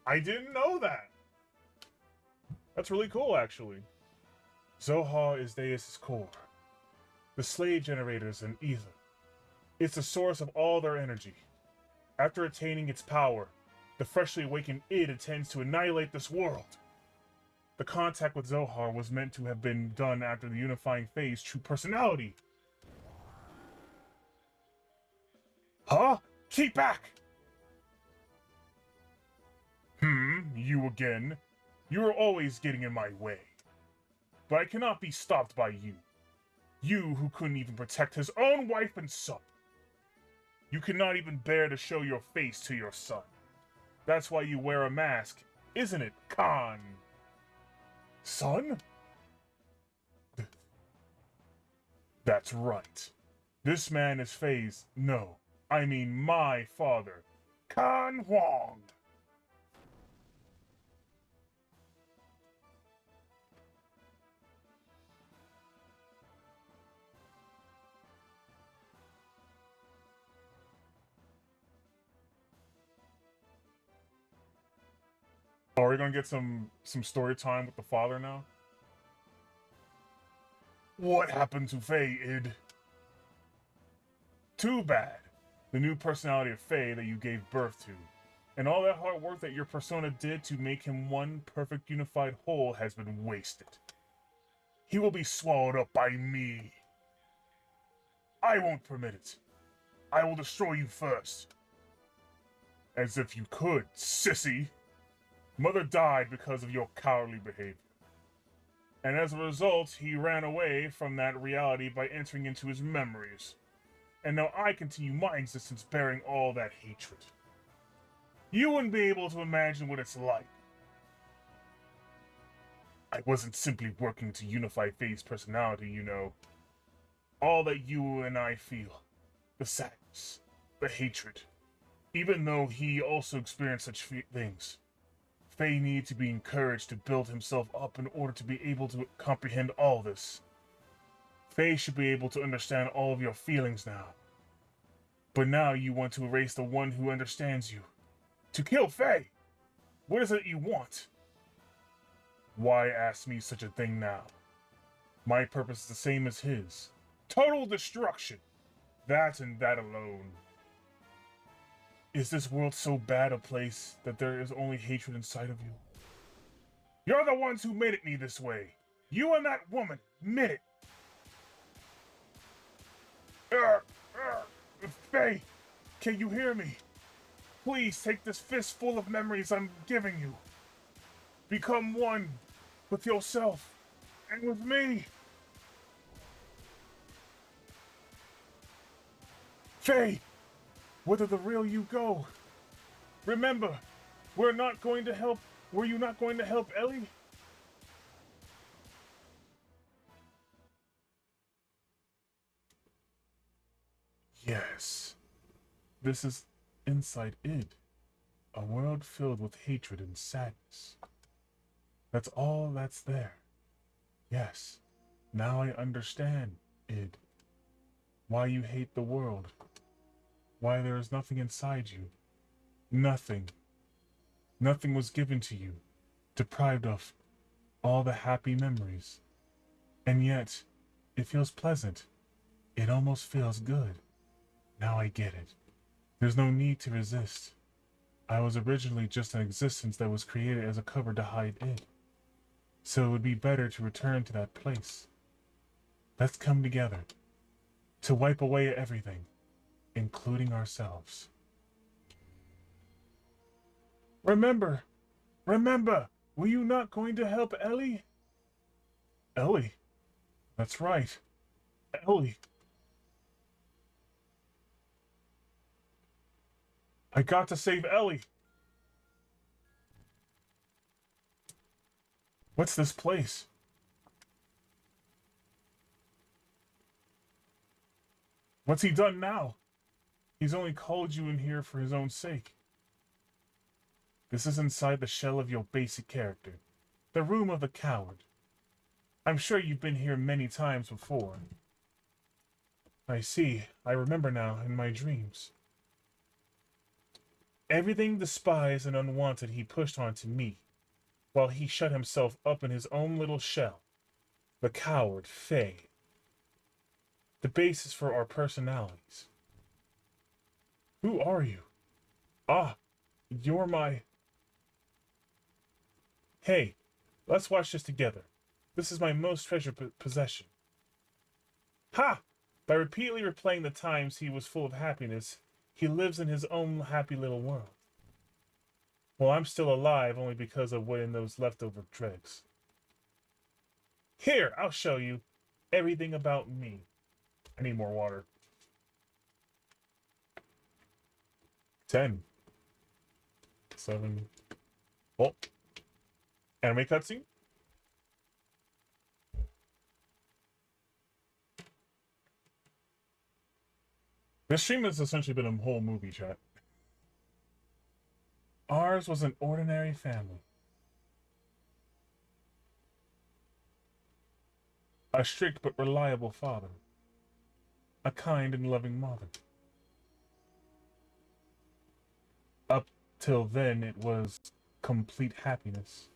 [SPEAKER 1] I didn't know that! That's really cool, actually. Zohar is Deus' core. The slave generators in ether. It's the source of all their energy. After attaining its power, the freshly awakened id intends to annihilate this world. The contact with Zohar was meant to have been done after the unifying phase true personality. Huh? Keep back! You again? You are always getting in my way. But I cannot be stopped by you. You who couldn't even protect his own wife and son. You cannot even bear to show your face to your son. That's why you wear a mask, isn't it, Khan? Son? That's right. This man is Fei's, no, I mean my father, Khan Wong. Oh, are we gonna get some story time with the father now? What happened to Fei, id? Too bad. The new personality of Fei that you gave birth to, and all that hard work that your persona did to make him one perfect unified whole has been wasted. He will be swallowed up by me. I won't permit it. I will destroy you first. As if you could, sissy. Mother died because of your cowardly behavior. And as a result, he ran away from that reality by entering into his memories. and now I continue my existence bearing all that hatred. You wouldn't be able to imagine what it's like. I wasn't simply working to unify Fei's personality, you know. All that you and I feel, the sadness, the hatred, even though he also experienced such things. Fei needed to be encouraged to build himself up in order to be able to comprehend all this. Fei should be able to understand all of your feelings now. But now you want to erase the one who understands you. To kill Fei! What is it you want? Why ask me such a thing now? My purpose is the same as his. Total destruction! That and that alone. Is this world so bad a place that there is only hatred inside of you? You're the ones who made it me this way. You and that woman made it. Fei, can you hear me? Please take this fistful of memories I'm giving you. Become one with yourself and with me. Fei, whither the real you go. Remember, were you not going to help Ellie? Yes. This is inside id. A world filled with hatred and sadness. That's all that's there. Yes. Now I understand, id. Why you hate the world. Why there is nothing inside you. Nothing. Nothing was given to you. Deprived of all the happy memories. And yet, it feels pleasant. It almost feels good. Now I get it. There's no need to resist. I was originally just an existence that was created as a cover to hide it. So it would be better to return to that place. Let's come together. To wipe away everything, including ourselves. Remember! Were you not going to help Ellie? Ellie? That's right. Ellie. I got to save Ellie. What's this place? What's he done now? He's only called you in here for his own sake. This is inside the shell of your basic character. The room of the coward. I'm sure you've been here many times before. I see. I remember now in my dreams. Everything despised and unwanted he pushed onto me, while he shut himself up in his own little shell. The coward, Fei. The basis for our personalities. Who are you? Ah, you're my... Hey, let's watch this together. This is my most treasured possession. Ha! By repeatedly replaying the times he was full of happiness, he lives in his own happy little world. Well, I'm still alive only because of what in those leftover dregs. Here, I'll show you everything about me. I need more water. 10. 7. Oh. Anime cutscene? This stream has essentially been a whole movie, chat. Ours was an ordinary family. A strict but reliable father. A kind and loving mother. Up till then, it was complete happiness.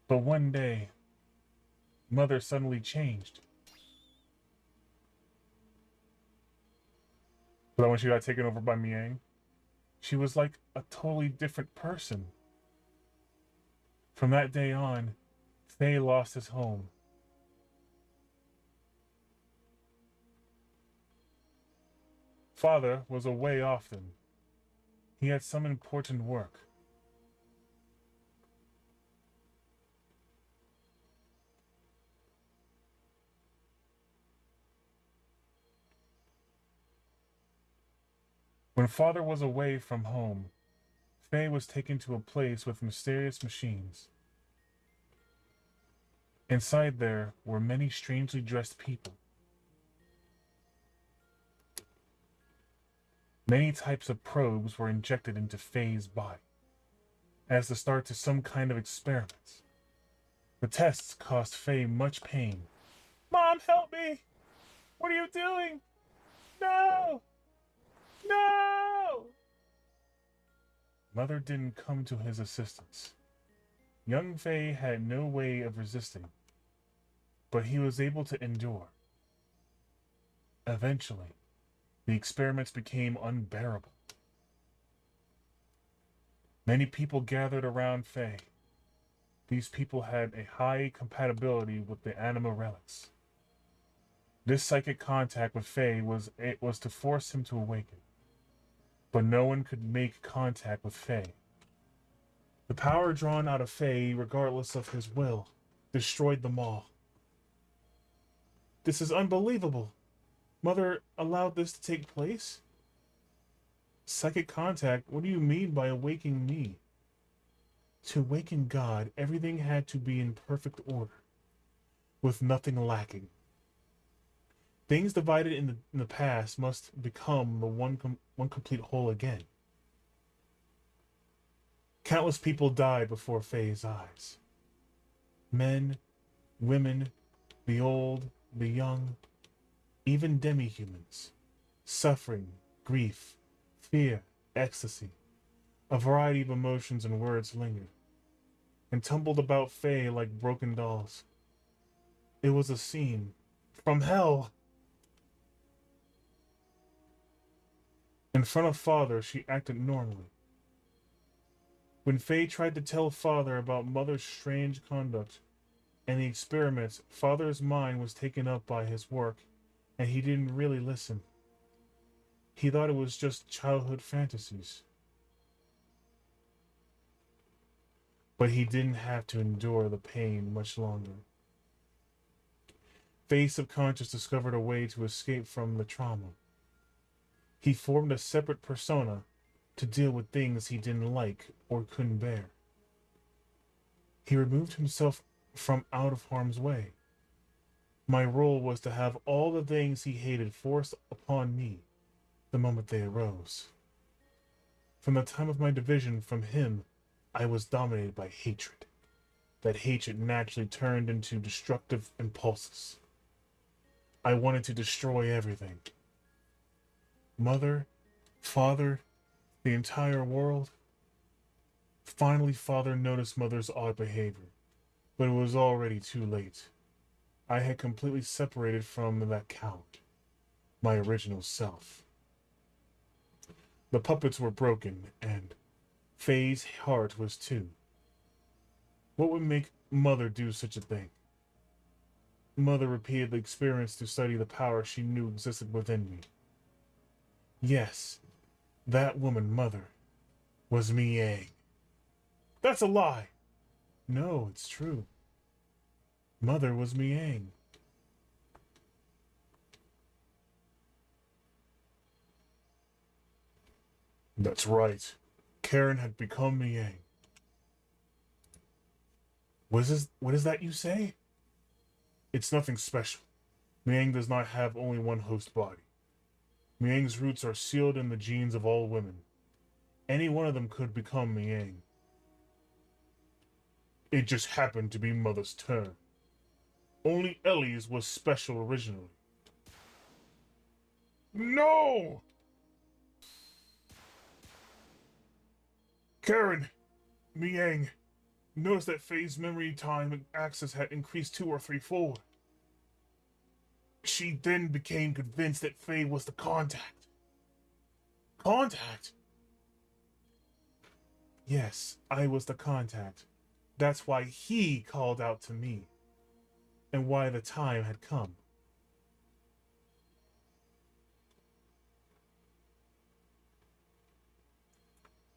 [SPEAKER 1] But one day, Mother suddenly changed. But when she got taken over by Miang, she was like a totally different person. From that day on, Fei lost his home. Father was away often. He had some important work. When father was away from home, Fei was taken to a place with mysterious machines. Inside there were many strangely dressed people. Many types of probes were injected into Fei's body as the start to some kind of experiments. The tests caused Fei much pain. Mom, help me! What are you doing? No! No! Mother didn't come to his assistance. Young Fei had no way of resisting, but he was able to endure. Eventually, the experiments became unbearable. Many people gathered around Fei. These people had a high compatibility with the anima relics. This psychic contact with Fei was to force him to awaken, but no one could make contact with Fei. The power drawn out of Fei, regardless of his will, destroyed them all. This is unbelievable. Mother allowed this to take place? Psychic contact? What do you mean by awakening me? To awaken God, everything had to be in perfect order, with nothing lacking. Things divided in the past must become the one complete whole again. Countless people died before Fei's eyes. Men, women, the old, the young, even demi-humans. Suffering, grief, fear, ecstasy. A variety of emotions and words lingered, and tumbled about Fei like broken dolls. It was a scene from hell. In front of Father, she acted normally. When Fei tried to tell Father about Mother's strange conduct and the experiments, Father's mind was taken up by his work, and he didn't really listen. He thought it was just childhood fantasies. But he didn't have to endure the pain much longer. Fei's subconscious discovered a way to escape from the trauma. He formed a separate persona to deal with things he didn't like or couldn't bear. He removed himself from out of harm's way. My role was to have all the things he hated forced upon me the moment they arose. From the time of my division from him, I was dominated by hatred. That hatred naturally turned into destructive impulses. I wanted to destroy everything. Mother, Father, the entire world. Finally, Father noticed Mother's odd behavior, but it was already too late. I had completely separated from that count, my original self. The puppets were broken, and Fei's heart was too. What would make Mother do such a thing? Mother repeated the experience to study the power she knew existed within me. Yes, that woman, Mother, was Mi Yang. That's a lie! No, it's true. Mother was Mi Yang. That's right. Karen had become Mi Yang. What is that you say? It's nothing special. Mi Yang does not have only one host body. Mi Yang's roots are sealed in the genes of all women. Any one of them could become Mi Yang. It just happened to be Mother's turn. Only Ellie's was special originally. No! Karen, Mi Yang, noticed that Fei's memory time and access had increased 2 or 3-fold. She then became convinced that Fei was the contact. Contact? Yes, I was the contact. That's why he called out to me, and why the time had come.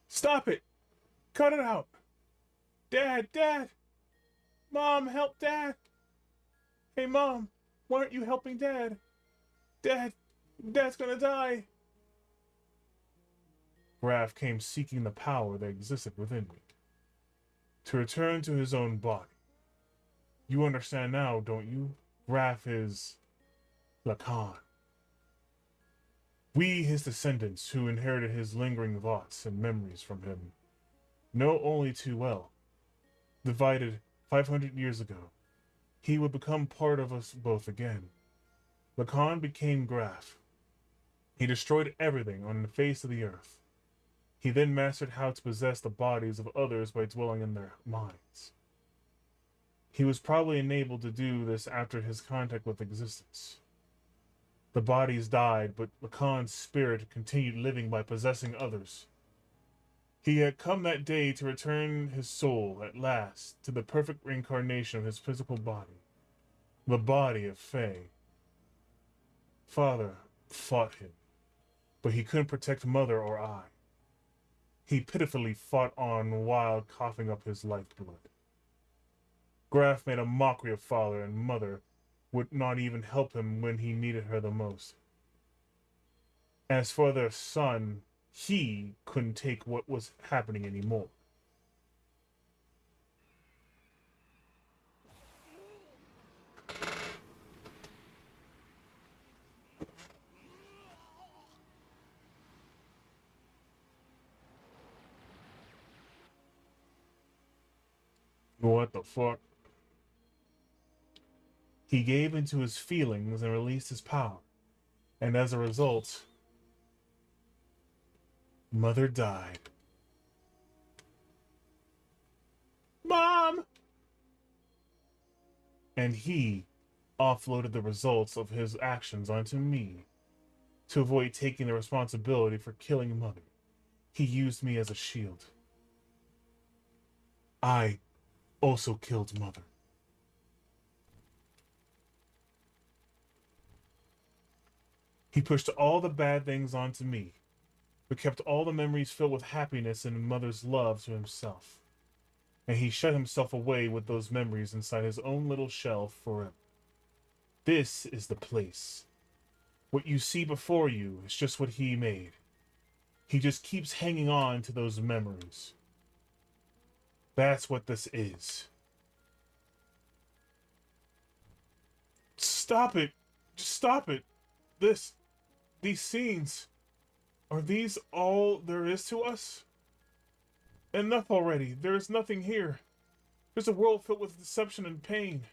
[SPEAKER 1] Stop it! Cut it out! Dad! Mom, help Dad! Hey, Mom, why aren't you helping Dad? Dad's gonna die! Graf came seeking the power that existed within me, to return to his own body. You understand now, don't you? Graf is Lacan. We, his descendants, who inherited his lingering thoughts and memories from him, know only too well. Divided 500 years ago, he would become part of us both again. Lacan became Graf. He destroyed everything on the face of the earth. He then mastered how to possess the bodies of others by dwelling in their minds. He was probably enabled to do this after his contact with existence. The bodies died, but Lacan's spirit continued living by possessing others. He had come that day to return his soul, at last, to the perfect reincarnation of his physical body, the body of Fei. Father fought him, but he couldn't protect Mother or I. He pitifully fought on while coughing up his lifeblood. Graf made a mockery of Father, and Mother would not even help him when he needed her the most. As for their son, he couldn't take what was happening anymore. What the fuck? He gave into his feelings and released his power, and as a result, Mother died. Mom! And he offloaded the results of his actions onto me to avoid taking the responsibility for killing Mother. He used me as a shield. I also killed Mother. He pushed all the bad things onto me, but kept all the memories filled with happiness and Mother's love to himself. And he shut himself away with those memories inside his own little shell forever. This is the place. What you see before you is just what he made. He just keeps hanging on to those memories. That's what this is. Stop it. Just stop it. These scenes, are these all there is to us? Enough already. There is nothing here. There's a world filled with deception and pain.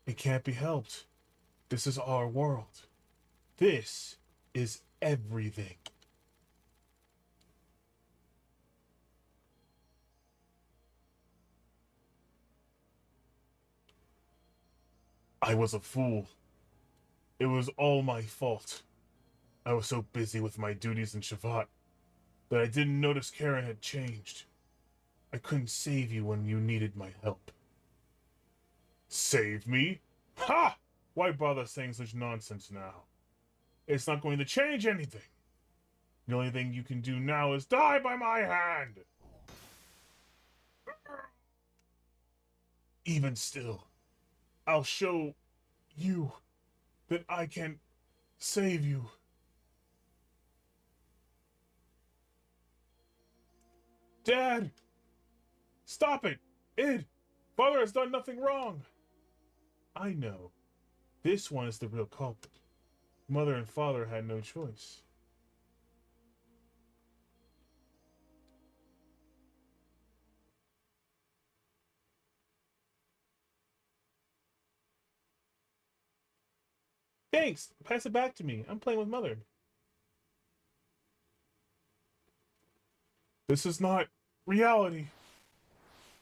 [SPEAKER 1] It can't be helped. This is our world. This is everything. I was a fool. It was all my fault. I was so busy with my duties in Shavat that I didn't notice Karen had changed. I couldn't save you when you needed my help. Save me? Ha! Why bother saying such nonsense now? It's not going to change anything. The only thing you can do now is die by my hand! Even still, I'll show you that I can save you. Dad! Stop it! Id! Father has done nothing wrong! I know. This one is the real culprit. Mother and Father had no choice. Thanks! Pass it back to me. I'm playing with Mother. This is not reality.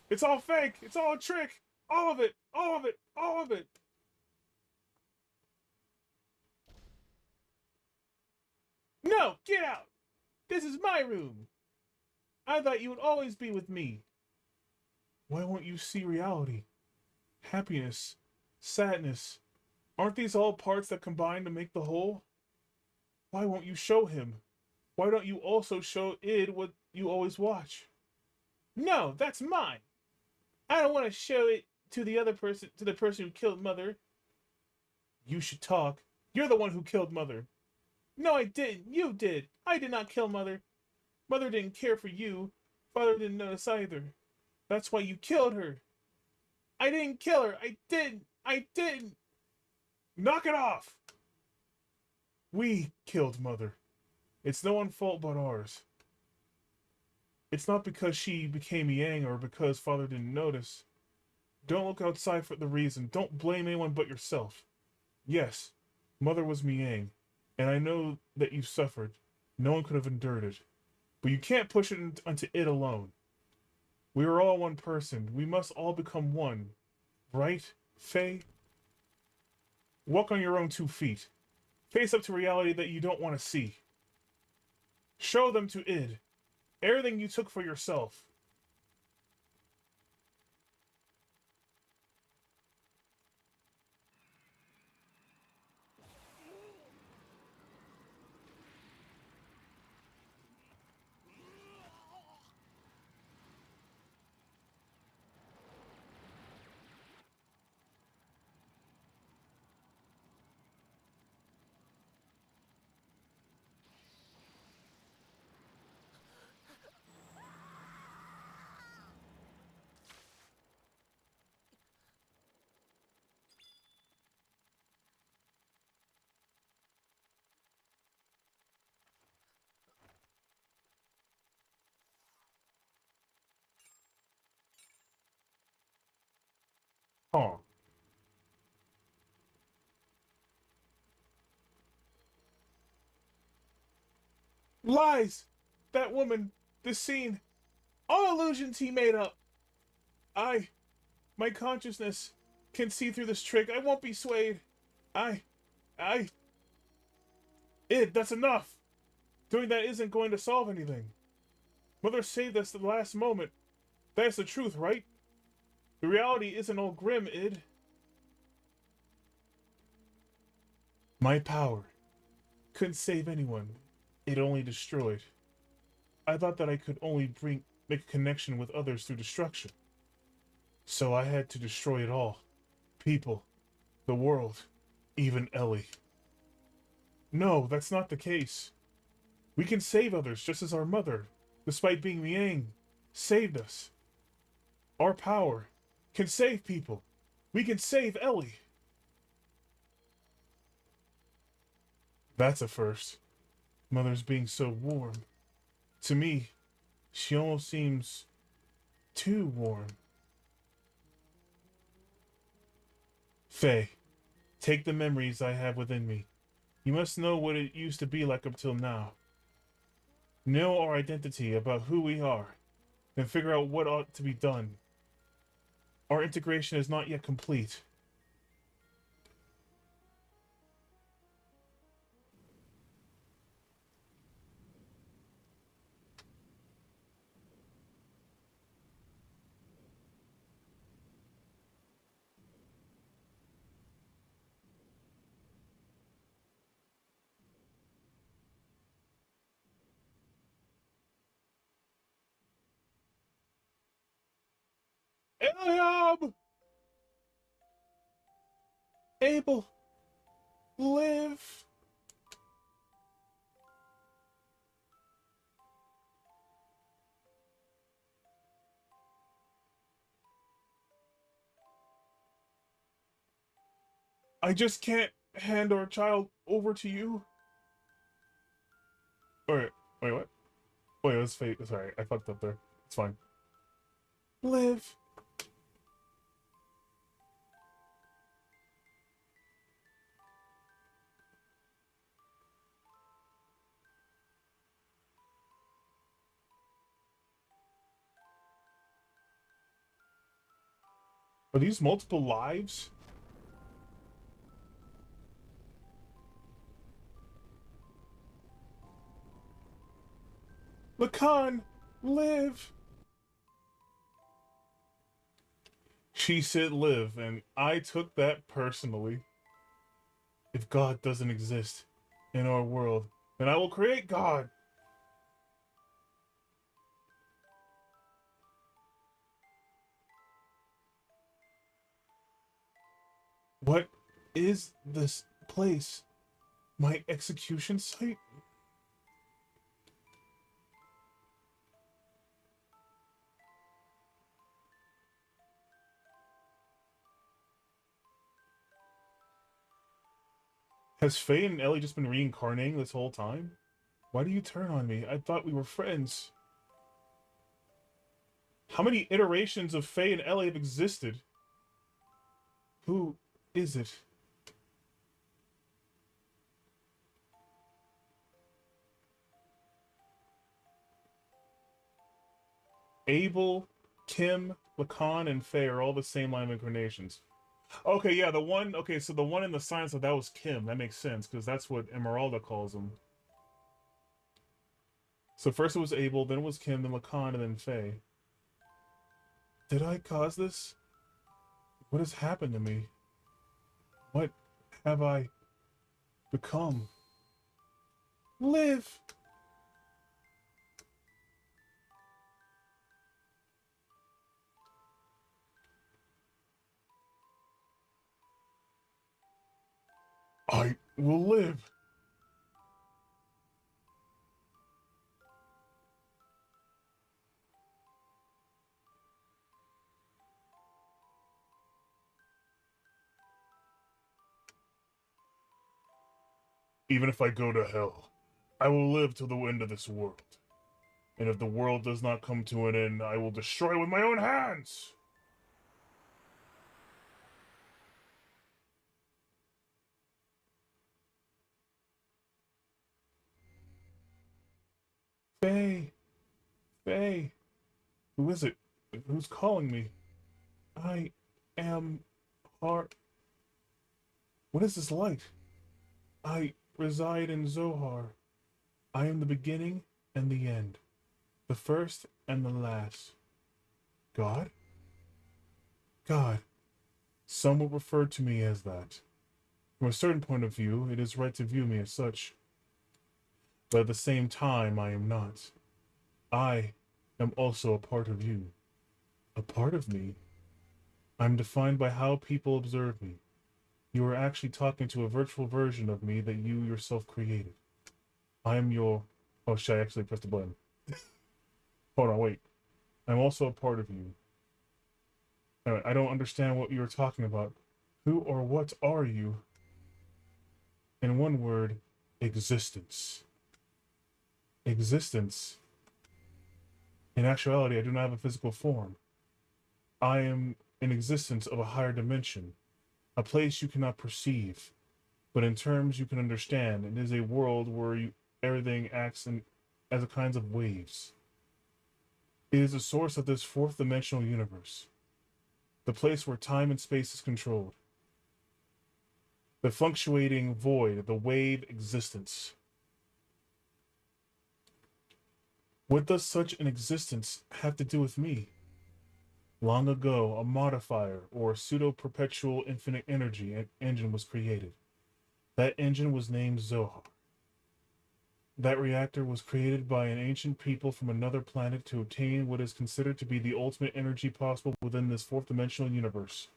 [SPEAKER 1] It's all fake. It's all a trick. All of it. All of it. All of it. No, get out. This is my room. I thought you would always be with me. Why won't you see reality? Happiness, sadness. Aren't these all parts that combine to make the whole? Why won't you show him? Why don't you also show Id what you always watch? No, that's mine. I don't want to show it to the other person, to the person who killed Mother. You should talk. You're the one who killed Mother. No, I didn't. You did. I did not kill Mother. Mother didn't care for you. Father didn't notice either. That's why you killed her. I didn't kill her. I didn't. I didn't. Knock it off. We killed Mother. It's no one's fault but ours. It's not because she became Yang or because Father didn't notice. Don't look outside for the reason. Don't blame anyone but yourself. Yes, Mother was Miang, and I know that you suffered. No one could have endured it. But you can't push it onto it alone. We are all one person. We must all become one. Right, Fei? Walk on your own 2 feet. Face up to reality that you don't want to see. Show them to id. Everything you took for yourself. Huh. Lies! That woman, this scene, all illusions he made up. My consciousness can see through this trick. I won't be swayed. I, I, that's enough. Doing that isn't going to solve anything. Mother saved us at the last moment. That's the truth, right? The reality isn't all grim, id. My power couldn't save anyone. It only destroyed. I thought that I could only make a connection with others through destruction. So I had to destroy it all. People, the world, even Ellie. No, that's not the case. We can save others just as our mother, despite being Miang, saved us. Our power can save people. We can save Ellie. That's a first. Mother's being so warm. To me, she almost seems too warm. Fei, take the memories I have within me. You must know what it used to be like up till now. Know our identity about who we are, then figure out what ought to be done. Our integration is not yet complete. Eliab! Abel! Live! I just can't hand our child over to you. Wait, wait, what? Wait, it was fate. Sorry, I fucked up there. It's fine. Live. Are these multiple lives? Lacan, live. She said live, and I took that personally. If God doesn't exist in our world, then I will create God. What is this place? My execution site? Has Faye and Ellie just been reincarnating this whole time? Why do you turn on me? I thought we were friends. How many iterations of Faye and Ellie have existed? Who is it? Abel, Kim, Lacan, and Faye are all the same line of incarnations. Okay, yeah, the one. Okay, so the one in the science of that was Kim. That makes sense because that's what Emeralda calls him. So first it was Abel, then it was Kim, then Lacan, and then Faye. Did I cause this? What has happened to me? What have I become? Live! I will live. Even if I go to hell, I will live till the end of this world. And if the world does not come to an end, I will destroy it with my own hands! Faye! Faye! Who is it? Who's calling me? I am Har. What is this light? I reside in Zohar. I am the beginning and the end, the first and the last. God? God. Some will refer to me as that. From a certain point of view, it is right to view me as such. But at the same time, I am not. I am also a part of you. A part of me? I'm defined by how people observe me. You are actually talking to a virtual version of me that you yourself created. I am your... Oh, should I actually press the button? Hold on, wait. I'm also a part of you. I don't understand what you're talking about. Who or what are you? In one word, existence. Existence. In actuality, I do not have a physical form. I am an existence of a higher dimension, a place you cannot perceive, but in terms you can understand. It is a world where everything acts as a kinds of waves. It is the source of this fourth dimensional universe, the place where time and space is controlled. The fluctuating void, the wave existence. What does such an existence have to do with me? Long ago, a modifier or pseudo-perpetual infinite energy engine was created. That engine was named Zohar. That reactor was created by an ancient people from another planet to obtain what is considered to be the ultimate energy possible within this fourth dimensional universe.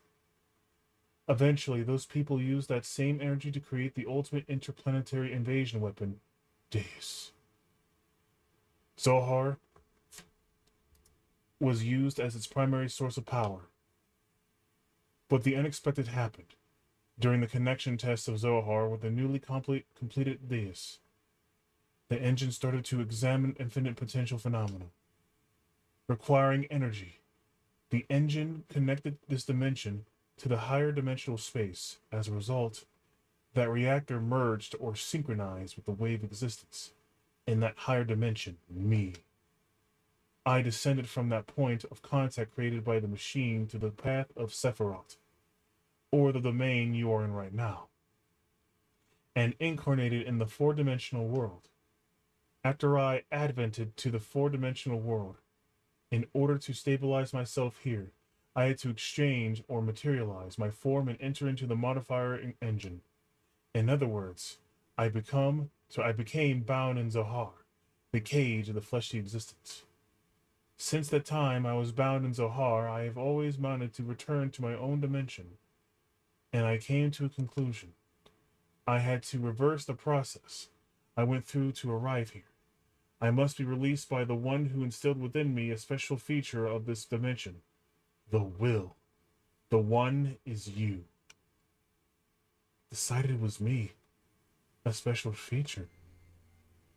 [SPEAKER 1] Eventually, those people used that same energy to create the ultimate interplanetary invasion weapon, Deus. Zohar was used as its primary source of power. But the unexpected happened. During the connection test of Zohar with the newly completed Deus, the engine started to examine infinite potential phenomena, requiring energy. The engine connected this dimension to the higher dimensional space. As a result, that reactor merged or synchronized with the wave existence. In that higher dimension, me. I descended from that point of contact created by the machine to the path of Sephiroth, or the domain you are in right now, and incarnated in the four-dimensional world. After I advented to the four-dimensional world, in order to stabilize myself here, I had to exchange or materialize my form and enter into the modifier engine. In other words, I became bound in Zohar, the cage of the fleshly existence. Since that time I was bound in Zohar, I have always wanted to return to my own dimension, and I came to a conclusion. I had to reverse the process I went through to arrive here. I must be released by the one who instilled within me a special feature of this dimension, the will. The one is you. Decided it was me. A special feature.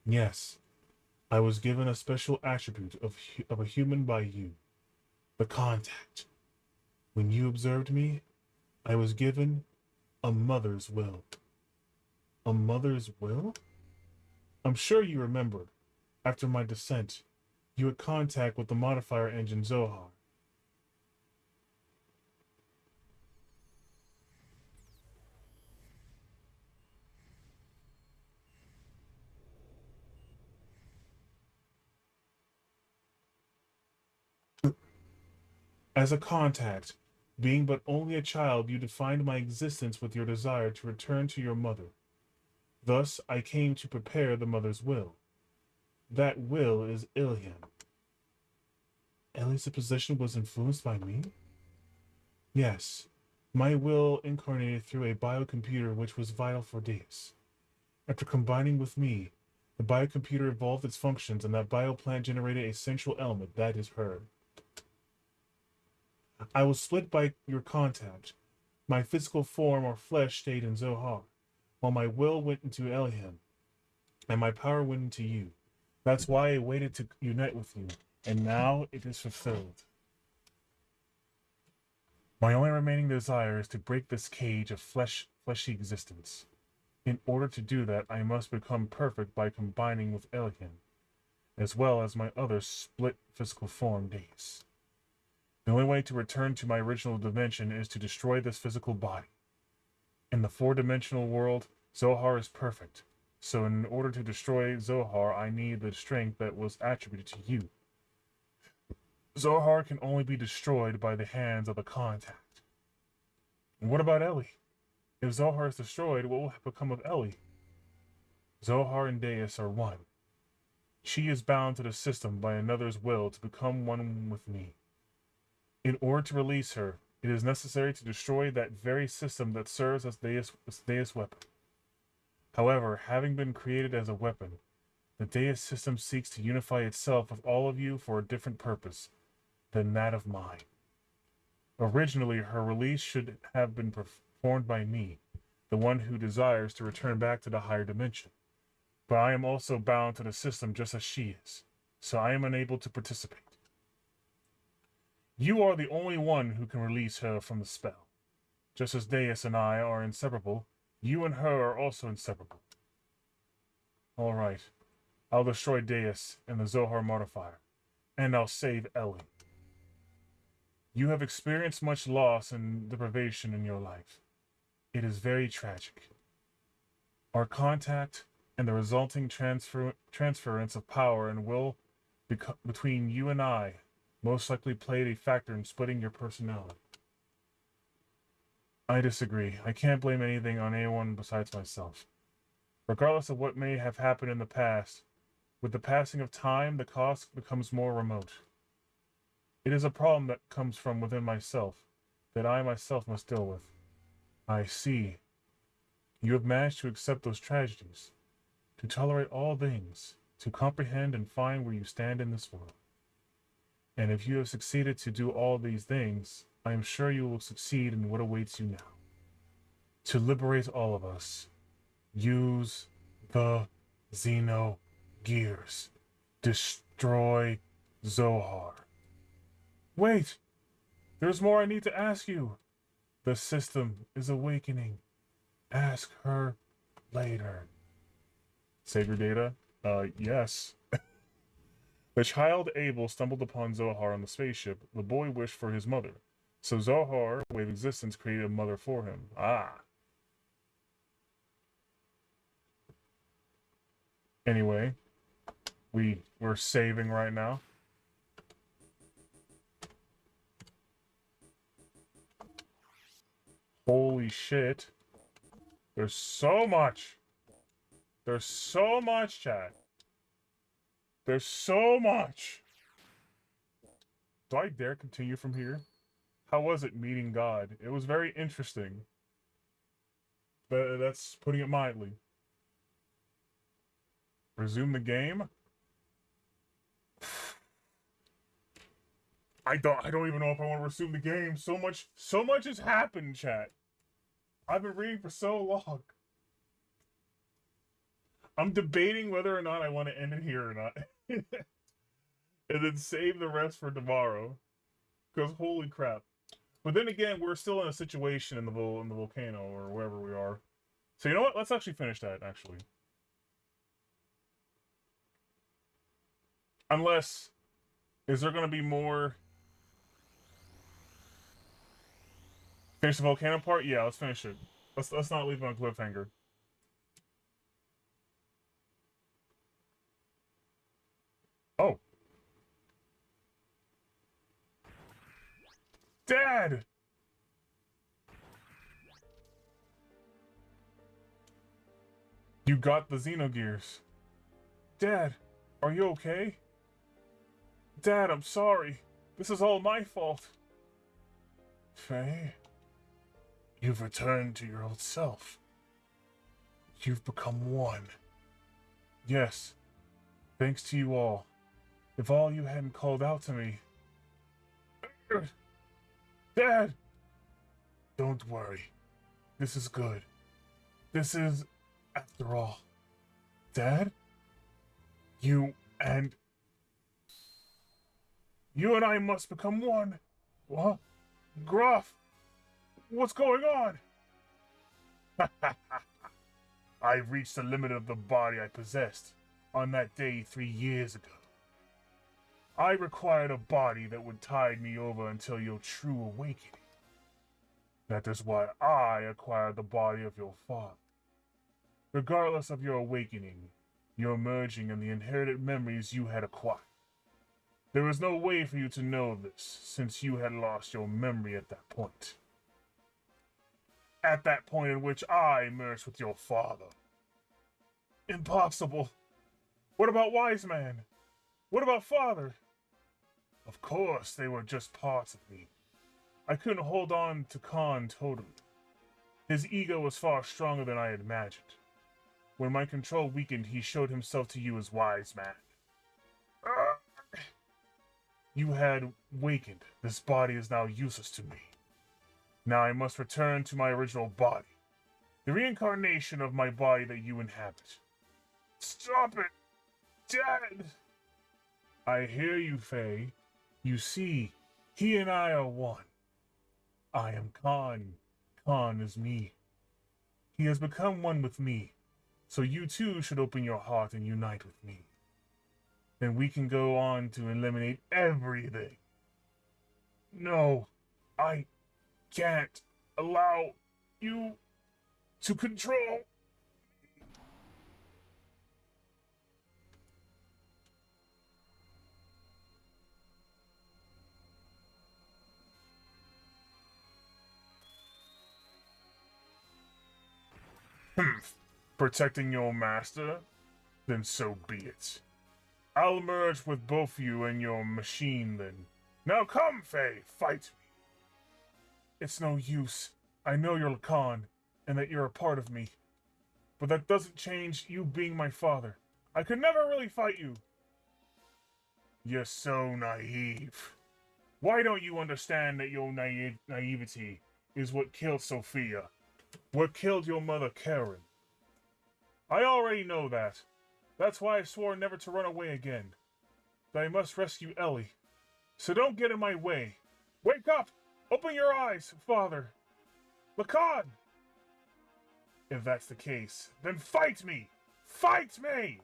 [SPEAKER 1] Yes, I was given a special attribute of a human by you. The contact. When you observed me, I was given a mother's will. A mother's will? I'm sure you remember, after my descent, you had contact with the modifier engine Zohar. As a contact, being but only a child, you defined my existence with your desire to return to your mother. Thus, I came to prepare the mother's will. That will is Ilham. Ellie's position was influenced by me? Yes. My will incarnated through a biocomputer which was vital for Deus. After combining with me, the biocomputer evolved its functions and that bioplant generated a central element, that is her. I was split by your contact. My physical form or flesh stayed in Zohar, while my will went into Elham, and my power went into you. That's why I waited to unite with you, and now it is fulfilled. My only remaining desire is to break this cage of fleshy existence. In order to do that, I must become perfect by combining with Elham, as well as my other split physical form days. The only way to return to my original dimension is to destroy this physical body. In the four-dimensional world, Zohar is perfect. So in order to destroy Zohar, I need the strength that was attributed to you. Zohar can only be destroyed by the hands of the contact. And what about Ellie? If Zohar is destroyed, what will become of Ellie? Zohar and Deus are one. She is bound to the system by another's will to become one with me. In order to release her, it is necessary to destroy that very system that serves as Deus' weapon. However, having been created as a weapon, the Deus system seeks to unify itself with all of you for a different purpose than that of mine. Originally, her release should have been performed by me, the one who desires to return back to the higher dimension. But I am also bound to the system just as she is, so I am unable to participate. You are the only one who can release her from the spell. Just as Deus and I are inseparable, you and her are also inseparable. All right. I'll destroy Deus and the Zohar modifier, and I'll save Ellie. You have experienced much loss and deprivation in your life. It is very tragic. Our contact and the resulting transference of power and will between you and I most likely played a factor in splitting your personality. I disagree. I can't blame anything on anyone besides myself. Regardless of what may have happened in the past, with the passing of time, the cost becomes more remote. It is a problem that comes from within myself, that I myself must deal with. I see. You have managed to accept those tragedies, to tolerate all things, to comprehend and find where you stand in this world. And if you have succeeded to do all these things, I am sure you will succeed in what awaits you now. To liberate all of us, use the Xeno Gears. Destroy Zohar. Wait! There's more I need to ask you. The system is awakening. Ask her later. Save your data? Yes. The child Abel stumbled upon Zohar on the spaceship. The boy wished for his mother. So Zohar, way of existence, created a mother for him. Ah. Anyway, we're saving right now. Holy shit. There's so much. There's so much, chat. There's so much. Do I dare continue from here? How was it meeting God? It was very interesting. That's putting it mildly. Resume the game? I don't even know if I want to resume the game. So much has happened, chat. I've been reading for so long. I'm debating whether or not I want to end it here or not. And then save the rest for tomorrow. Because holy crap. But then again, we're still in a situation in the volcano or wherever we are. So you know what? Let's actually finish that, actually. Unless, is there going to be more? Finish the volcano part? Yeah, let's finish it. Let's not leave it on a cliffhanger. Oh. Dad! You got the Xenogears. Dad, are you okay? Dad, I'm sorry. This is all my fault. Fei, you've returned to your old self. You've become one. Yes, thanks to you all. If all you hadn't called out to me... Dad! Don't worry. This is good. This is, after all... Dad? You and I must become one. What? Gruff! What's going on? I've reached the limit of the body I possessed on that day 3 years ago. I required a body that would tide me over until your true awakening. That is why I acquired the body of your father. Regardless of your awakening, your merging, and the inherited memories you had acquired. There was no way for you to know this, since you had lost your memory at that point. At that point in which I merged with your father. Impossible. What about Wise Man? What about Father? Of course, they were just parts of me. I couldn't hold on to Khan totally. His ego was far stronger than I had imagined. When my control weakened, he showed himself to you as Wise Man. You had wakened. This body is now useless to me. Now I must return to my original body. The reincarnation of my body that you inhabit. Stop it! Dad! I hear you, Fei. You see, he and I are one. I am Khan. Khan is me. He has become one with me. So you too should open your heart and unite with me. Then we can go on to eliminate everything. No, I can't allow you to control. Protecting your master? Then so be it. I'll merge with both you and your machine then. Now come, Fei, fight me. It's no use. I know you're Khan, and that you're a part of me. But that doesn't change you being my father. I could never really fight you. You're so naive. Why don't you understand that your naivety is what killed Sophia? What killed your mother, Karen? I already know that. That's why I swore never to run away again. That I must rescue Ellie. So don't get in my way. Wake up! Open your eyes, Father! Lacan! If that's the case, then fight me! Fight me!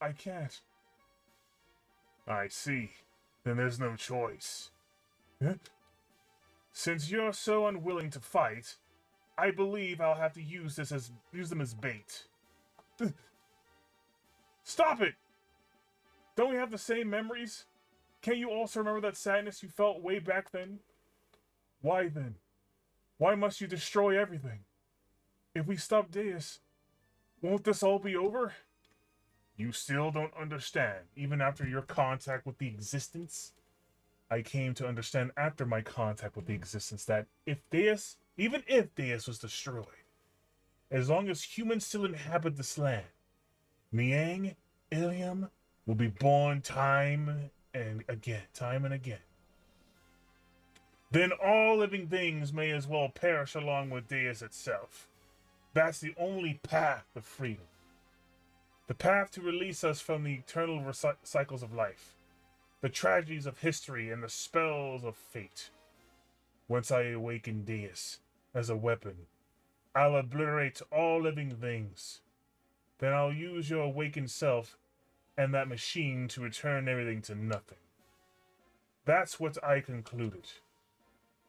[SPEAKER 1] I can't. I see. Then there's no choice. Huh? Since you're so unwilling to fight, I believe I'll have to use them as bait. Stop it! Don't we have the same memories? Can't you also remember that sadness you felt way back then? Why then? Why must you destroy everything? If we stop Deus, won't this all be over? You still don't understand, even after your contact with the existence? I came to understand after my contact with the existence that even if Deus was destroyed, as long as humans still inhabit this land, Miang, Ilium will be born time and again. Then all living things may as well perish along with Deus itself. That's the only path to freedom. The path to release us from the eternal cycles of life, the tragedies of history, and the spells of fate. Once I awaken Deus as a weapon, I'll obliterate all living things. Then I'll use your awakened self and that machine to return everything to nothing. That's what I concluded.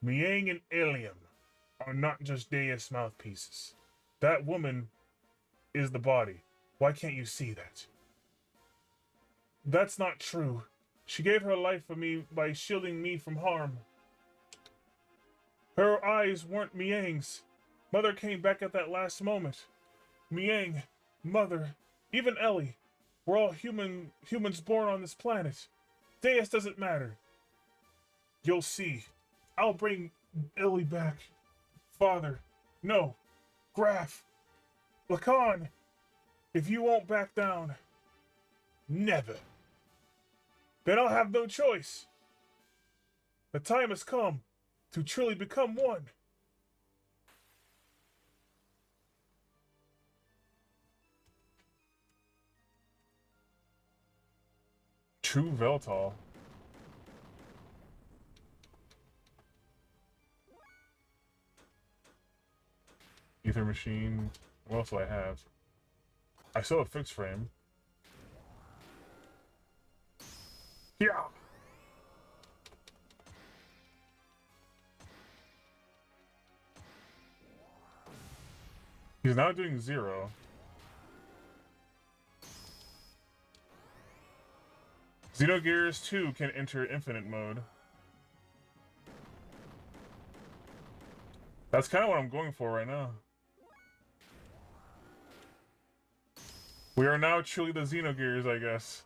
[SPEAKER 1] Miang and Ilium are not just Deus mouthpieces. That woman is the body. Why can't you see that? That's not true. She gave her life for me by shielding me from harm. Her eyes weren't Miang's. Mother came back at that last moment. Miang, Mother, even Ellie. We're all humans born on this planet. Deus doesn't matter. You'll see. I'll bring Ellie back. Father, no. Graf, Lacan, if you won't back down, never. Then I'll have no choice. The time has come to truly become one. True Veltal. Ether machine. What else do I have? I still have fixed frame. Yeah. He's now doing 0. Xenogears 2 can enter infinite mode. That's kind of what I'm going for right now. We are now truly the Xenogears, I guess.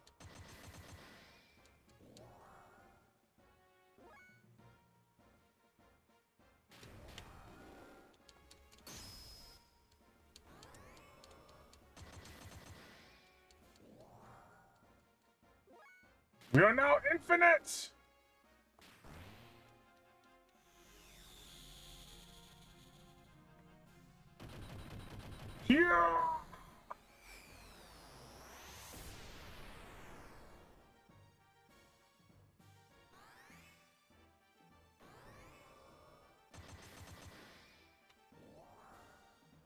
[SPEAKER 1] We are now infinite! Yeah!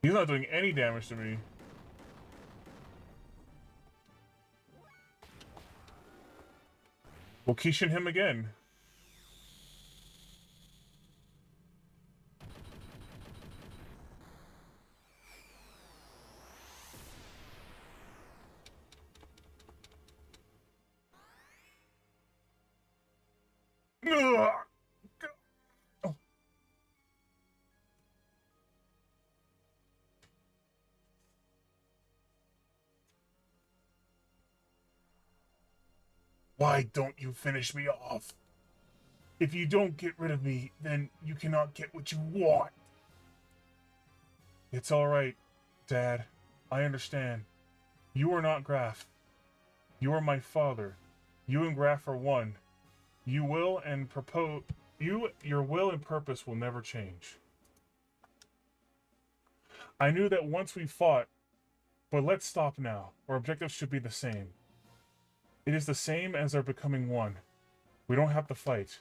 [SPEAKER 1] He's not doing any damage to me. We'll Kishin him again. Ugh. Oh. Why don't you finish me off? If you don't get rid of me, then you cannot get what you want. It's all right, Dad. I understand. You are not Graf. You are my father. You and Graf are one. Your will and purpose will never change. I knew that once we fought, but let's stop now. Our objectives should be the same. It is the same as our becoming one. We don't have to fight.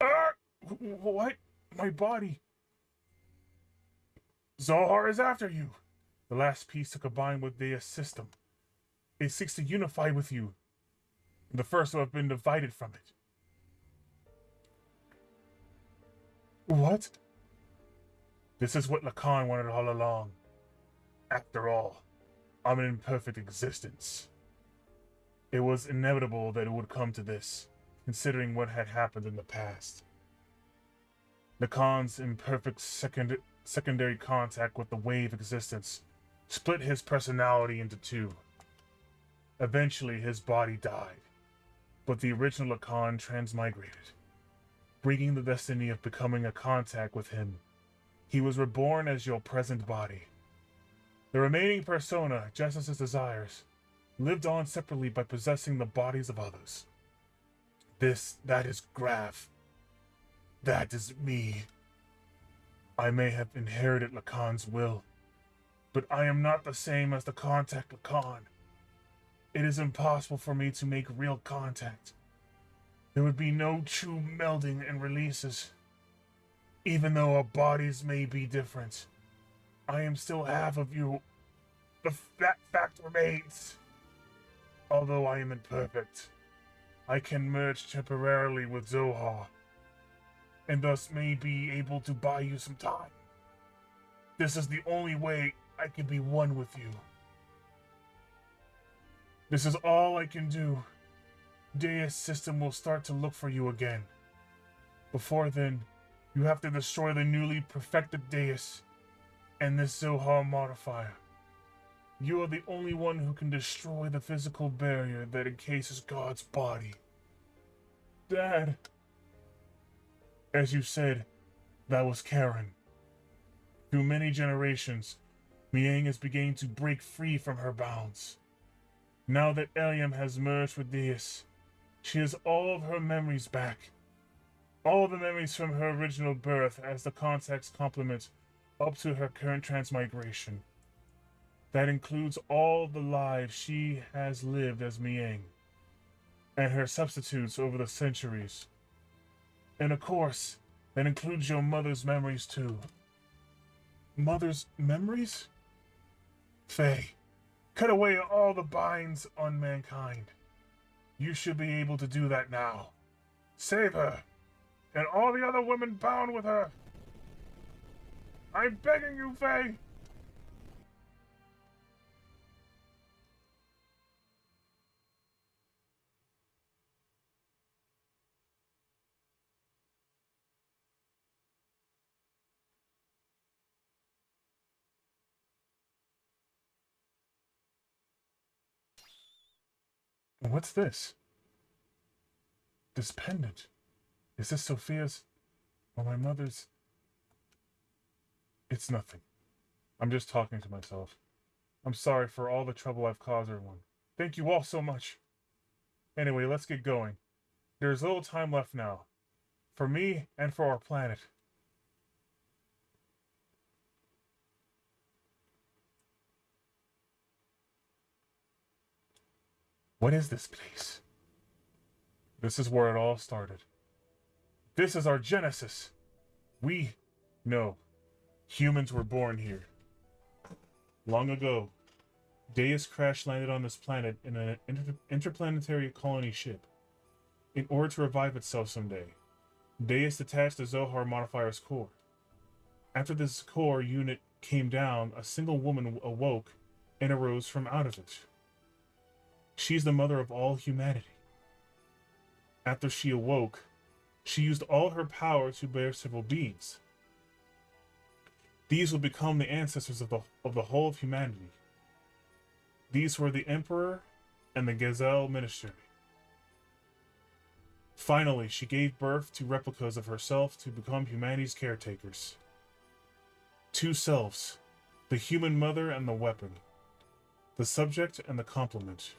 [SPEAKER 1] Ah! What? My body. Zohar is after you. The last piece to combine with the system. It seeks to unify with you. The first to have been divided from it. What? This is what Lacan wanted all along. After all, I'm an imperfect existence. It was inevitable that it would come to this, considering what had happened in the past. Lacan's imperfect secondary contact with the wave existence split his personality into two. Eventually, his body died, but the original Lacan transmigrated, bringing the destiny of becoming a contact with him He was reborn as your present body. The remaining persona, just as his desires, lived on separately by possessing the bodies of others. That is Grav. That is me. I may have inherited Lacan's will, but I am not the same as the contact Lacan. It is impossible for me to make real contact. There would be no true melding and releases. Even though our bodies may be different, I am still half of you. That fact remains. Although I am imperfect, I can merge temporarily with Zohar, and thus may be able to buy you some time. This is the only way I can be one with you. This is all I can do. Deus system will start to look for you again. Before then, you have to destroy the newly perfected Deus and this Zohar modifier. You are the only one who can destroy the physical barrier that encases God's body. Dad. As you said, that was Karen. Through many generations, Miang is beginning to break free from her bounds. Now that Eliam has merged with Deus, she has all of her memories back. All the memories from her original birth as the context complement up to her current transmigration. That includes all the lives she has lived as Miang, and her substitutes over the centuries. And of course, that includes your mother's memories too. Mother's memories? Faye, cut away all the binds on mankind. You should be able to do that now. Save her, and all the other women bound with her. I'm begging you, Faye. What's this? This pendant. Is this Sophia's or my mother's? It's nothing. I'm just talking to myself. I'm sorry for all the trouble I've caused everyone. Thank you all so much. Anyway, let's get going. There's little time left now. For me and for our planet. What is this place? This is where it all started. This is our genesis. Humans were born here. Long ago, Deus crash landed on this planet in an interplanetary colony ship. In order to revive itself someday, Deus detached the Zohar modifier's core. After this core unit came down, a single woman awoke and arose from out of it. She's the mother of all humanity. After she awoke, she used all her power to bear several beings. These would become the ancestors of the whole of humanity. These were the Emperor and the Gazelle Ministry. Finally, she gave birth to replicas of herself to become humanity's caretakers. Two selves, the human mother and the weapon, the subject and the complement.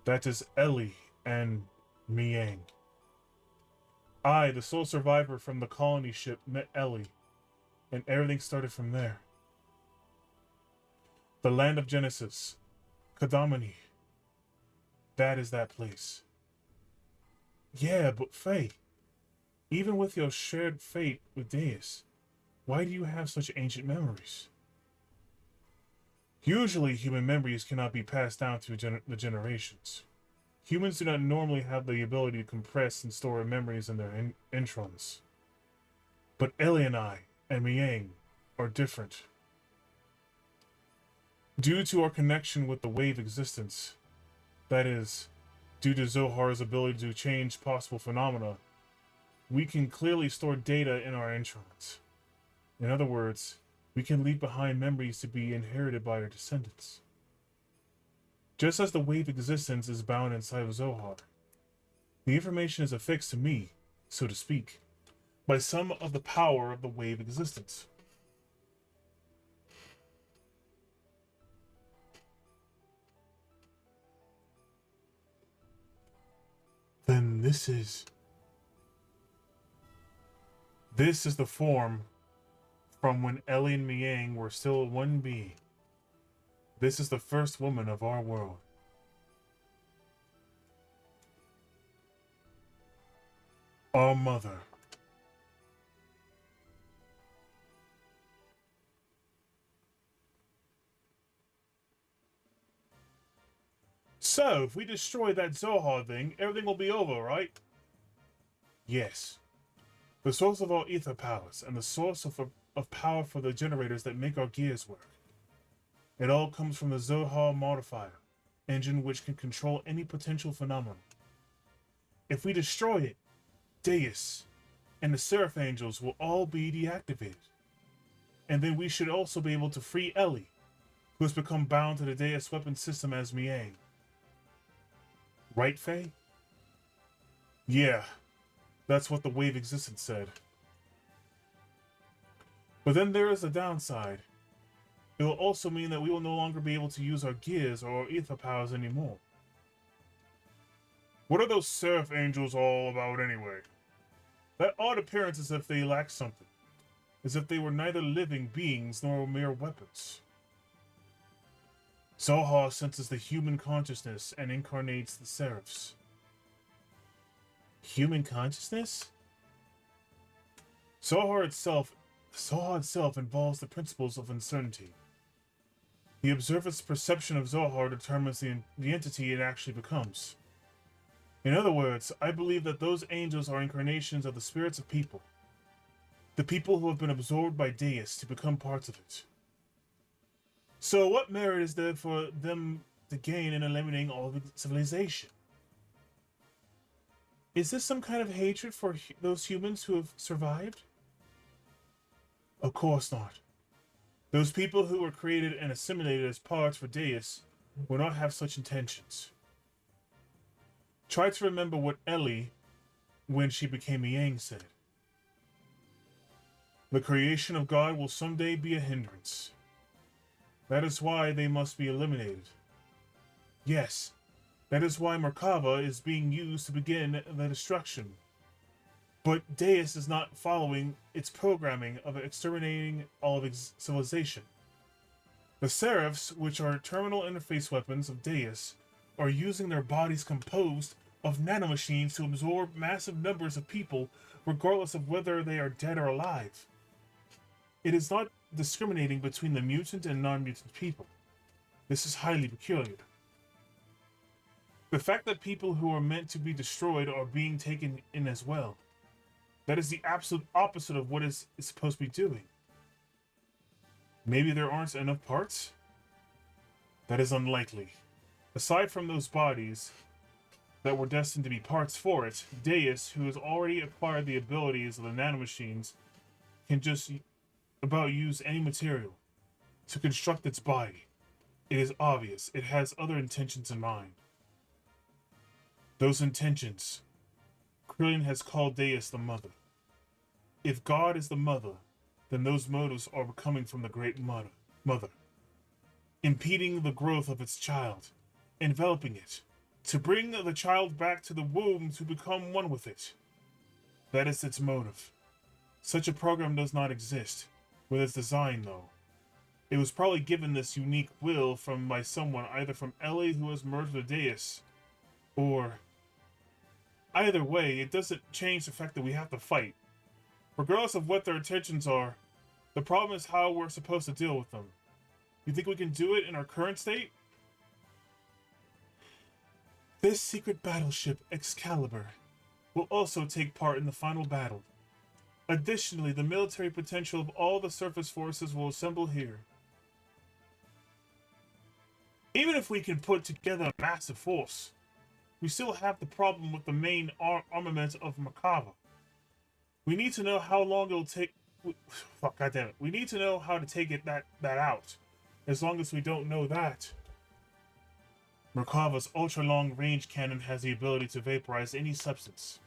[SPEAKER 1] That is Ellie and Miang. I, the sole survivor from the colony ship, met Ellie, and everything started from there. The land of Genesis, Kadamani. That is that place. Yeah, but Faye, even with your shared fate with Deus, why do you have such ancient memories? Usually, human memories cannot be passed down to the generations. Humans do not normally have the ability to compress and store memories in their introns. But Ellie and I, and Miang, are different. Due to our connection with the wave existence, that is, due to Zohar's ability to change possible phenomena, we can clearly store data in our introns. In other words, we can leave behind memories to be inherited by our descendants. Just as the wave existence is bound inside of Zohar, the information is affixed to me, so to speak, by some of the power of the wave existence. Then this is the form from when Ellie and Miang were still one being. This is the first woman of our world. Our mother. So, if we destroy that Zohar thing, everything will be over, right? Yes. The source of all ether powers, and the source of power for the generators that make our gears work. It all comes from the Zohar modifier, engine which can control any potential phenomenon. If we destroy it, Deus and the Seraph Angels will all be deactivated. And then we should also be able to free Ellie, who has become bound to the Deus weapon system as Miang. Right, Faye? Yeah, that's what the wave existence said. But then there is a downside. It will also mean that we will no longer be able to use our gears or our ether powers anymore. What are those Seraph Angels all about anyway? That odd appearance as if they lack something. As if they were neither living beings nor mere weapons. Zohar senses the human consciousness and incarnates the Seraphs. Human consciousness? Zohar itself involves the principles of uncertainty. The observer's perception of Zohar determines the entity it actually becomes. In other words, I believe that those angels are incarnations of the spirits of people. The people who have been absorbed by Deus to become parts of it. So what merit is there for them to gain in eliminating all of civilization? Is this some kind of hatred for those humans who have survived? Of course not. Those people who were created and assimilated as parts for Deus will not have such intentions. Try to remember what Ellie, when she became a Yang, said. The creation of God will someday be a hindrance. That is why they must be eliminated. Yes, that is why Merkava is being used to begin the destruction. But Deus is not following its programming of exterminating all of civilization. The Seraphs, which are terminal interface weapons of Deus, are using their bodies composed of nanomachines to absorb massive numbers of people, regardless of whether they are dead or alive. It is not discriminating between the mutant and non-mutant people. This is highly peculiar. The fact that people who are meant to be destroyed are being taken in as well. That is the absolute opposite of what it's supposed to be doing. Maybe there aren't enough parts? That is unlikely. Aside from those bodies that were destined to be parts for it, Deus, who has already acquired the abilities of the nanomachines, can just about use any material to construct its body. It is obvious it has other intentions in mind. Those intentions, Krillin has called Deus the mother. If God is the mother, then those motives are coming from the great mother, impeding the growth of its child, enveloping it, to bring the child back to the womb to become one with it. That is its motive. Such a program does not exist, with its design though. It was probably given this unique will by someone, either from Ellie who has merged with Deus, or... Either way, it doesn't change the fact that we have to fight. Regardless of what their intentions are, the problem is how we're supposed to deal with them. You think we can do it in our current state? This secret battleship, Excalibur, will also take part in the final battle. Additionally, the military potential of all the surface forces will assemble here. Even if we can put together a massive force, we still have the problem with the main armament of Merkava. We need to know how long it'll take. Fuck, goddammit. We need to know how to take that out. As long as we don't know that. Merkava's ultra-long range cannon has the ability to vaporize any substance.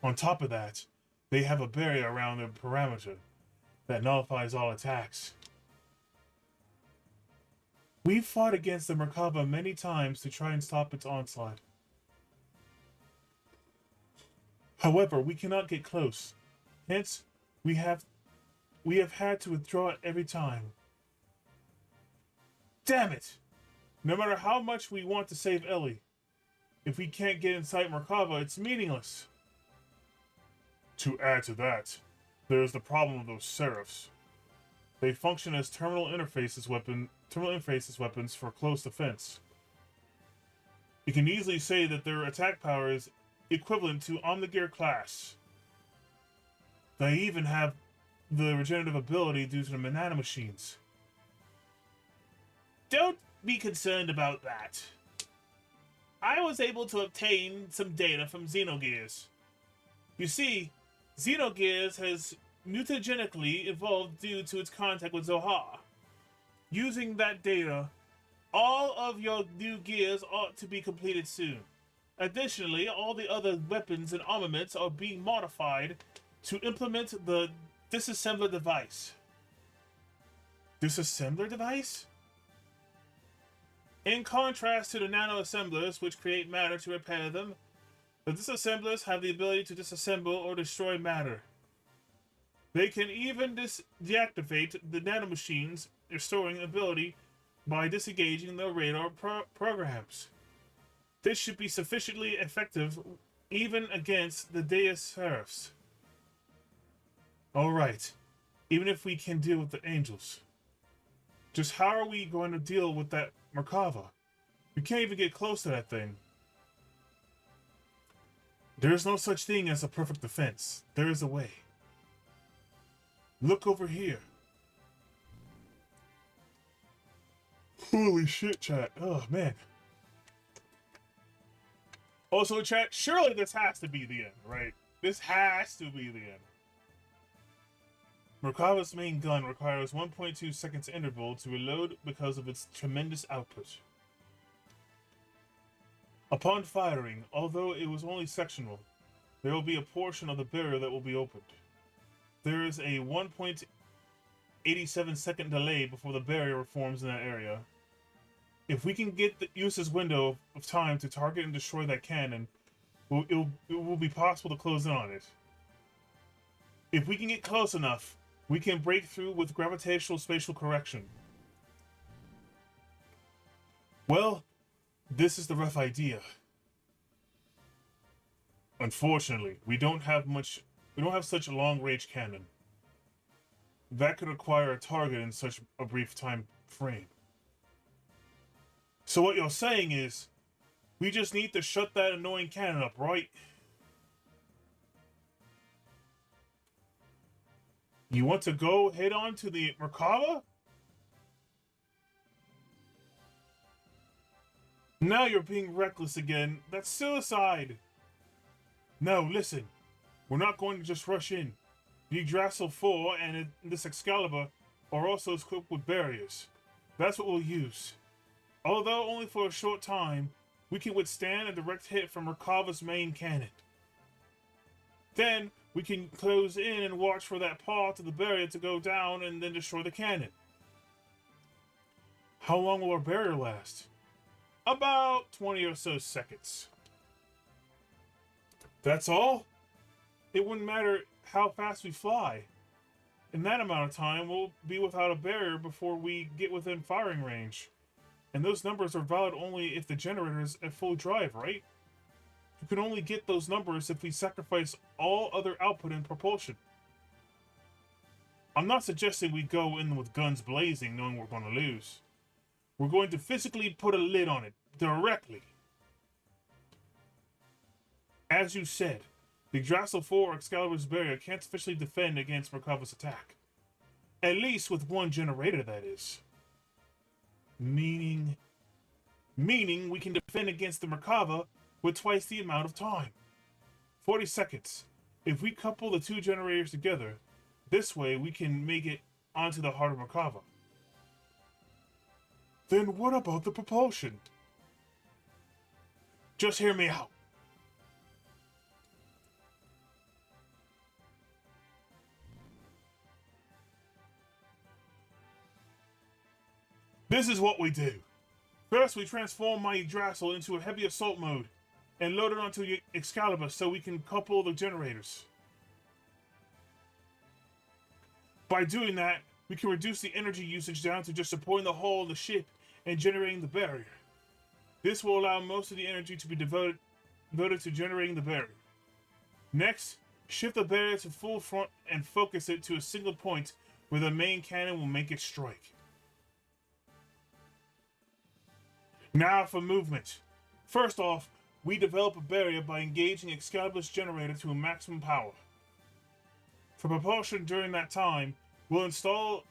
[SPEAKER 1] On top of that, They have a barrier around their perimeter that nullifies all attacks. We've fought against the Merkaba many times to try and stop its onslaught. However, we cannot get close. Hence, we have had to withdraw it every time. Damn it! No matter how much we want to save Ellie, if we can't get inside Merkaba, it's meaningless. To add to that, there is the problem of those Seraphs. They function as terminal interfaces weapons for close defense. You can easily say that their attack power is equivalent to Omnigear class. They even have the regenerative ability due to the Manana machines. Don't be concerned about that. I was able to obtain some data from Xenogears. You see, Xenogears has mutagenically evolved due to its contact with Zohar. Using that data, all of your new gears ought to be completed soon. Additionally, all the other weapons and armaments are being modified to implement the disassembler device. Disassembler device? In contrast to the nano-assemblers, which create matter to repair them, the disassemblers have the ability to disassemble or destroy matter. They can even deactivate the nanomachines, restoring ability by disengaging the radar programs. This should be sufficiently effective even against the Deus Seraphs. Alright, even if we can deal with the angels. Just how are we going to deal with that Merkava? We can't even get close to that thing. There is no such thing as a perfect defense. There is a way. Look over here. Holy shit, chat. Oh, man. Also, chat, surely this has to be the end, right? This has to be the end. Merkava's main gun requires 1.2 seconds interval to reload because of its tremendous output. Upon firing, although it was only sectional, there will be a portion of the barrier that will be opened. There is a 1.87 second delay before the barrier forms in that area. If we can use this window of time to target and destroy that cannon, it will be possible to close in on it. If we can get close enough, we can break through with gravitational spatial correction. Well, this is the rough idea. Unfortunately, we don't have such a long-range cannon. That could require a target in such a brief time frame. So what you're saying is, we just need to shut that annoying cannon up, right? You want to go head on to the Merkava? Now you're being reckless again. That's suicide. No, listen. We're not going to just rush in. The Yggdrasil 4 and this Excalibur are also equipped with barriers. That's what we'll use. Although only for a short time, we can withstand a direct hit from Merkava's main cannon. Then, we can close in and watch for that part of the barrier to go down and then destroy the cannon. How long will our barrier last? About 20 or so seconds. That's all? It wouldn't matter how fast we fly. In that amount of time, we'll be without a barrier before we get within firing range. And those numbers are valid only if the generator is at full drive, right? You can only get those numbers if we sacrifice all other output and propulsion. I'm not suggesting we go in with guns blazing knowing we're going to lose. We're going to physically put a lid on it, directly. As you said, the Yggdrasil 4 Excalibur's barrier can't sufficiently defend against Merkava's attack. At least with one generator, that is. Meaning we can defend against the Merkava with twice the amount of time. 40 seconds. If we couple the two generators together, this way we can make it onto the heart of Merkava. Then what about the propulsion? Just hear me out. This is what we do. First, we transform my Yggdrasil into a heavy assault mode and load it onto Excalibur so we can couple the generators. By doing that, we can reduce the energy usage down to just supporting the hull of the ship and generating the barrier. This will allow most of the energy to be devoted to generating the barrier. Next, shift the barrier to full front and focus it to a single point where the main cannon will make its strike. Now for movement. First off, we develop a barrier by engaging Excalibur's generator to a maximum power. For propulsion during that time, we'll install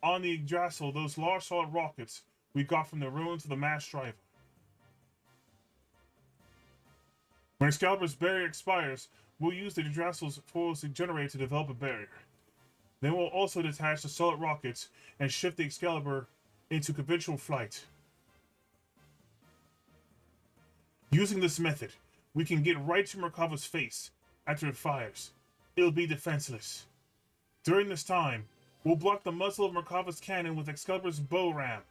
[SPEAKER 1] on the Yggdrasil those large solid rockets we got from the ruins of the mass driver. When Excalibur's barrier expires, we'll use the Yggdrasil's force generator to develop a barrier. Then we'll also detach the solid rockets and shift the Excalibur into conventional flight. Using this method, we can get right to Merkava's face after it fires. It'll be defenseless. During this time, we'll block the muzzle of Merkava's cannon with Excalibur's bow ram,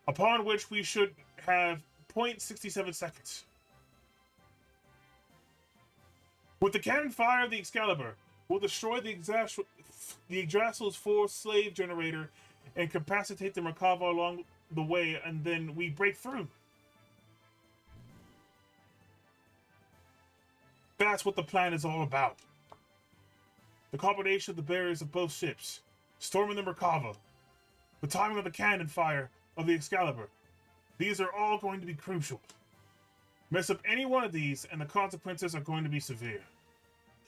[SPEAKER 1] upon which we should have 0.67 seconds. With the cannon fire of the Excalibur, we'll destroy the Yggdrasil's force slave generator and incapacitate the Merkava along the way, and then we break through. That's what the plan is all about. The combination of the barriers of both ships, storming the Merkava, the timing of the cannon fire of the Excalibur. These are all going to be crucial. Mess up any one of these and the consequences are going to be severe.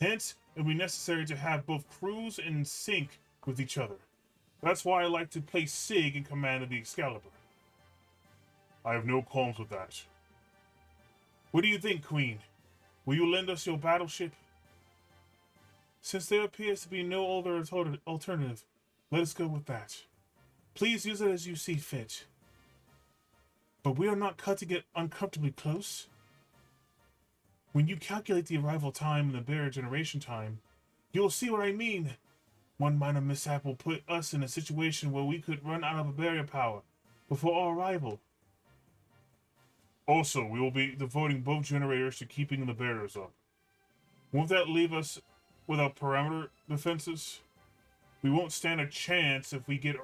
[SPEAKER 1] Hence, it'll be necessary to have both crews in sync with each other. That's why I like to place Sig in command of the Excalibur. I have no qualms with that. What do you think, Queen? Will you lend us your battleship? Since there appears to be no other alternative, let us go with that. Please use it as you see fit. But we are not cutting it uncomfortably close. When you calculate the arrival time and the barrier generation time, you'll see what I mean. One minor mishap will put us in a situation where we could run out of barrier power before our arrival. Also, we will be devoting both generators to keeping the barriers up. Won't that leave us without perimeter defenses? We won't stand a chance if we get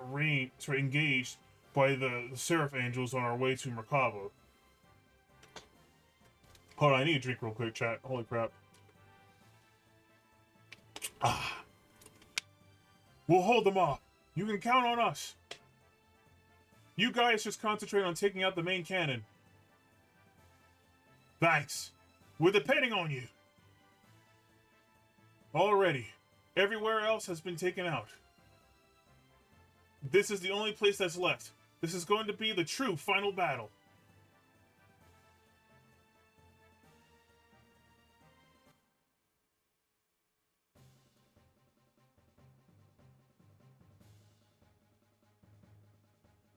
[SPEAKER 1] engaged by the Seraph Angels on our way to Merkava. Hold on, I need a drink real quick, chat. Holy crap. We'll hold them off. You can count on us. You guys just concentrate on taking out the main cannon. Thanks. We're depending on you. Already. Everywhere else has been taken out. This is the only place that's left. This is going to be the true final battle.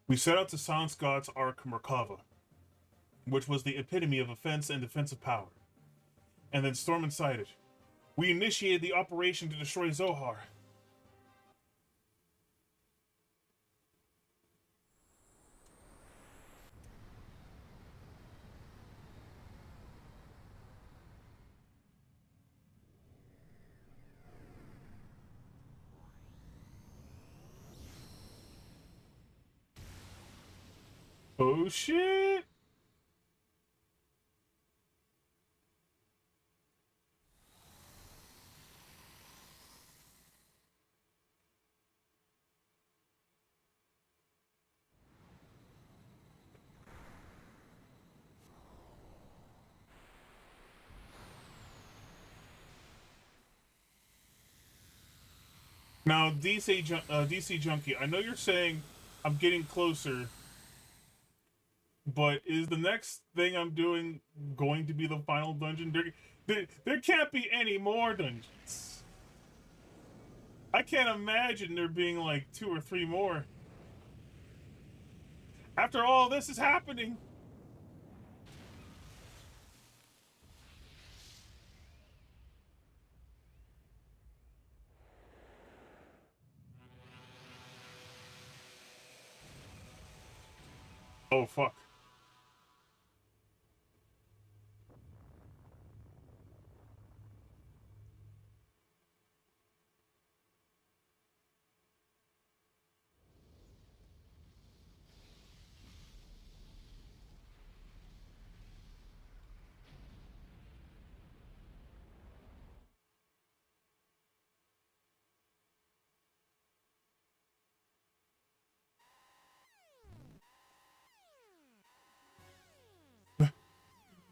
[SPEAKER 1] We set out to silence God's Ark Merkava, which was the epitome of offense and defensive power, and then storm inside it. We initiated the operation to destroy Zohar. Oh shit! Now, DC Junkie, I know you're saying I'm getting closer, but is the next thing I'm doing going to be the final dungeon? There can't be any more dungeons. I can't imagine there being like 2 or 3 more. After all this is happening. Oh, fuck.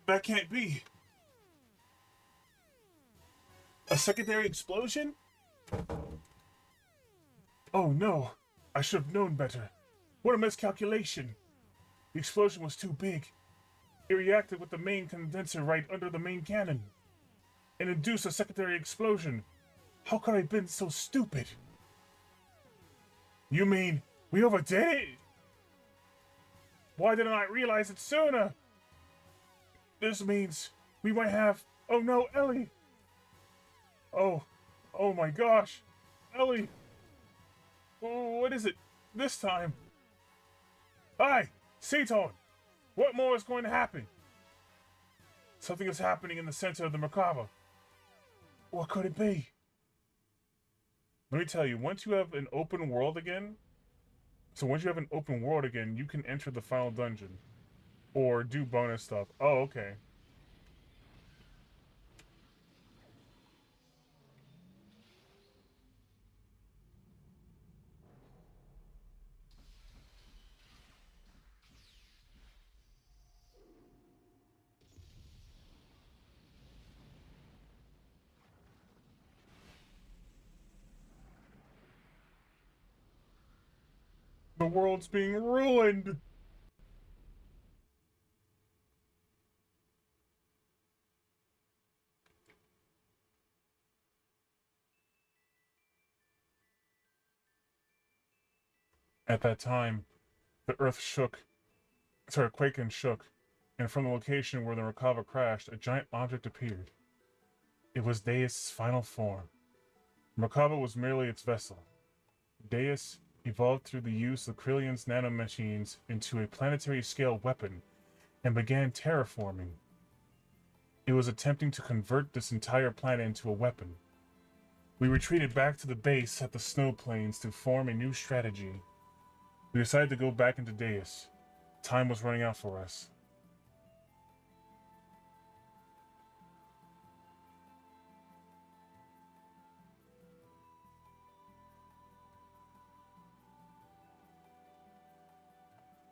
[SPEAKER 1] That can't be. A secondary explosion? Oh no. I should have known better. What a miscalculation. The explosion was too big. It reacted with the main condenser right under the main cannon and induced a secondary explosion. How could I have been so stupid? You mean we overdid it? Why didn't I realize it sooner? This means we might have... Oh no, Ellie! Oh my gosh! Ellie! Oh, what is it this time? Hi! Seaton! What more is going to happen? Something is happening in the center of the Merkaba. What could it be? Let me tell you, once you have an open world again, you can enter the final dungeon. Or do bonus stuff. Oh, okay. The world's being ruined! At that time, the earth quaked and shook, and from the location where the Merkaba crashed, a giant object appeared. It was Deus' final form. Merkaba was merely its vessel. Deus evolved through the use of Krillion's nanomachines into a planetary-scale weapon and began terraforming. It was attempting to convert this entire planet into a weapon. We retreated back to the base at the snow plains to form a new strategy. We decided to go back into Deus. Time was running out for us.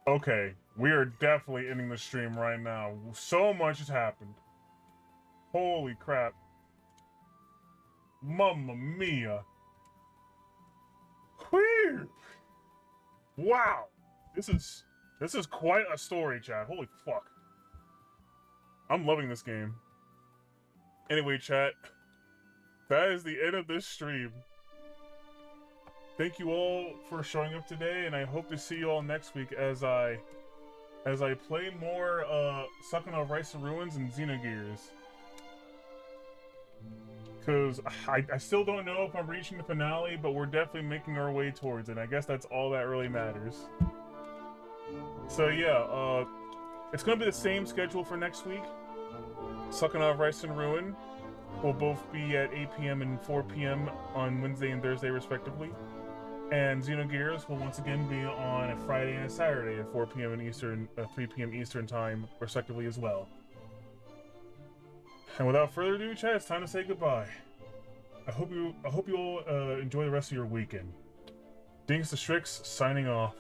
[SPEAKER 1] Okay, we are definitely ending the stream right now. So much has happened. Holy crap. Mamma mia. Whew. Wow. This is quite a story, chat. Holy fuck. I'm loving this game. Anyway, chat, that is the end of this stream. Thank you all for showing up today, and I hope to see you all next week as I play more Sakuna Rise of Ruins and Xenogears. Because I still don't know if I'm reaching the finale, but we're definitely making our way towards it. I guess that's all that really matters. So yeah, it's going to be the same schedule for next week. Sakuna Rise and Ruin will both be at 8 p.m. and 4 p.m. on Wednesday and Thursday, respectively. And Xenogears will once again be on a Friday and a Saturday at 4 p.m. and 3 p.m. Eastern time, respectively, as well. And without further ado, chat, it's time to say goodbye. I hope you all enjoy the rest of your weekend. DingusTheStrix signing off.